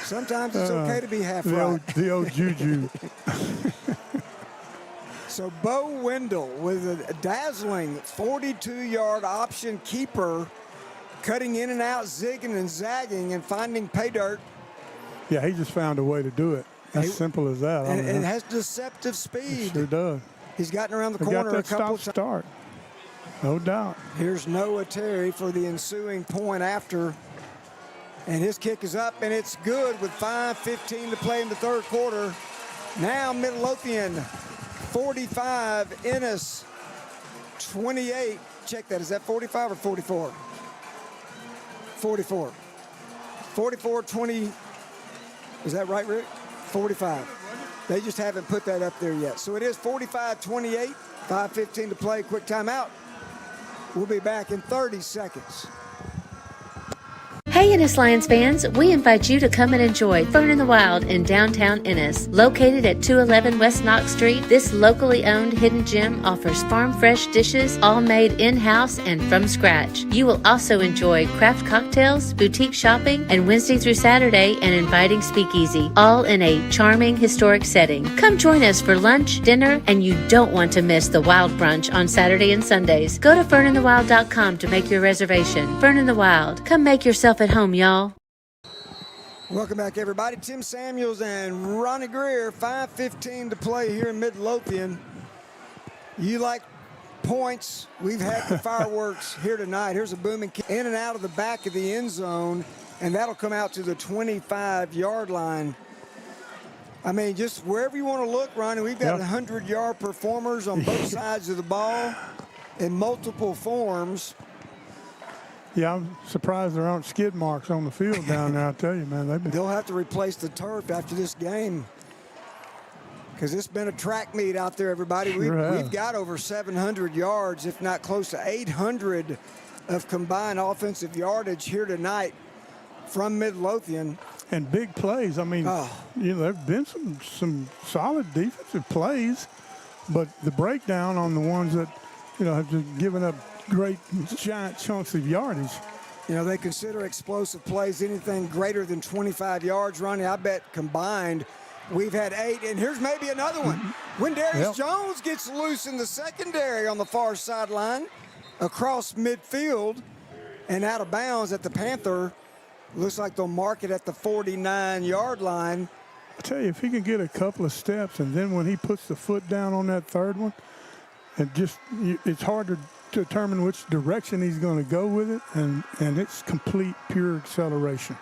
sometimes it's okay to be half right. The old juju. So Bo Wendell with a dazzling 42-yard option keeper, cutting in and out, zigging and zagging and finding pay dirt. Yeah, he just found a way to do it. As simple as that. And it has deceptive speed. It sure does. He's gotten around the corner a couple of times. Start. No doubt. Here's Noah Terry for the ensuing point after. And his kick is up, and it's good with 5:15 to play in the third quarter. Now Midlothian 45, Ennis 28. Check that. Is that 45 or 44? 44. 44-20. Is that right, Rick? 45. They just haven't put that up there yet. So it is 45-28. 5:15 to play. Quick timeout. We'll be back in 30 seconds. Hey Ennis Lions fans, we invite you to come and enjoy Fern in the Wild in downtown Ennis. Located at 211 West Knox Street, this locally owned hidden gem offers farm fresh dishes all made in-house and from scratch. You will also enjoy craft cocktails, boutique shopping, and Wednesday through Saturday an inviting speakeasy, all in a charming historic setting. Come join us for lunch, dinner, and you don't want to miss the Wild Brunch on Saturday and Sundays. Go to ferninthewild.com to make your reservation. Fern in the Wild. Come make yourself at home, y'all. Welcome back, everybody. Tim Samuels and Ronnie Greer. 5:15 to play here in Midlothian. You like points? We've had the fireworks here tonight. Here's a booming kick in and out of the back of the end zone, and that'll come out to the 25-yard line. I mean, just wherever you want to look, Ronnie, we've got 100-yard performers on both sides of the ball in multiple forms. Yeah, I'm surprised there aren't skid marks on the field down there. I tell you, man, they'll have to replace the turf after this game because it's been a track meet out there, everybody. We've got over 700 yards, if not close to 800 of combined offensive yardage here tonight from Midlothian. And big plays. I mean, you know, there have been some solid defensive plays, but the breakdown on the ones that, you know, have just given up great giant chunks of yardage. You know, they consider explosive plays anything greater than 25 yards. Ronnie, I bet combined we've had 8. And here's maybe another one. When Darius Jones gets loose in the secondary on the far sideline across midfield and out of bounds at the Panther, looks like they'll mark it at the 49-yard line. I tell you, if he can get a couple of steps, and then when he puts the foot down on that third one, and just it's hard to determine which direction he's going to go with it, and it's complete pure acceleration.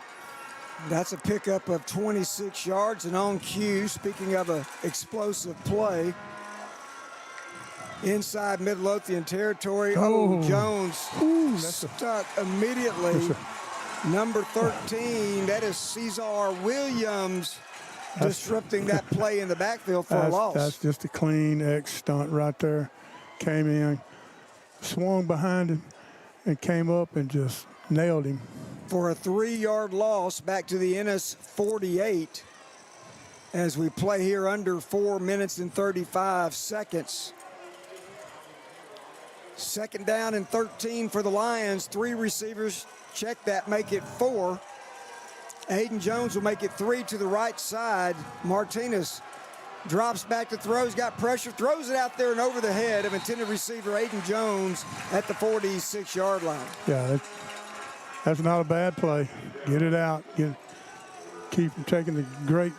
That's a pickup of 26 yards and on cue. Speaking of an explosive play inside Midlothian territory. Jones stuck immediately. Number 13, that is Cesar Williams, disrupting that play in the backfield for a loss. That's just a clean X stunt right there. Came in, swung behind him, and came up and just nailed him. For a 3-yard loss back to the Ennis 48 as we play here under 4 minutes and 35 seconds. Second down and 13 for the Lions. 3 receivers. Check that, make it 4. Aiden Jones will make it 3 to the right side. Martinez drops back to throw. He's got pressure, throws it out there and over the head of intended receiver Aiden Jones at the 46-yard line. Yeah, that's not a bad play. Get it out. Keep from taking the great,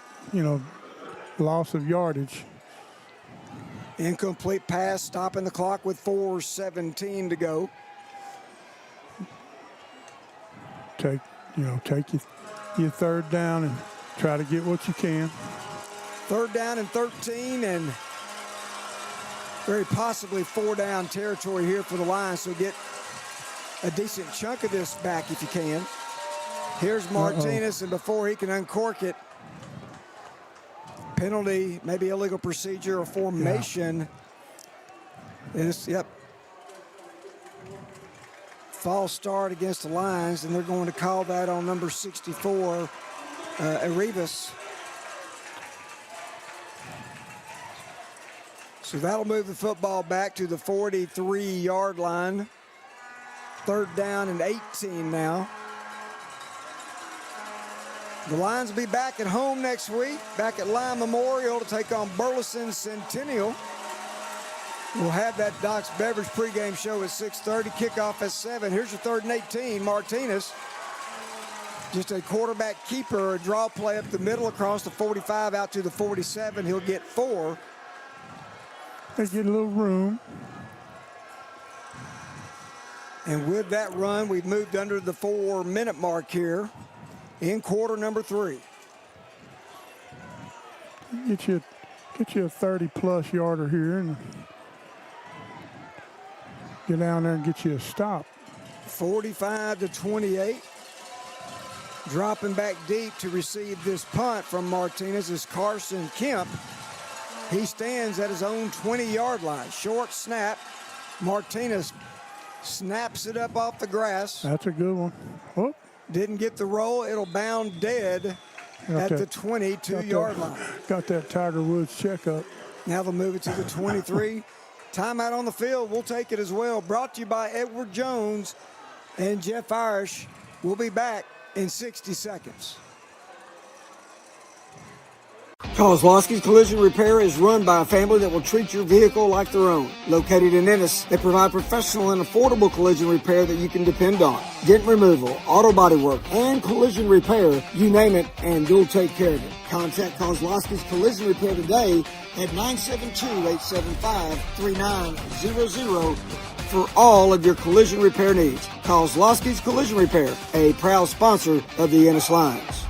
loss of yardage. Incomplete pass, stopping the clock with 4:17 to go. Take your third down and try to get what you can. Third down and 13, and very possibly 4-down territory here for the Lions. So get a decent chunk of this back if you can. Here's Martinez, and before he can uncork it, penalty, maybe illegal procedure or formation. False start against the Lions, and they're going to call that on number 64, Arribas. So that'll move the football back to the 43-yard line. 3rd down and 18 now. The Lions will be back at home next week, back at Lyon Memorial to take on Burleson Centennial. We'll have that Doc's Beverage pregame show at 6:30, kickoff at 7. Here's your 3rd and 18, Martinez. Just a quarterback keeper, a draw play up the middle across the 45 out to the 47. He'll get 4. They get a little room. And with that run, we've moved under the 4-minute mark here in quarter number 3. Get you a 30-plus yarder here and get down there and get you a stop. 45 to 28. Dropping back deep to receive this punt from Martinez is Carson Kemp. He stands at his own 20-yard line. Short snap. Martinez snaps it up off the grass. That's a good one. Whoop. Didn't get the roll. It'll bound dead at the 22-yard line. Got that Tiger Woods checkup. Now they'll move it to the 23. Timeout on the field. We'll take it as well. Brought to you by Edward Jones and Jeff Irish. We'll be back in 60 seconds. Kozlowski's Collision Repair is run by a family that will treat your vehicle like their own. Located in Ennis, they provide professional and affordable collision repair that you can depend on. Dent removal, auto body work, and collision repair, you name it, and you'll take care of it. Contact Kozlowski's Collision Repair today at 972-875-3900 for all of your collision repair needs. Kozlowski's Collision Repair, a proud sponsor of the Ennis Lions.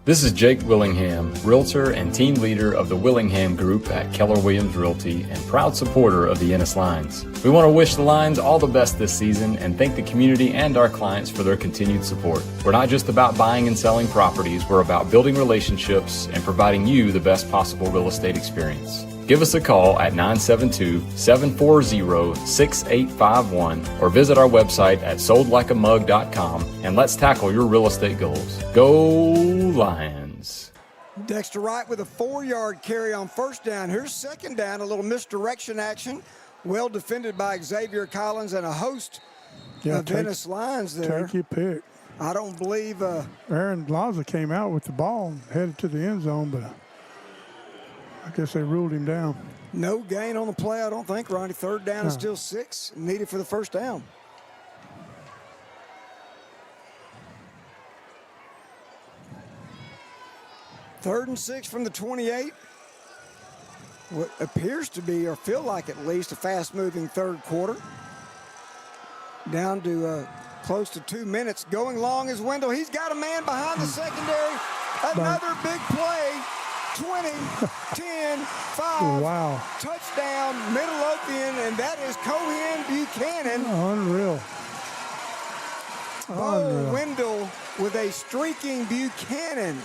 This is Jake Willingham, Realtor and team leader of the Willingham Group at Keller Williams Realty and proud supporter of the Ennis Lions. We want to wish the Lions all the best this season and thank the community and our clients for their continued support. We're not just about buying and selling properties, we're about building relationships and providing you the best possible real estate experience. Give us a call at 972-740-6851 or visit our website at soldlikeamug.com and let's tackle your real estate goals. Go Lions! Dexter Wright with a 4-yard carry on 1st down. Here's 2nd down, a little misdirection action. Well defended by Xavier Collins and a host of Ennis Lions there. Take your pick. I don't believe... Aaron Laza came out with the ball and headed to the end zone, but I guess they ruled him down. No gain on the play, I don't think, Ronnie. 3rd down is still 6, needed for the 1st down. Third and 6 from the 28. What appears to be, or feel like at least, a fast-moving 3rd quarter. Down to close to 2 minutes. Going long is Wendell. He's got a man behind the secondary. Another big play. 20, 10, 5. Wow. Touchdown, Midlothian, and that is Cohen Buchanan. Unreal. Bo Wendell with a streaking Buchanan.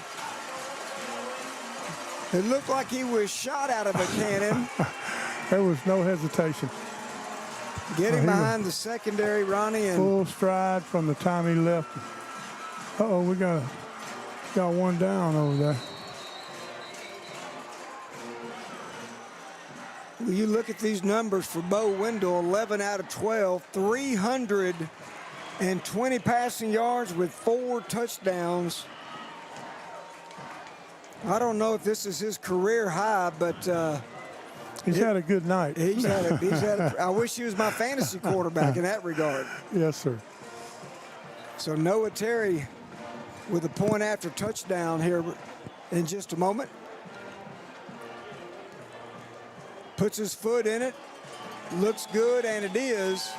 It looked like he was shot out of a cannon. There was no hesitation. Getting behind the secondary, Ronnie. And full stride from the time he left. Uh-oh, we got one down over there. Well, you look at these numbers for Bo Wendell, 11 out of 12, 320 passing yards with 4 touchdowns. I don't know if this is his career high, but he's had a good night. I wish he was my fantasy quarterback in that regard. Yes, sir. So Noah Terry with a point after touchdown here in just a moment. Puts his foot in it. Looks good, and it is.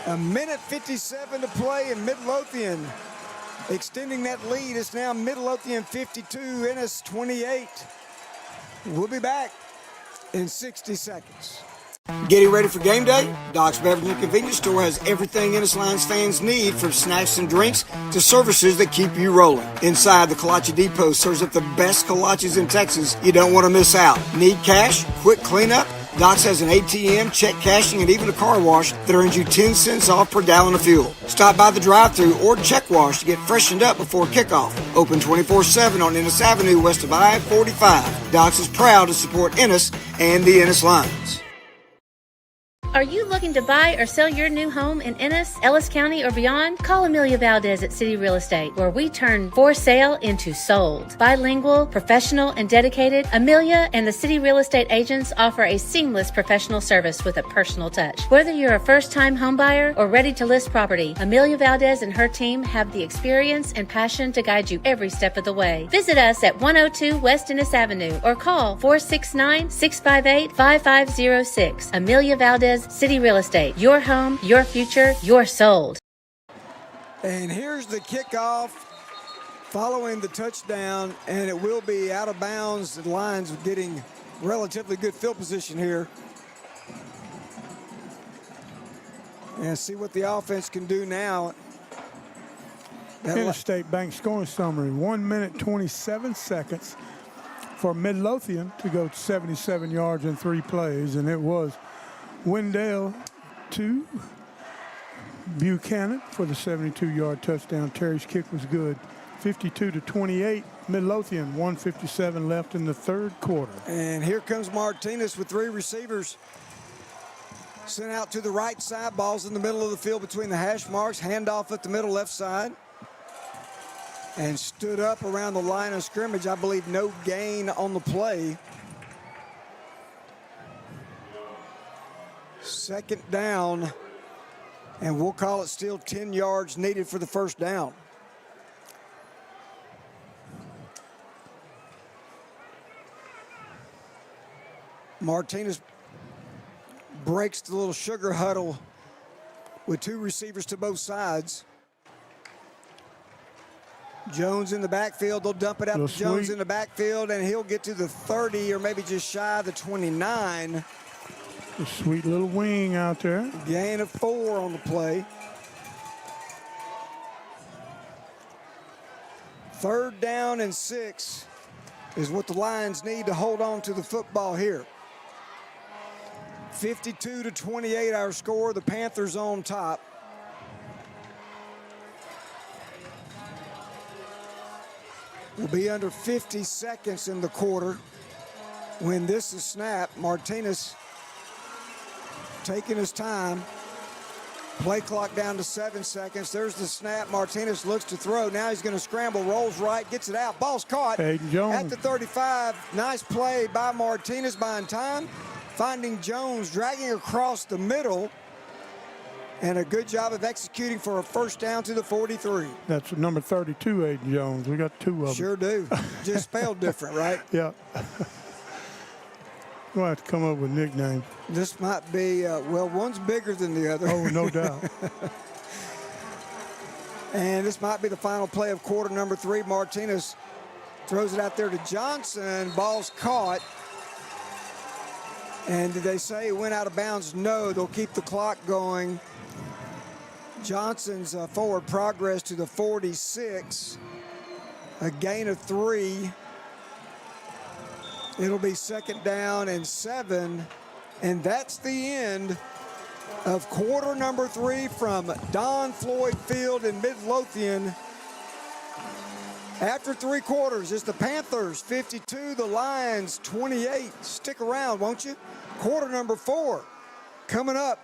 1:57 to play in Midlothian. Extending that lead, it's now Midlothian 52, Ennis 28. We'll be back in 60 seconds. Getting ready for game day? Doc's Beverage and Convenience Store has everything Ennis Lions fans need, from snacks and drinks to services that keep you rolling. Inside, the Kolache Depot serves up the best kolaches in Texas. You don't want to miss out. Need cash? Quick cleanup? Doc's has an ATM, check cashing, and even a car wash that earns you 10 cents off per gallon of fuel. Stop by the drive-thru or check wash to get freshened up before kickoff. Open 24/7 on Ennis Avenue west of I-45. Doc's is proud to support Ennis and the Ennis Lions. Are you looking to buy or sell your new home in Ennis, Ellis County, or beyond? Call Amelia Valdez at City Real Estate, where we turn for sale into sold. Bilingual, professional, and dedicated, Amelia and the City Real Estate agents offer a seamless professional service with a personal touch. Whether you're a first-time homebuyer or ready to list property, Amelia Valdez and her team have the experience and passion to guide you every step of the way. Visit us at 102 West Ennis Avenue or call 469-658-5506. Amelia Valdez, City Real Estate. Your home, your future, your sold. And here's the kickoff following the touchdown, and it will be out of bounds. The Lions are getting relatively good field position here. And see what the offense can do now. Interstate Bank scoring summary, 1 minute 27 seconds for Midlothian to go 77 yards in 3 plays, and it was Wendell to Buchanan for the 72-yard touchdown. Terry's kick was good. 52-28, Midlothian, 1:57 left in the third quarter. And here comes Martinez with 3 receivers. Sent out to the right side, balls in the middle of the field between the hash marks, handoff at the middle left side. And stood up around the line of scrimmage. I believe no gain on the play. Second down, and we'll call it still 10 yards needed for the first down. Martinez breaks the little sugar huddle with 2 receivers to both sides. Jones in the backfield. They'll dump it out to Jones in the backfield, and he'll get to the 30 or maybe just shy of the 29. A sweet little wing out there. Gain of 4 on the play. Third down and 6 is what the Lions need to hold on to the football here. 52-28 our score. The Panthers on top. We'll be under 50 seconds in the quarter when this is snapped. Martinez taking his time. Play clock down to 7 seconds. There's the snap. Martinez looks to throw. Now he's going to scramble, rolls right, gets it out. Ball's caught at the 35. Nice play by Martinez, buying time, finding Jones, dragging across the middle, and a good job of executing for a first down to the 43. That's number 32, Aiden Jones. We got 2 of them. Sure do. Just spelled different, right? Yeah. We'll have to come up with nicknames. This might be, well, one's bigger than the other. Oh, no doubt. And this might be the final play of quarter number 3. Martinez throws it out there to Johnson. Ball's caught. And did they say it went out of bounds? No, they'll keep the clock going. Johnson's forward progress to the 46. A gain of 3. It'll be second down and 7. And that's the end of quarter number 3 from Don Floyd Field in Midlothian. After 3 quarters, it's the Panthers 52, the Lions 28. Stick around, won't you? Quarter number 4 coming up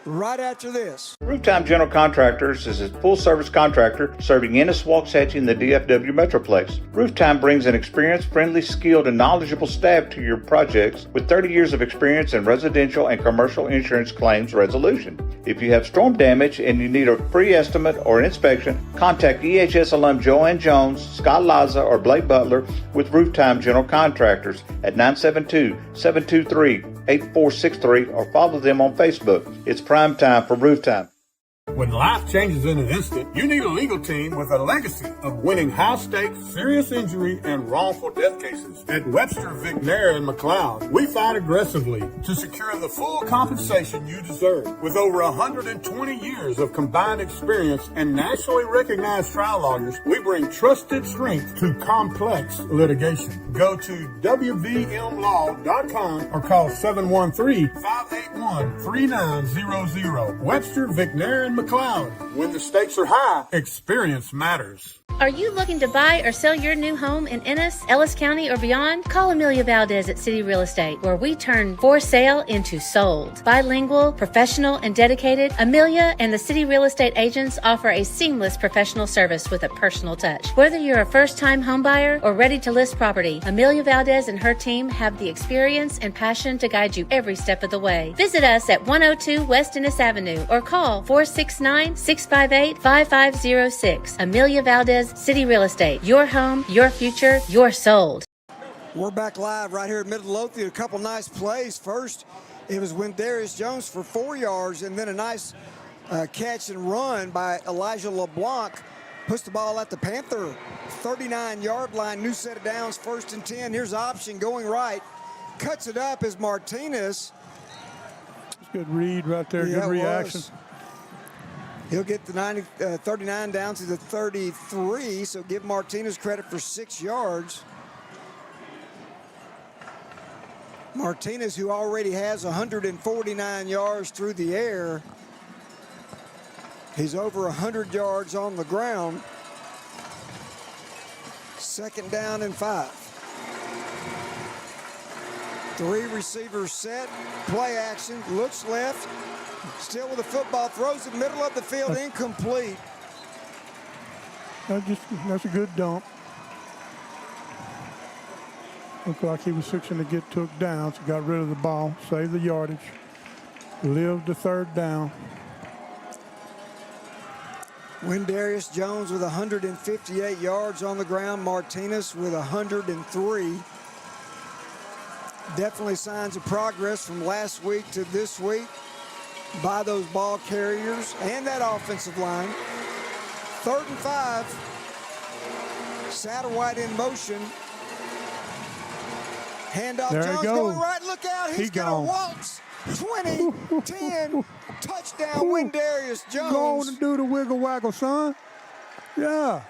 right after this. Rooftime General Contractors is a full-service contractor serving Ennis, Waxahachie, and the DFW Metroplex. Rooftime brings an experienced, friendly, skilled, and knowledgeable staff to your projects with 30 years of experience in residential and commercial insurance claims resolution. If you have storm damage and you need a free estimate or an inspection, contact EHS alum Joanne Jones, Scott Laza, or Blake Butler with Rooftime General Contractors at 972-723-8463 or follow them on Facebook. It's prime time for Rooftime. When life changes in an instant, you need a legal team with a legacy of winning high-stakes, serious injury, and wrongful death cases. At Webster, McNair, and McLeod, we fight aggressively to secure the full compensation you deserve. With over 120 years of combined experience and nationally recognized trial lawyers, we bring trusted strength to complex litigation. Go to WVMLaw.com or call 713-581-3900. Webster, McNair, and McLeod. When the stakes are high, experience matters. Are you looking to buy or sell your new home in Ennis, Ellis County, or beyond? Call Amelia Valdez at City Real Estate, where we turn for sale into sold. Bilingual, professional, and dedicated, Amelia and the City Real Estate agents offer a seamless professional service with a personal touch. Whether you're a first-time homebuyer or ready to list property, Amelia Valdez and her team have the experience and passion to guide you every step of the way. Visit us at 102 West Ennis Avenue or call 469-658-5506. Amelia Valdez, City Real Estate. Your home, your future, your sold. We're back live right here at Midlothian. A couple nice plays. First, it was Wendarius Jones for 4 yards, and then a nice catch and run by Elijah LeBlanc. Puts the ball at the Panther 39-yard line. New set of downs, 1st and 10. Here's option going right. Cuts it up as Martinez. Good read right there. Yeah, good reaction. He'll get the 39 down to the 33, so give Martinez credit for 6 yards. Martinez, who already has 149 yards through the air. He's over 100 yards on the ground. 2nd down and 5. 3 receivers set, play action, looks left. Still with the football, throws it middle of the field, incomplete. That's a good dump. Looked like he was fixing to get took down, so got rid of the ball, saved the yardage, lived the 3rd down. Wendarius Jones with 158 yards on the ground, Martinez with 103. Definitely signs of progress from last week to this week by those ball carriers and that offensive line. 3rd and 5. Satterwhite in motion. Handoff, there Jones going right. Look out. He's going to waltz. 20, 10, touchdown, Wendarius Jones. Going to do the wiggle waggle, son. Yeah.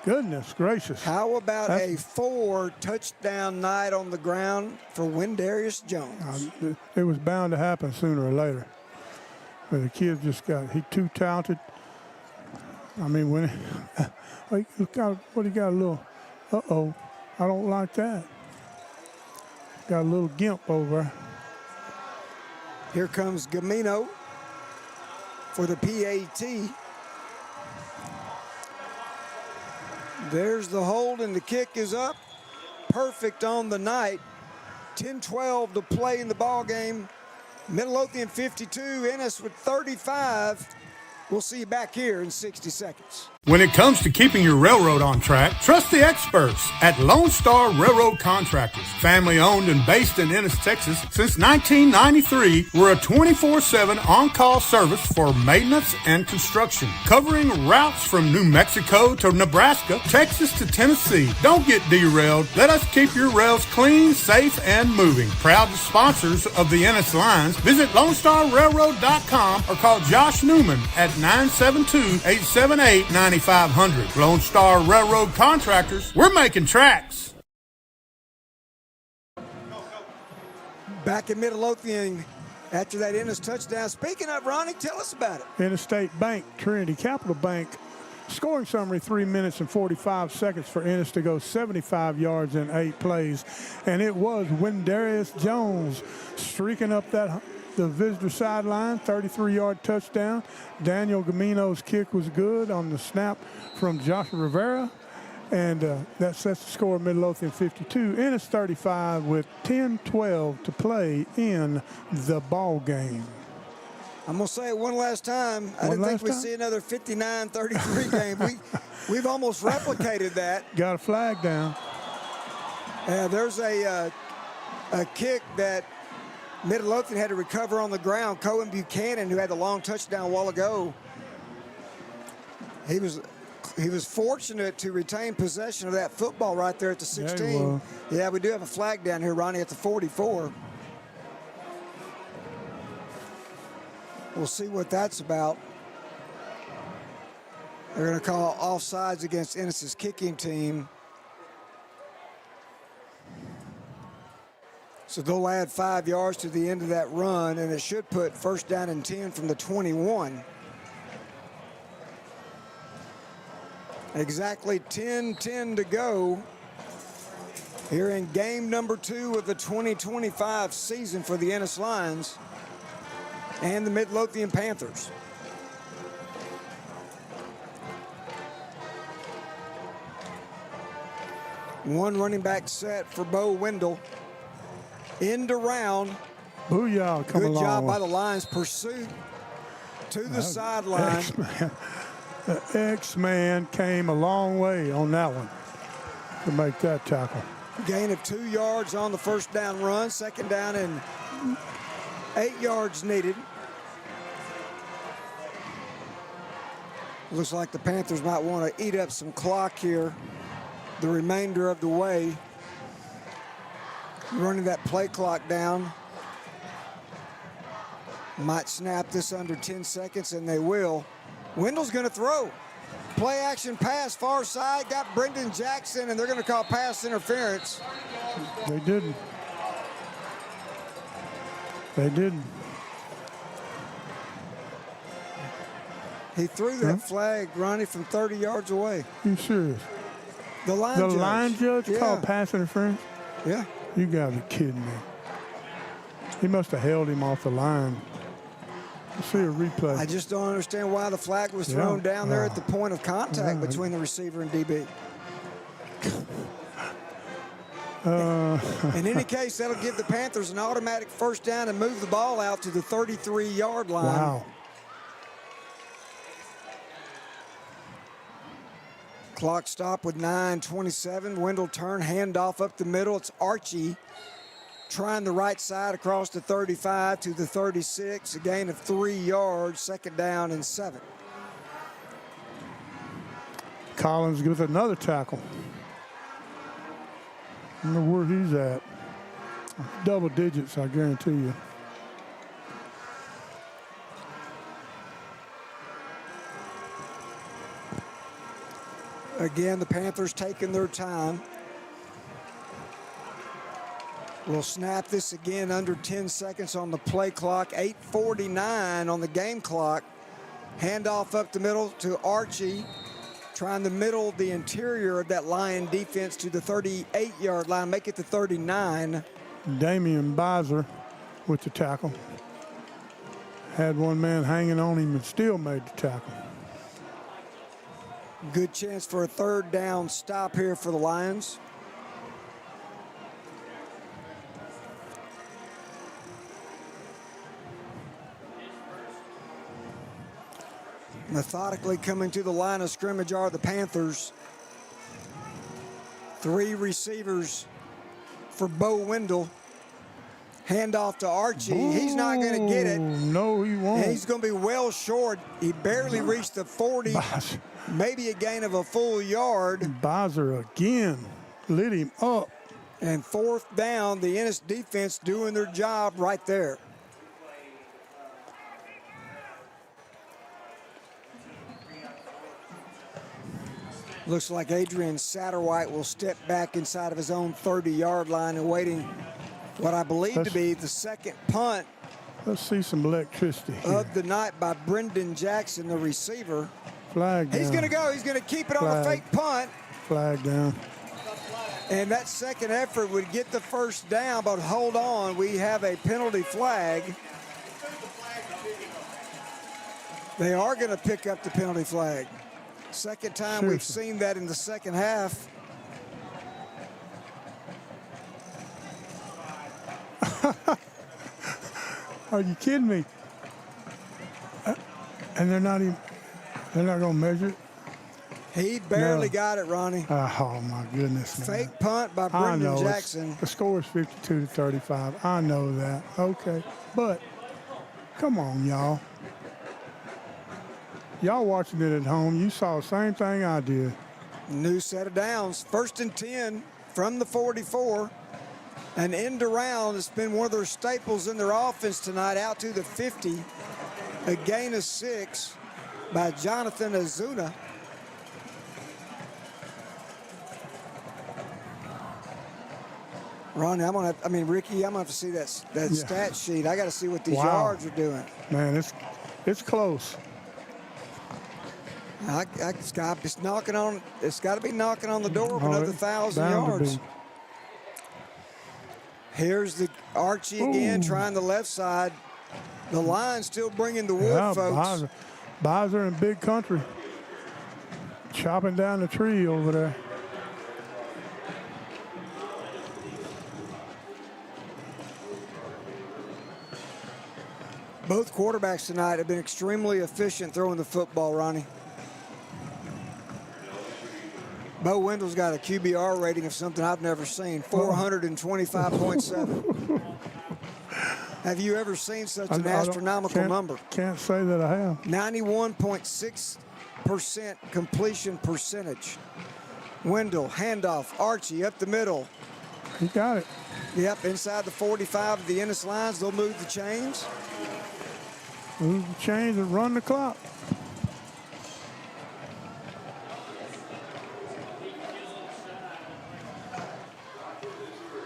Goodness gracious. How about a 4-touchdown night on the ground for Wendarius Jones? It was bound to happen sooner or later. But the kid just he's too talented. I mean, when he got a little, I don't like that. Got a little gimp over. Here comes Gamino for the PAT. There's the hold, and the kick is up. Perfect on the night. 10-12 to play in the ball game. Midlothian 52, Ennis with 35. We'll see you back here in 60 seconds. When it comes to keeping your railroad on track, trust the experts at Lone Star Railroad Contractors. Family owned and based in Ennis, Texas since 1993, we're a 24/7 on-call service for maintenance and construction, covering routes from New Mexico to Nebraska, Texas to Tennessee. Don't get derailed. Let us keep your rails clean, safe, and moving. Proud sponsors of the Ennis Lions. Visit LoneStarRailroad.com or call Josh Newman at 972-878-9500. Lone Star Railroad Contractors, we're making tracks. Back in Midlothian after that Ennis touchdown. Speaking of, Ronnie, tell us about it. Interstate Bank, Trinity Capital Bank. Scoring summary, 3 minutes and 45 seconds for Ennis to go 75 yards in 8 plays. And it was Wendarius Jones streaking up the visitor sideline, 33-yard touchdown. Daniel Gamino's kick was good on the snap from Joshua Rivera. And that sets the score of Midlothian 52. Ennis 35 with 10-12 to play in the ball game. I'm going to say it one last time. I didn't think we'd see another 59-33 game. We've almost replicated that. Got a flag down. There's a kick that Midlothian had to recover on the ground. Cohen Buchanan, who had the long touchdown a while ago, he was fortunate to retain possession of that football right there at the 16. Yeah, we do have a flag down here, Ronnie, at the 44. We'll see what that's about. They're going to call offsides against Ennis's kicking team. So they'll add 5 yards to the end of that run, and it should put first down and 10 from the 21. Exactly 10-10 to go here in game number 2 of the 2025 season for the Ennis Lions and the Midlothian Panthers. One running back set for Bo Wendell. End around. Booyah, come along. Good job by the Lions. Pursuit to the sideline. The X-Man came a long way on that one to make that tackle. Gain of 2 yards on the first down run. Second down and 8 yards needed. Looks like the Panthers might want to eat up some clock here the remainder of the way. Running that play clock down. Might snap this under 10 seconds, and they will. Wendell's going to throw. Play action pass, far side, got Brendan Jackson, and they're going to call pass interference. They didn't. They didn't. He threw that flag, Ronnie, from 30 yards away. You serious? The line judge called pass interference? Yeah. You got to be kidding me. He must have held him off the line. Let's see a replay. I just don't understand why the flag was thrown down there at the point of contact between the receiver and DB. In any case, that'll give the Panthers an automatic first down and move the ball out to the 33-yard line. Wow. Clock stop with 9:27. Wendell turn, handoff up the middle. It's Archie trying the right side across the 35 to the 36. A gain of 3 yards. Second down and 7. Collins with another tackle. I don't know where he's at. Double digits, I guarantee you. Again, the Panthers taking their time. We'll snap this again under 10 seconds on the play clock. 8:49 on the game clock. Handoff up the middle to Archie. Trying to middle the interior of that Lion defense to the 38-yard line. Make it to 39. Damian Bizer with the tackle. Had one man hanging on him and still made the tackle. Good chance for a third down stop here for the Lions. Methodically coming to the line of scrimmage are the Panthers. 3 receivers for Bo Wendell. Handoff to Archie. He's not going to get it. No, he won't. And he's going to be well short. He barely reached the 40. Maybe a gain of a full yard. Bizer again lit him up. And fourth down, the Ennis defense doing their job right there. Looks like Adrian Satterwhite will step back inside of his own 30-yard line and waiting what I believe to be the second punt. Let's see some electricity here. Of the night by Brendan Jackson, the receiver. Flag down. He's going to go. He's going to keep it on the fake punt. Flag down. And that second effort would get the first down, but hold on. We have a penalty flag. They are going to pick up the penalty flag. Second time we've seen that in the second half. Are you kidding me? And they're not going to measure it? He barely got it, Ronnie. Oh, my goodness, man. Fake punt by I Brendan know. Jackson. The score is 52-35. I know that. Okay. But, come on, y'all. Y'all watching it at home, you saw the same thing I did. New set of downs. 1st and 10 from the 44. An end around. It's been one of their staples in their offense tonight, out to the 50. A gain of 6 by Jonathan Azuna. Ronnie, Ricky, I'm gonna have to see that stat sheet. I got to see what these yards are doing. Man, it's close. It's got to be knocking on the door of another 1,000 yards. Here's the Archie again, trying the left side. The Lions still bringing the wood, folks. Bowser in big country, chopping down the tree over there. Both quarterbacks tonight have been extremely efficient throwing the football, Ronnie. Bo Wendell's got a QBR rating of something I've never seen, 425.7. Have you ever seen such an astronomical number? Can't say that I have. 91.6% completion percentage. Wendell, handoff, Archie up the middle. He got it. Yep, inside the 45 of the Ennis Lions. They'll move the chains. Move the chains and run the clock.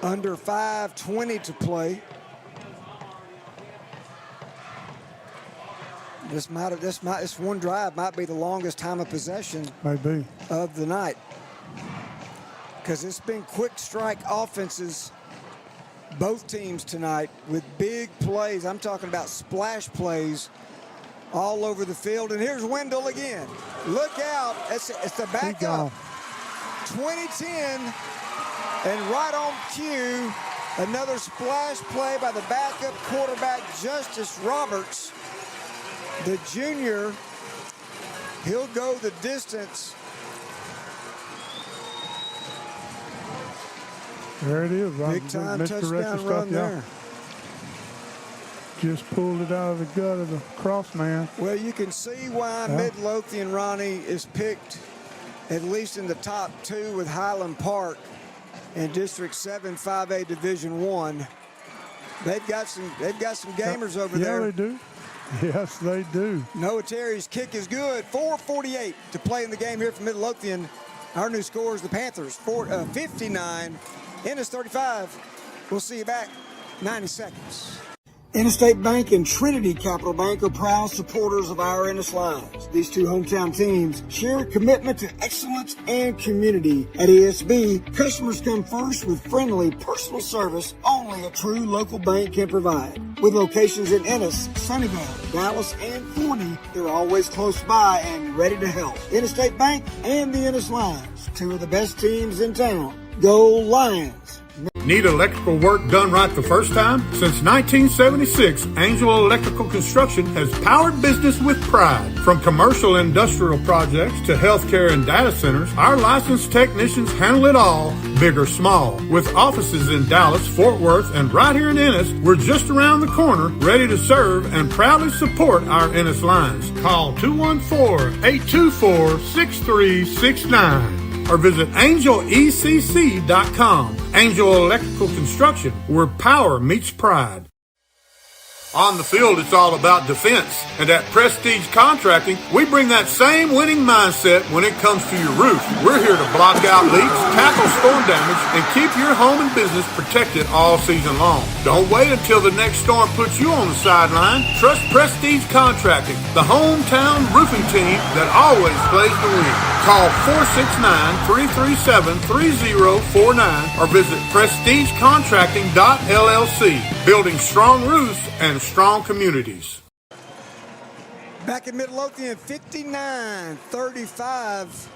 Under 5:20 to play. This one drive might be the longest time of possession of the night, because it's been quick strike offenses, both teams tonight, with big plays. I'm talking about splash plays all over the field. And here's Wendell again. Look out. It's the backup. 2010, and right on cue, another splash play by the backup quarterback, Justice Roberts. The junior, he'll go the distance. There it is. Big time touchdown run there. Just pulled it out of the gut of the cross man. Well, you can see why Midlothian, Ronnie, is picked at least in the top 2 with Highland Park in District 7 5A Division 1. They've got some gamers over there. Yeah, they do. Yes, they do. Noah Terry's kick is good. 4:48 to play in the game here for Midlothian. Our new score is the Panthers 59, Ennis 35. We'll see you back 90 seconds. Interstate Bank and Trinity Capital Bank are proud supporters of our Ennis Lions. These two hometown teams share a commitment to excellence and community. At ESB, customers come first with friendly personal service only a true local bank can provide. With locations in Ennis, Sunnyvale, Dallas, and Forney, they're always close by and ready to help. Interstate Bank and the Ennis Lions, two of the best teams in town. Go Lions! Need electrical work done right the first time? Since 1976, Angel Electrical Construction has powered business with pride. From commercial industrial projects to healthcare and data centers, our licensed technicians handle it all, big or small. With offices in Dallas, Fort Worth, and right here in Ennis, we're just around the corner, ready to serve and proudly support our Ennis Lions. Call 214-824-6369. or visit angelecc.com. Angel Electrical Construction, where power meets pride. On the field, it's all about defense. And at Prestige Contracting, we bring that same winning mindset when it comes to your roof. We're here to block out leaks, tackle storm damage, and keep your home and business protected all season long. Don't wait until the next storm puts you on the sideline. Trust Prestige Contracting, the hometown roofing team that always plays to win. Call 469-337-3049 or visit prestigecontracting.llc. Building strong roofs and strong communities. Back in Midlothian, 59-35.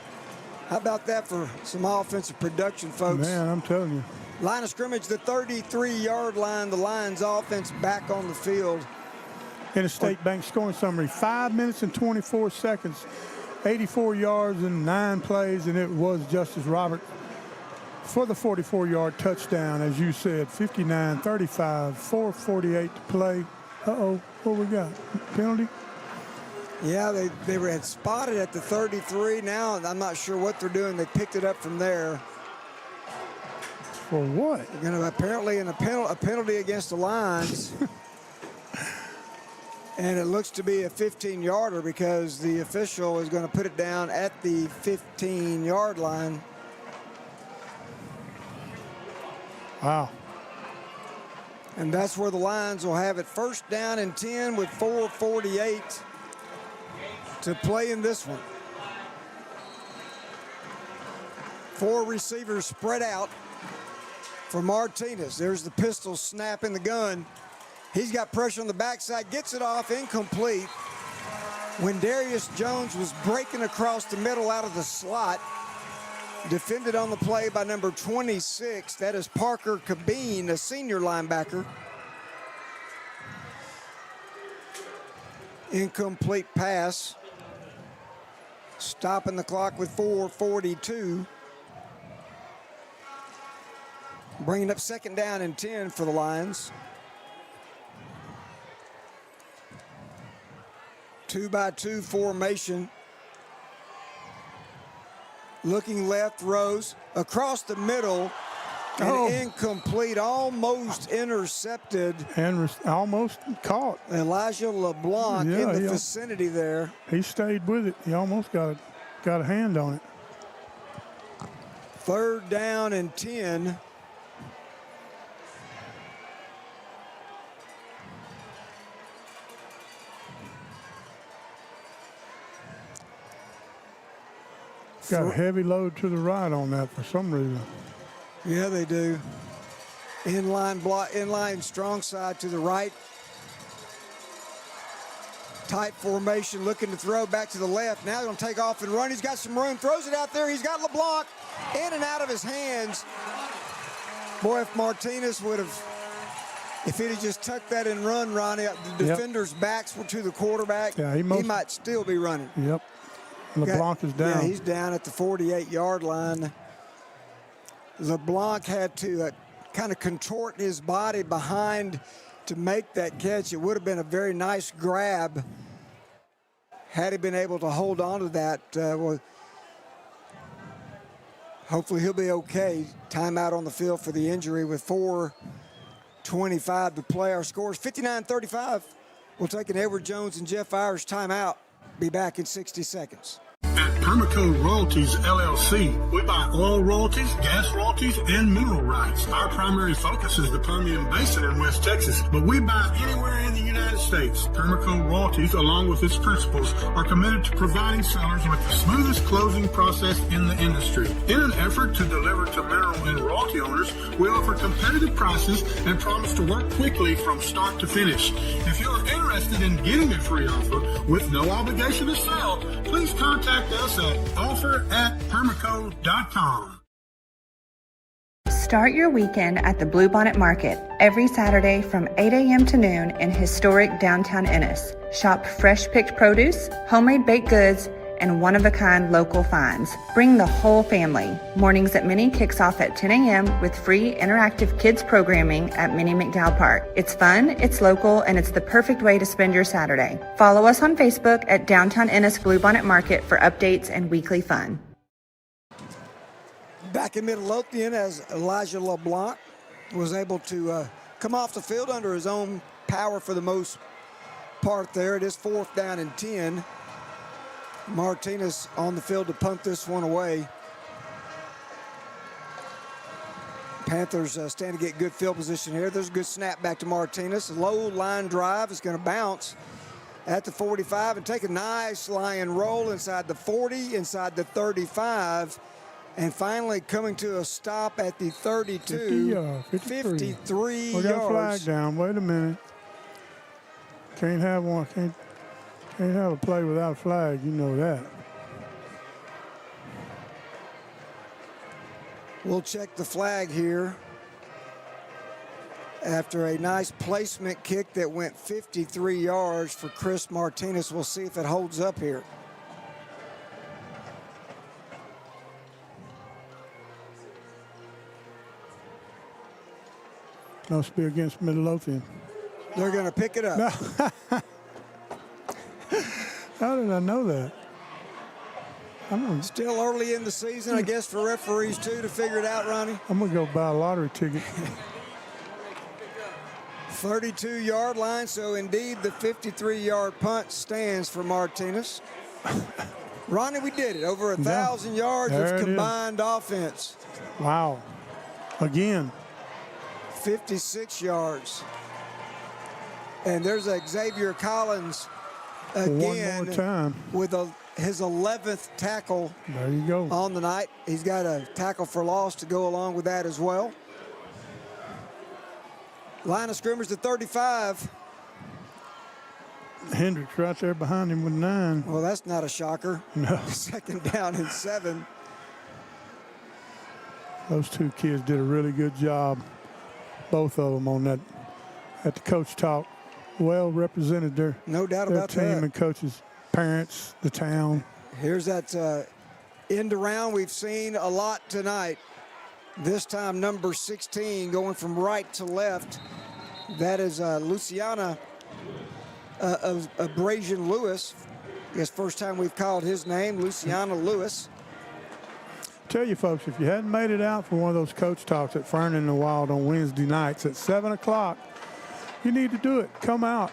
How about that for some offensive production, folks? Man, I'm telling you. Line of scrimmage, the 33-yard line. The Lions offense back on the field. Interstate Bank scoring summary, 5 minutes and 24 seconds 84 yards in 9 plays, and it was Justice Robert for the 44-yard touchdown, as you said, 59-35, 4:48 to play. Uh-oh, what we got? Penalty? Yeah, they had spotted at the 33. Now I'm not sure what they're doing. They picked it up from there. For what? They're going to apparently a penalty against the Lions. And it looks to be a 15-yarder because the official is going to put it down at the 15-yard line. Wow. And that's where the Lions will have it first down and 10 with 4:48 to play in this one. 4 receivers spread out for Martinez. There's the pistol snap in the gun. He's got pressure on the backside, gets it off, incomplete. When Darius Jones was breaking across the middle out of the slot, defended on the play by number 26. That is Parker Cabine, a senior linebacker. Incomplete pass. Stopping the clock with 4:42. Bringing up second down and 10 for the Lions. 2-by-2 formation. Looking left, Rose across the middle, and incomplete, almost intercepted. And almost caught. Elijah LeBlanc in the vicinity there. He stayed with it. He almost got a hand on it. Third down and 10. Got a heavy load to the right on that for some reason. Yeah, they do. Inline strong side to the right. Tight formation, looking to throw back to the left. Now they're going to take off and run. He's got some room, throws it out there. He's got LeBlanc in and out of his hands. Boy, if Martinez would have, if he'd have just tucked that and run, Ronnie, the defender's backs were to the quarterback, he might still be running. Yep. LeBlanc is down. Yeah, he's down at the 48-yard line. LeBlanc had to kind of contort his body behind to make that catch. It would have been a very nice grab had he been able to hold on to that. Well, hopefully he'll be okay. Timeout on the field for the injury with 4:25 to play. Our score is 59-35. We'll take an Edward Jones and Jeff Irish timeout. Be back in 60 seconds. At Permaco Royalties LLC, we buy oil royalties, gas royalties, and mineral rights. Our primary focus is the Permian Basin in West Texas, but we buy anywhere in the United States. Permaco Royalties, along with its principals, are committed to providing sellers with the smoothest closing process in the industry. In an effort to deliver to mineral and royalty owners, we offer competitive prices and promise to work quickly from start to finish. If you are interested in getting a free offer with no obligation to sell, please contact us at offer@permaco.com. Start your weekend at the Bluebonnet Market every Saturday from 8 a.m. to noon in historic downtown Ennis. Shop fresh-picked produce, homemade baked goods, and one-of-a-kind local finds. Bring the whole family. Mornings at Minnie kicks off at 10 a.m. with free interactive kids programming at Minnie McDowell Park. It's fun, it's local, and it's the perfect way to spend your Saturday. Follow us on Facebook at Downtown Ennis Bluebonnet Market for updates and weekly fun. Back in Midlothian, as Elijah LeBlanc was able to come off the field under his own power for the most part there. It is 4th down and 10. Martinez on the field to punt this one away. Panthers stand to get good field position here. There's a good snap back to Martinez. Low line drive is going to bounce at the 45 and take a nice Lion roll inside the 40, inside the 35, and finally coming to a stop at the 32. 53 We got yards. a flag down. Wait a minute. Can't have one. Can't have a play without a flag. You know that. We'll check the flag here. After a nice placement kick that went 53 yards for Chris Martinez. We'll see if it holds up here. Must be against Midlothian. They're going to pick it up. How did I know that? Still early in the season, I guess, for referees, too, to figure it out, Ronnie. I'm going to go buy a lottery ticket. 32-yard line, so indeed the 53-yard punt stands for Martinez. Ronnie, we did it. Over 1,000 yards of combined offense. Wow. Again. 56 yards. And there's Xavier Collins again. One more time. With his 11th tackle. There you go. On the night. He's got a tackle for loss to go along with that as well. Line of scrimmage to 35. Hendricks right there behind him with 9. Well, that's not a shocker. No. 2nd down and 7. Those two kids did a really good job, both of them, on that at the coach talk. Well represented their, no doubt their about team that. And coaches, parents, the town. Here's that end around we've seen a lot tonight. This time number 16 going from right to left. That is Luciana Abrasion Lewis. I guess first time we've called his name, Luciana Lewis. Tell you folks, if you hadn't made it out for one of those coach talks at Fern in the Wild on Wednesday nights at 7 o'clock, you need to do it. Come out.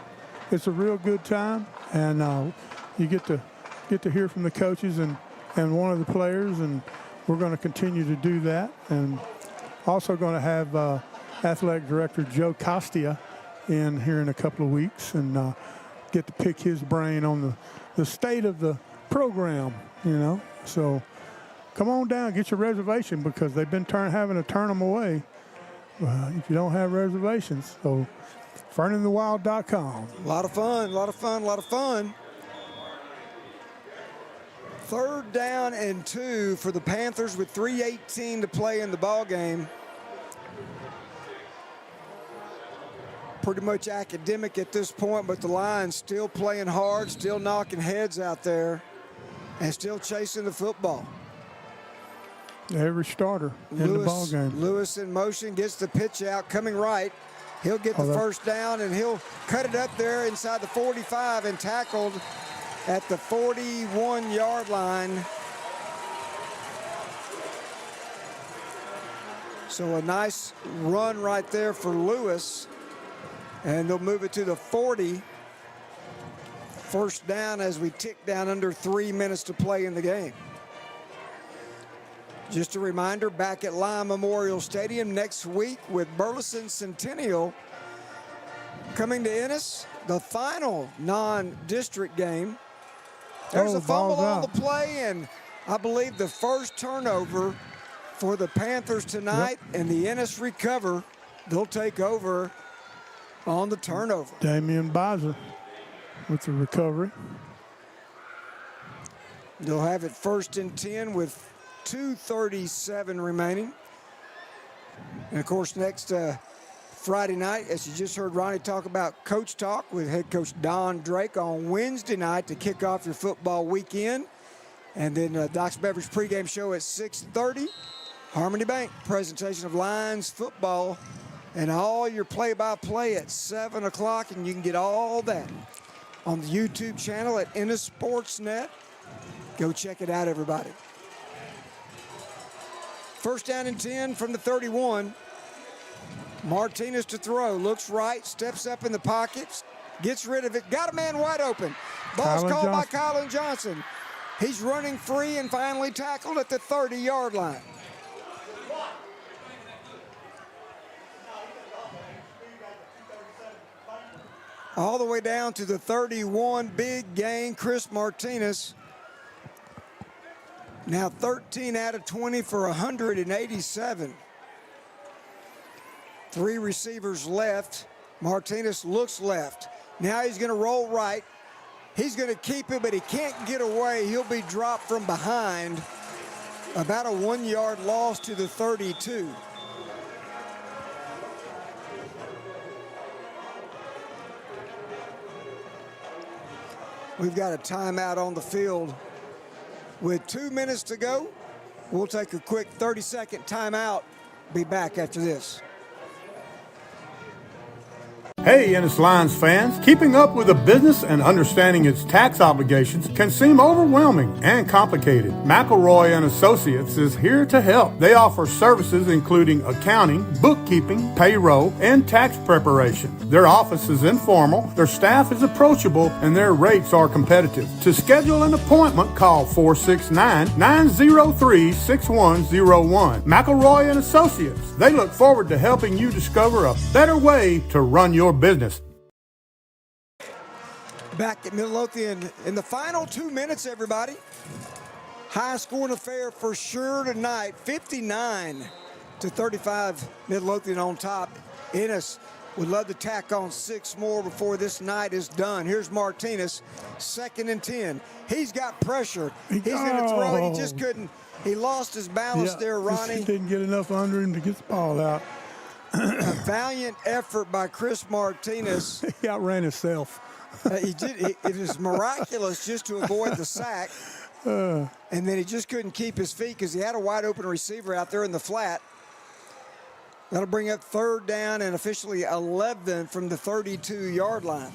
It's a real good time, and you get to hear from the coaches and one of the players, and we're going to continue to do that. And also going to have athletic director Joe Costia in here in a couple of weeks, and get to pick his brain on the state of the program, you know. So come on down, get your reservation, because they've been having to turn them away if you don't have reservations. So ferninthewild.com. A lot of fun, a lot of fun, a lot of fun. 3rd down and 2 for the Panthers with 3:18 to play in the ball game. Pretty much academic at this point, but the Lions still playing hard, still knocking heads out there, and still chasing the football. Every starter in the ball game. Lewis in motion, gets the pitch out, coming right. He'll get the first down, and he'll cut it up there inside the 45 and tackled at the 41-yard line. So a nice run right there for Lewis. And they'll move it to the 40. First down as we tick down under 3 minutes to play in the game. Just a reminder, back at Lyon Memorial Stadium next week with Burleson Centennial coming to Ennis, the final non-district game. There's a fumble on the play, and I believe the first turnover for the Panthers tonight, and the Ennis recover. They'll take over on the turnover. Damian Bizer with the recovery. They'll have it 1st and 10 with 2:37 remaining. And of course, next Friday night, as you just heard Ronnie talk about Coach Talk with head coach Don Drake on Wednesday night to kick off your football weekend. And then Doc's Beverage pregame show at 6:30. Harmony Bank presentation of Lions football and all your play-by-play at 7 o'clock. And you can get all that on the YouTube channel at Ennis Sportsnet. Go check it out, everybody. 1st down and 10 from the 31. Martinez to throw, looks right, steps up in the pocket, gets rid of it, got a man wide open. Ball's called by Colin Johnson. He's running free and finally tackled at the 30-yard line. All the way down to the 31, big gain, Chris Martinez. Now 13 out of 20 for 187. 3 receivers left. Martinez looks left. Now he's going to roll right. He's going to keep it, but he can't get away. He'll be dropped from behind. About a 1-yard loss to the 32. We've got a timeout on the field. With 2 minutes to go, we'll take a quick 30-second timeout. Be back after this. Hey, Ennis Lions fans, keeping up with a business and understanding its tax obligations can seem overwhelming and complicated. McElroy & Associates is here to help. They offer services including accounting, bookkeeping, payroll, and tax preparation. Their office is informal, their staff is approachable, and their rates are competitive. To schedule an appointment, call 469-903-6101. McElroy & Associates. They look forward to helping you discover a better way to run your business. Back at Midlothian in the final 2 minutes, everybody. High scoring affair for sure tonight. 59-35, Midlothian on top. Ennis would love to tack on 6 more before this night is done. Here's Martinez, 2nd and 10. He's got pressure. He's going to throw it. He just couldn't. He lost his balance there, Ronnie. He didn't get enough under him to get the ball out. A valiant effort by Chris Martinez. He outran himself. He did. It was miraculous just to avoid the sack. And then he just couldn't keep his feet because he had a wide open receiver out there in the flat. That'll bring up 3rd down and officially 11 from the 32-yard line.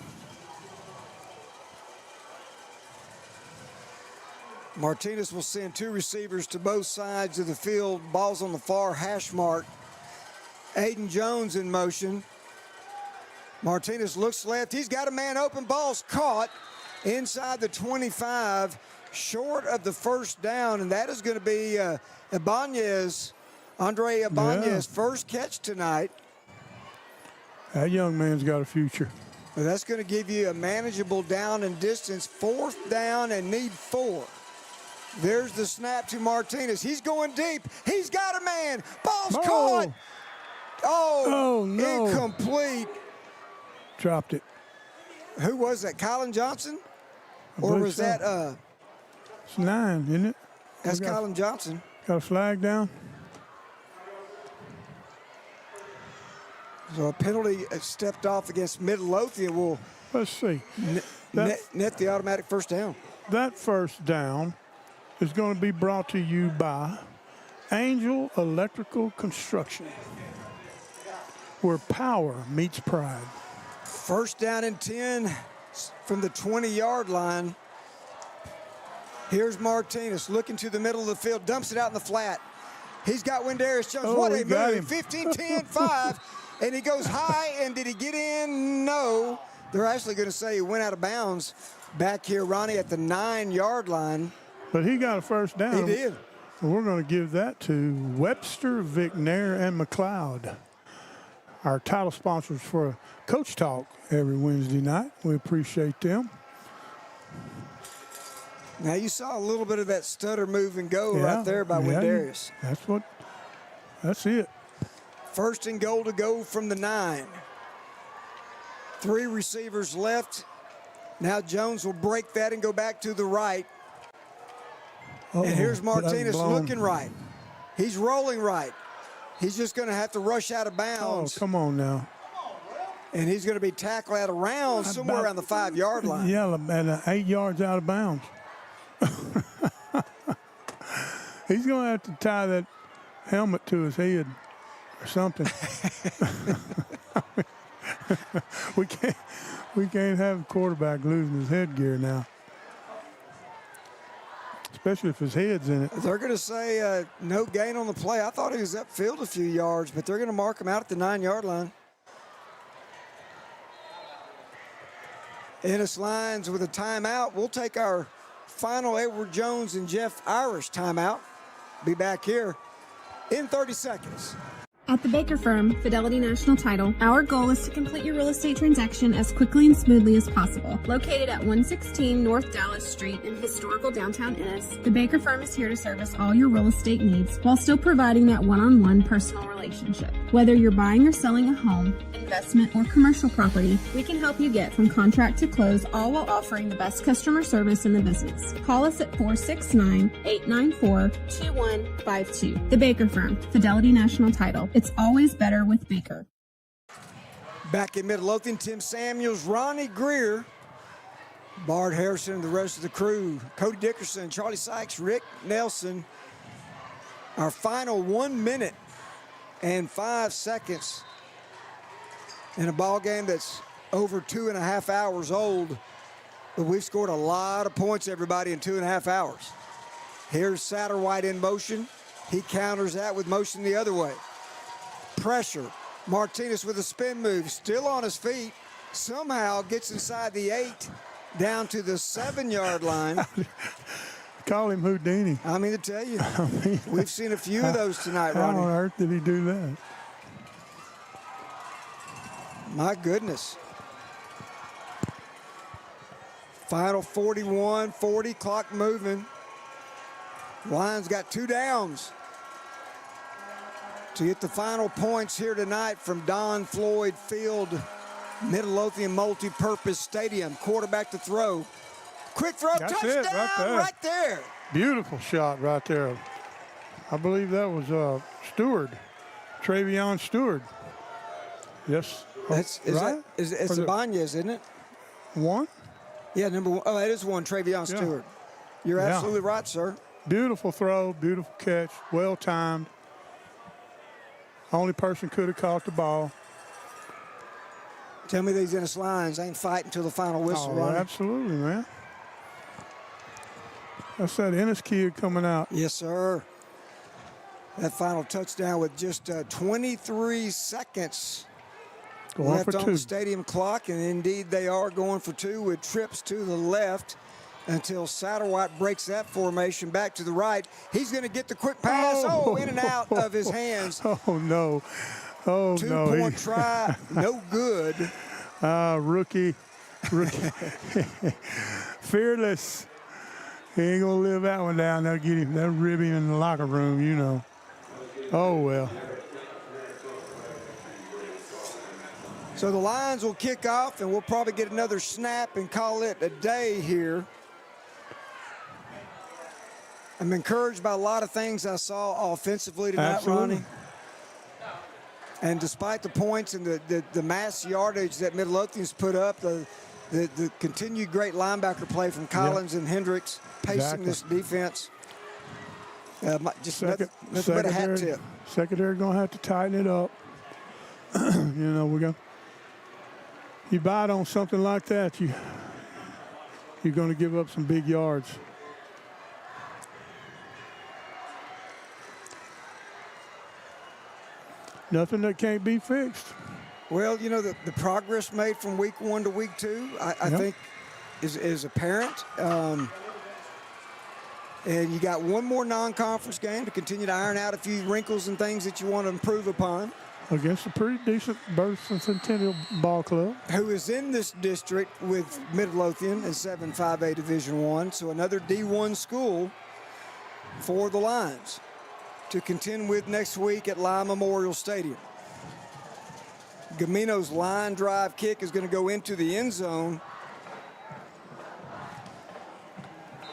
Martinez will send 2 receivers to both sides of the field. Ball's on the far hash mark. Aiden Jones in motion. Martinez looks left. He's got a man open. Ball's caught inside the 25, short of the 1st down, and that is going to be Andre Ibanez' first catch tonight. That young man's got a future. Well, that's going to give you a manageable down and distance. 4th down and need 4. There's the snap to Martinez. He's going deep. He's got a man. Ball's caught. Oh, no. Incomplete. Dropped it. Who was that? Colin Johnson? Or was that it's 9, isn't it? That's Colin Johnson. Got a flag down. So a penalty stepped off against Midlothian will Let's see. net the automatic 1st down. That 1st down is going to be brought to you by Angel Electrical Construction, where power meets pride. 1st down and 10 from the 20-yard line. Here's Martinez looking to the middle of the field, dumps it out in the flat. He's got Windarius Jones. What a move. 15, 10, 5. And he goes high, and did he get in? No. They're actually going to say he went out of bounds back here, Ronnie, at the 9-yard line. But he got a 1st down. He did. We're going to give that to Webster, Vicknair, and McLeod, our title sponsors for Coach Talk every Wednesday night. We appreciate them. Now, you saw a little bit of that stutter move and go right there by Windarius. That's it. 1st and goal to go from the 9. 3 receivers left. Now Jones will break that and go back to the right. And here's Martinez looking right. He's rolling right. He's just going to have to rush out of bounds. Oh, come on now. And he's going to be tackled out around somewhere around the 5-yard line. Yeah, and 8 yards out of bounds. He's going to have to tie that helmet to his head or something. We can't have a quarterback losing his headgear now, especially if his head's in it. They're going to say no gain on the play. I thought he was upfield a few yards, but they're going to mark him out at the 9-yard line. Ennis Lions with a timeout. We'll take our final Edward Jones and Jeff Irish timeout. Be back here in 30 seconds. At the Baker Firm, Fidelity National Title, our goal is to complete your real estate transaction as quickly and smoothly as possible. Located at 116 North Dallas Street in historical downtown Ennis, the Baker Firm is here to service all your real estate needs while still providing that one-on-one personal relationship. Whether you're buying or selling a home, investment, or commercial property, we can help you get from contract to close, all while offering the best customer service in the business. Call us at 469-894-2152. The Baker Firm, Fidelity National Title. It's always better with Baker. Back in Midlothian, Tim Samuels, Ronnie Greer, Bart Harrison, and the rest of the crew. Cody Dickerson, Charlie Sykes, Rick Nelson. Our final 1 minute and 5 seconds in a ball game that's over 2.5 hours old, but we've scored a lot of points, everybody, in 2.5 hours. Here's Satterwhite in motion. He counters that with motion the other way. Pressure. Martinez with a spin move, still on his feet. Somehow gets inside the 8, down to the 7-yard line. Call him Houdini. I mean to tell you, we've seen a few of those tonight, Ronnie. How on earth did he do that? My goodness. Final 41-40, clock moving. Lions got 2 downs to get the final points here tonight from Don Floyd Field, Midlothian Multi-Purpose Stadium. Quarterback to throw. Quick throw, That's touchdown, it, right there. Beautiful shot right there. I believe that was Stewart, Travion Stewart. Yes. It's Ibanez, isn't it? 1? Yeah, number 1. Oh, that is 1, Travion Stewart. You're absolutely right, sir. Beautiful throw, beautiful catch, well timed. Only person could have caught the ball. Tell me these Ennis Lions ain't fighting until the final whistle, Ronnie. Absolutely, man. That's that Ennis kid coming out. Yes, sir. That final touchdown with just 23 seconds left on the stadium clock, and indeed they are going for 2 with trips to the left until Satterwhite breaks that formation back to the right. He's going to get the quick pass. Oh, in and out of his hands. Oh, no. Oh, 2-point try, no good. Rookie. Fearless. He ain't going to live that one down. They'll get him. They'll rib him in the locker room, you know. Oh, well. So the Lions will kick off, and we'll probably get another snap and call it a day here. I'm encouraged by a lot of things I saw offensively tonight, Absolutely. Ronnie. And despite the points and the mass yardage that Midlothian's put up, the continued great linebacker play from Collins and Hendricks pacing this defense. Just nothing but a hat tip. Secondary going to have to tighten it up. You know, you bite on something like that, you're going to give up some big yards. Nothing that can't be fixed. Well, you know, the progress made from week 1 to week 2, I think, is apparent. And you got one more non-conference game to continue to iron out a few wrinkles and things that you want to improve upon. Against a pretty decent Burleson Centennial ball club, who is in this district with Midlothian in 7-5A Division I. So another D1 school for the Lions to contend with next week at Lyle Memorial Stadium. Gamino's line drive kick is going to go into the end zone.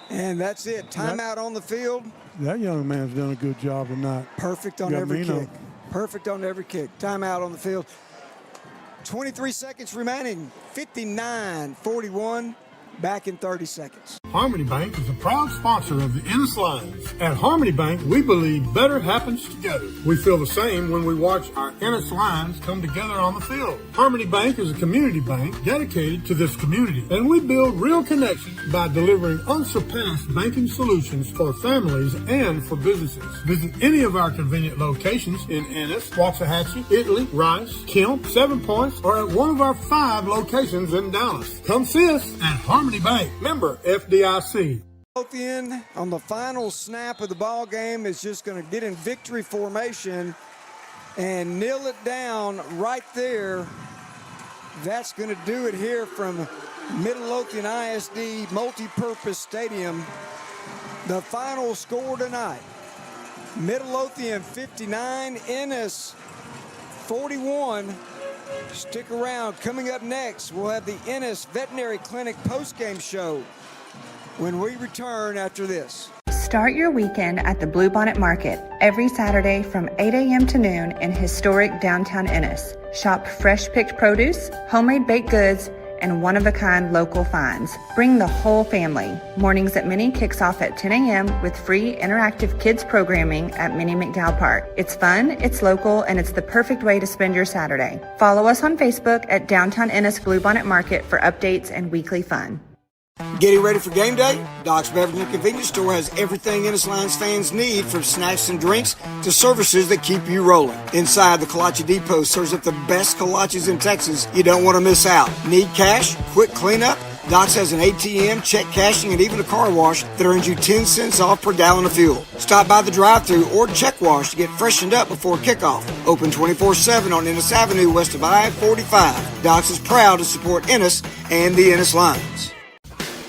And that's it. Timeout on the field. That young man's done a good job tonight. Perfect on every kick. Perfect on every kick. Timeout on the field. 23 seconds remaining. 59-41. Back in 30 seconds. Harmony Bank is a proud sponsor of the Ennis Lions. At Harmony Bank, we believe better happens together. We feel the same when we watch our Ennis Lions come together on the field. Harmony Bank is a community bank dedicated to this community, and we build real connections by delivering unsurpassed banking solutions for families and for businesses. Visit any of our convenient locations in Ennis, Waxahachie, Italy, Rice, Kemp, 7 Points, or at one of our 5 locations in Dallas. Come see us at Harmony Bank, member FDIC. Midlothian on the final snap of the ball game is just going to get in victory formation and kneel it down right there. That's going to do it here from Midlothian ISD Multi-Purpose Stadium. The final score tonight, Midlothian 59, Ennis 41. Stick around. Coming up next, we'll have the Ennis Veterinary Clinic postgame show when we return after this. Start your weekend at the Bluebonnet Market every Saturday from 8 a.m. to noon in historic downtown Ennis. Shop fresh picked produce, homemade baked goods, and one-of-a-kind local finds. Bring the whole family. Mornings at Mini kicks off at 10 a.m. with free interactive kids programming at Mini McDowell Park. It's fun, it's local, and it's the perfect way to spend your Saturday. Follow us on Facebook at Downtown Ennis Bluebonnet Market for updates and weekly fun. Getting ready for game day? Doc's Beverage and Convenience Store has everything Ennis Lions fans need, from snacks and drinks to services that keep you rolling. Inside, the Kolache Depot serves up the best kolaches in Texas you don't want to miss out. Need cash? Quick cleanup? Doc's has an ATM, check cashing, and even a car wash that earns you 10 cents off per gallon of fuel. Stop by the drive-thru or check wash to get freshened up before kickoff. Open 24/7 on Ennis Avenue west of I-45. Doc's is proud to support Ennis and the Ennis Lions.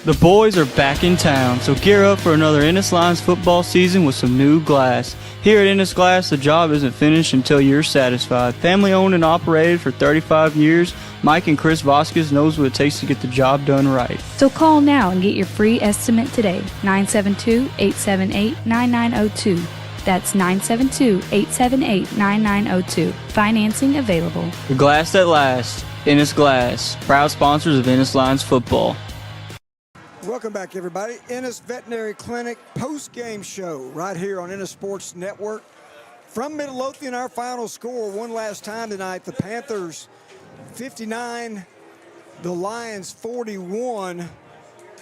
The boys are back in town, so gear up for another Ennis Lions football season with some new glass. Here at Ennis Glass, the job isn't finished until you're satisfied. Family owned and operated for 35 years, Mike and Chris Vasquez knows what it takes to get the job done right. So call now and get your free estimate today. 972-878-9902. That's 972-878-9902. Financing available. The glass that lasts. Ennis Glass, proud sponsors of Ennis Lions football. Welcome back, everybody. Ennis Veterinary Clinic post-game show right here on Ennis Sports Network. From Midlothian, our final score one last time tonight. The Panthers 59, the Lions 41.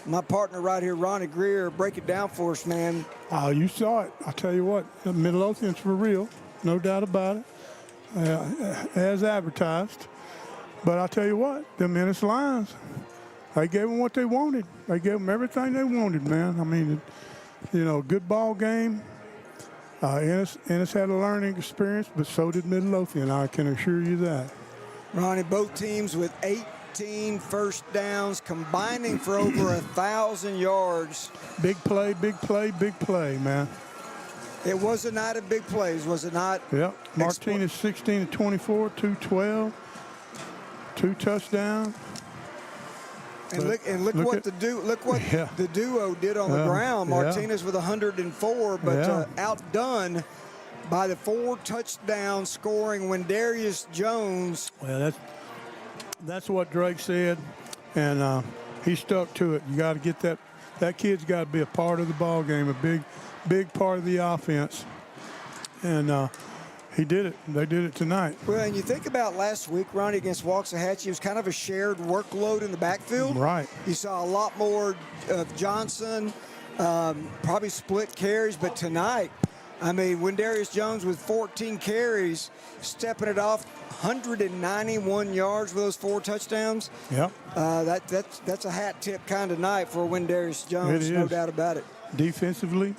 My partner right here, Ronnie Greer, break it down for us, man. You saw it. I'll tell you what, the Midlothians for real, no doubt about it, as advertised. But I'll tell you what, the Ennis Lions, they gave them what they wanted. They gave them everything they wanted, man. I mean, good ball game. Ennis had a learning experience, but so did Midlothian. I can assure you that. Ronnie, both teams with 18 first downs, combining for over 1,000 yards. Big play, man. It was a night of big plays, was it not? Yep. Martinez 16 to 24, 212, 2 touchdowns. And look what the duo did on the ground. Martinez with 104, but outdone by the 4 touchdown scoring Wendarius Jones. Well, that's what Drake said, and he stuck to it. You got to get that. That kid's got to be a part of the ball game, a big part of the offense, and he did it. They did it tonight. Well, and you think about last week, Ronnie, against Waxahachie, it was kind of a shared workload in the backfield. Right. You saw a lot more of Johnson, probably split carries, but tonight, I mean, Wendarius Jones with 14 carries, stepping it off, 191 yards with those 4 touchdowns. Yep. That's a hat tip kind of night for Wendarius Jones, no doubt about it. Defensively,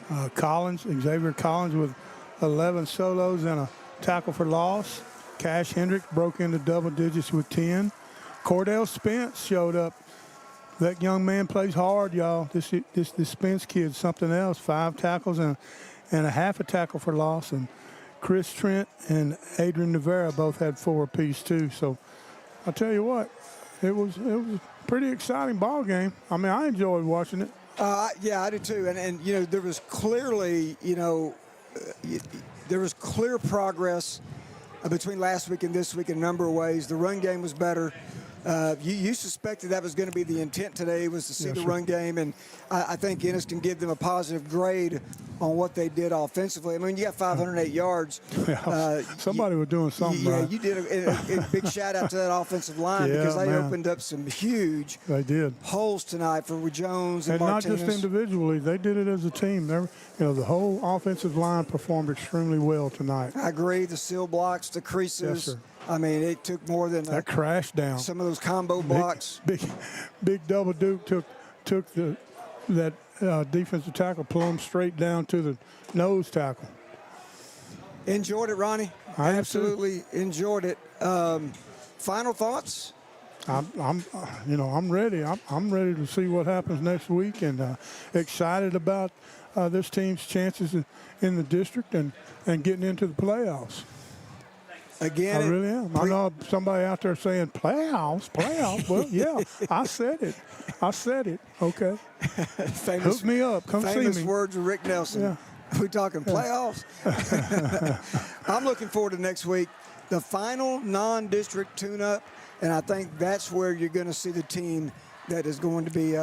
Xavier Collins with 11 solos and a tackle for loss. Cash Hendricks broke into double digits with 10. Cordell Spence showed up. That young man plays hard, y'all. This Spence kid's something else. 5 tackles and a half a tackle for loss. And Chris Trent and Adrian Rivera both had 4 apiece too. So I'll tell you what, it was a pretty exciting ball game. I mean, I enjoyed watching it. Yeah, I did too. And there was clearly, there was clear progress between last week and this week in a number of ways. The run game was better. You suspected that was going to be the intent today, was to see the run game, and I think Ennis can give them a positive grade on what they did offensively. I mean, you got 508 yards. Somebody was doing something right. You did a big shout-out to that offensive line because they opened up some huge holes tonight for Jones and Martinez. Not just individually. They did it as a team. The whole offensive line performed extremely well tonight. I agree. The seal blocks, the creases. Yes, sir. I mean, it took more than that crash down. Some of those combo blocks. Big Double Duke took that defensive tackle plumb straight down to the nose tackle. Enjoyed it, Ronnie. I absolutely enjoyed it. Final thoughts? I'm ready. I'm ready to see what happens next week, and excited about this team's chances in the district and getting into the playoffs. Again, I really am. I know somebody out there saying playoffs. Well, yeah, I said it. Okay. Hook me up. Come see me. Famous words of Rick Nelson. Yeah. We're talking playoffs. I'm looking forward to next week. The final non-district tune-up And I think that's where you're going to see the team that is going to be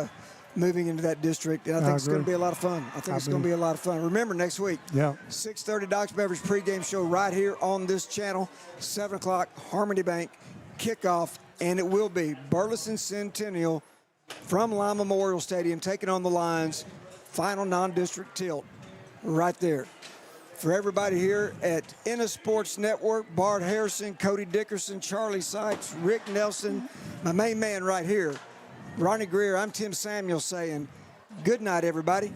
moving into that district. And I think it's going to be a lot of fun. I think it's going to be a lot of fun. Remember, next week, 6:30 Doc's Beverage pregame show right here on this channel, 7 o'clock, Harmony Bank, kickoff, and it will be Burleson Centennial from Lime Memorial Stadium taking on the Lions, final non-district tilt right there. For everybody here at Ennis Sports Network, Bart Harrison, Cody Dickerson, Charlie Sykes, Rick Nelson, my main man right here, Ronnie Greer, I'm Tim Samuel saying good night, everybody.